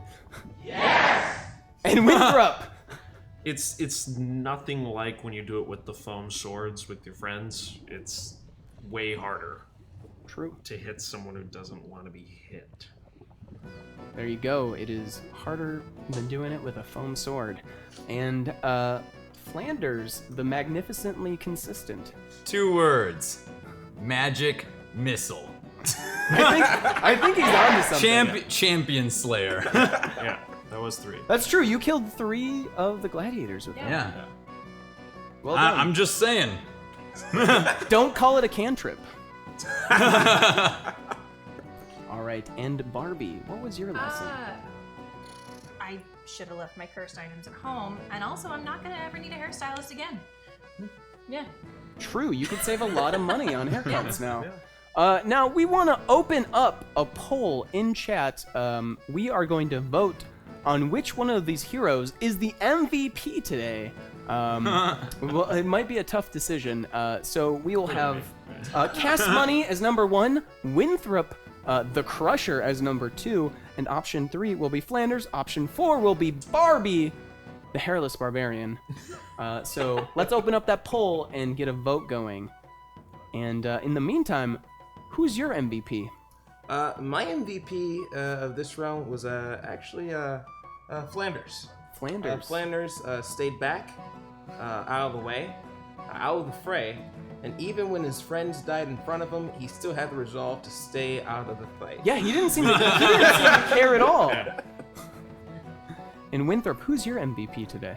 Yes! And Winthrop! It's nothing like when you do it with the foam swords with your friends. It's way harder True. to hit someone who doesn't want to be hit. There you go. It is harder than doing it with a foam sword. And Flanders, the magnificently consistent. 2 words. Magic missile. I think he's onto something. Champion Slayer. Yeah, that was 3. That's true. You killed 3 of the gladiators with that. Yeah. Well done. I'm just saying. Don't call it a cantrip. All right, and Barbie, what was your lesson? I should have left my cursed items at home, and also I'm not gonna ever need a hairstylist again. Yeah. True, you could save a lot of money on haircuts now. Now, we want to open up a poll in chat. We are going to vote on which one of these heroes is the MVP today. Well, it might be a tough decision. So we will have Cast Money as number 1, Winthrop the Crusher as number 2, and option 3 will be Flanders. Option 4 will be Barbie, the Hairless Barbarian. So let's open up that poll and get a vote going. And in the meantime, who's your MVP? My MVP of this round was actually Flanders. Flanders stayed back, out of the way, out of the fray, and even when his friends died in front of him, he still had the resolve to stay out of the fight. Yeah, he didn't seem to care at all. And Winthrop, who's your MVP today?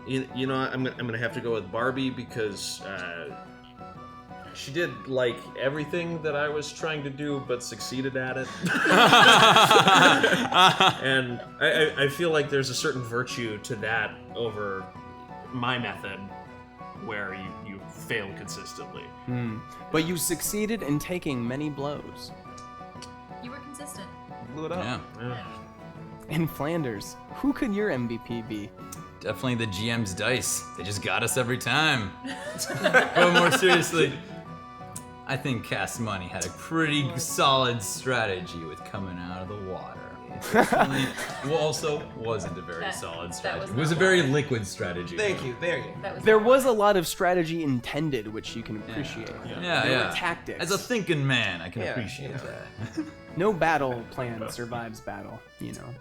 You know, I'm gonna have to go with Barbie because she did like everything that I was trying to do, but succeeded at it. And I feel like there's a certain virtue to that over my method, where you fail consistently. But you succeeded in taking many blows. You were consistent. Blew it up. Yeah. In Flanders, who could your MVP be? Definitely the GM's dice. They just got us every time. But more seriously, I think Cast Money had a pretty solid strategy with coming out of the water. Well, also wasn't a very solid strategy. It was a very liquid strategy. Thank you. There you go. There was a lot of strategy intended, which you can appreciate. There were tactics. As a thinking man, I can appreciate that. No battle plan survives battle, you know.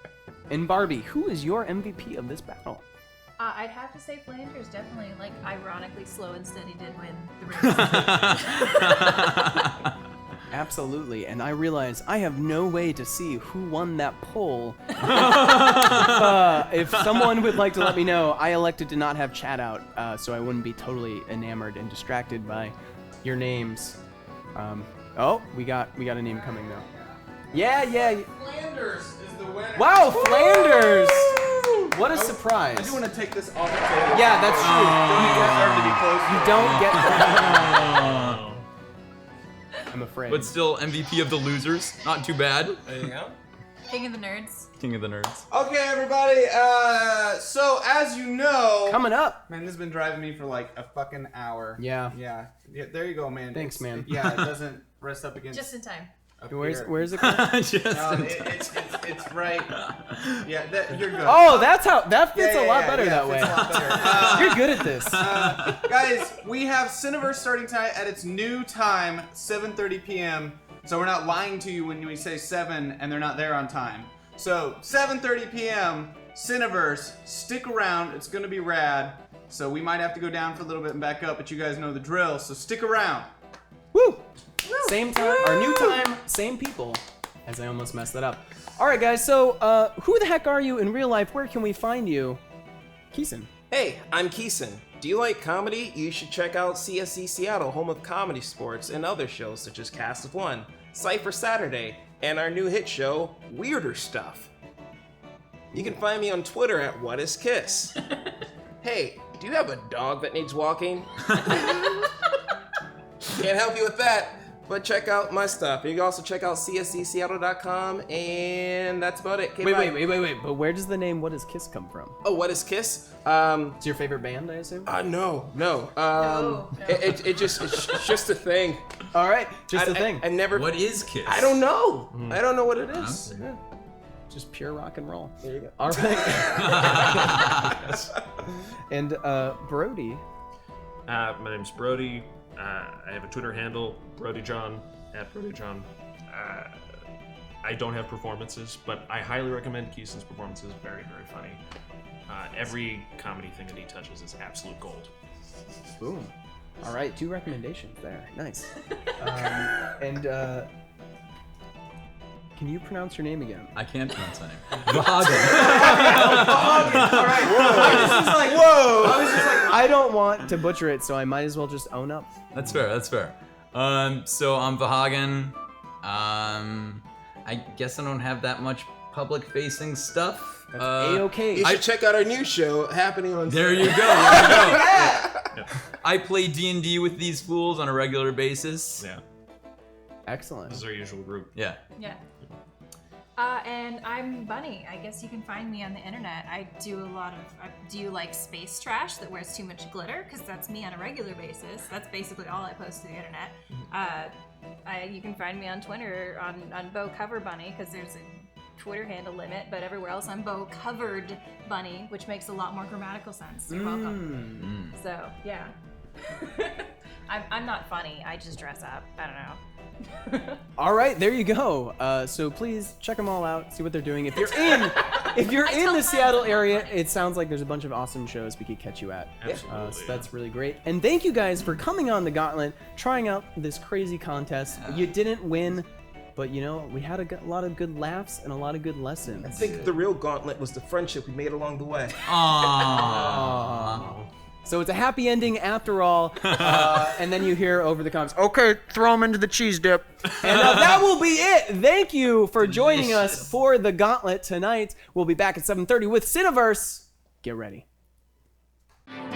And Barbie, who is your MVP of this battle? I'd have to say Flanders, definitely. Like, ironically, Slow and Steady did win the race. Absolutely, and I realize I have no way to see who won that poll. If someone would like to let me know, I elected to not have chat out, so I wouldn't be totally enamored and distracted by your names. Oh, we got a name coming though. Yeah. Flanders is the winner. Wow, Flanders! What a surprise. I do want to take this off the table. Yeah, that's true. You don't get that. I'm afraid. But still, MVP of the losers. Not too bad. There you go. King of the Nerds. King of the Nerds. Okay, everybody. So as you know, Coming up. man, this has been driving me for like a fucking hour. Yeah. There you go, man. Thanks, man. Yeah, it doesn't rest up against. Just in time. up Where's here. it? No, it's right. Yeah, you're good. Oh, that fits a lot better yeah, that it way. fits a lot better. You're good at this. Guys, we have Cineverse starting tonight at its new time, 7:30 p.m. So we're not lying to you when we say 7 and they're not there on time. So 7:30 p.m. Cineverse, stick around. It's gonna be rad. So we might have to go down for a little bit and back up, but you guys know the drill. So stick around. Woo! Same time, our new time, same people. As I almost messed that up. All right, guys. So, who the heck are you in real life? Where can we find you, Keeson? Hey, I'm Keeson. Do you like comedy? You should check out CSC Seattle, home of comedy sports and other shows such as Cast of One, Cypher Saturday, and our new hit show, Weirder Stuff. You can find me on Twitter at WhatIsKiss. Hey, do you have a dog that needs walking? Can't help you with that, but check out my stuff. You can also check out cscseattle.com, and that's about it. Okay, bye. Wait. But where does the name What Is Kiss come from? Oh, What Is Kiss? It's your favorite band, I assume? No. No. It's just a thing. All right, just a thing. I never. What is Kiss? I don't know. I don't know what it is. Okay. Yeah. Just pure rock and roll. There you go. All right. And Brody. My name's Brody. I have a Twitter handle, BrodyJohn, @BrodyJohn. I don't have performances, but I highly recommend Keeson's performances. Very, very funny. Every comedy thing that he touches is absolute gold. Boom. All right, 2 recommendations there. Nice. Can you pronounce your name again? I can't pronounce my name. Vahagen. I was just like, I don't want to butcher it, so I might as well just own up. That's fair. So I'm Vahagen. I guess I don't have that much public-facing stuff. That's A-okay. You should check out our new show happening on. There you go. I play D&D with these fools on a regular basis. Yeah. Excellent. This is our usual group. Yeah. Yeah. And I'm Bunny. I guess you can find me on the internet. I do like space trash that wears too much glitter, because that's me on a regular basis. That's basically all I post to the internet. You can find me on Twitter on Bo Cover Bunny, because there's a Twitter handle limit, but everywhere else I'm Bo Covered Bunny, which makes a lot more grammatical sense. You're welcome. So yeah. I'm not funny. I just dress up. I don't know. All right, there you go. So please check them all out. See what they're doing. If you're in the Seattle area, it sounds like there's a bunch of awesome shows we could catch you at. Absolutely. So that's really great. And thank you guys for coming on the Gauntlet, trying out this crazy contest. You didn't win, but you know we had a lot of good laughs and a lot of good lessons. I think the real gauntlet was the friendship we made along the way. Aww. So it's a happy ending after all. And then you hear over the comments, okay, throw them into the cheese dip. And that will be it. Thank you for joining us for the Gauntlet tonight. We'll be back at 7:30 with Cineverse. Get ready.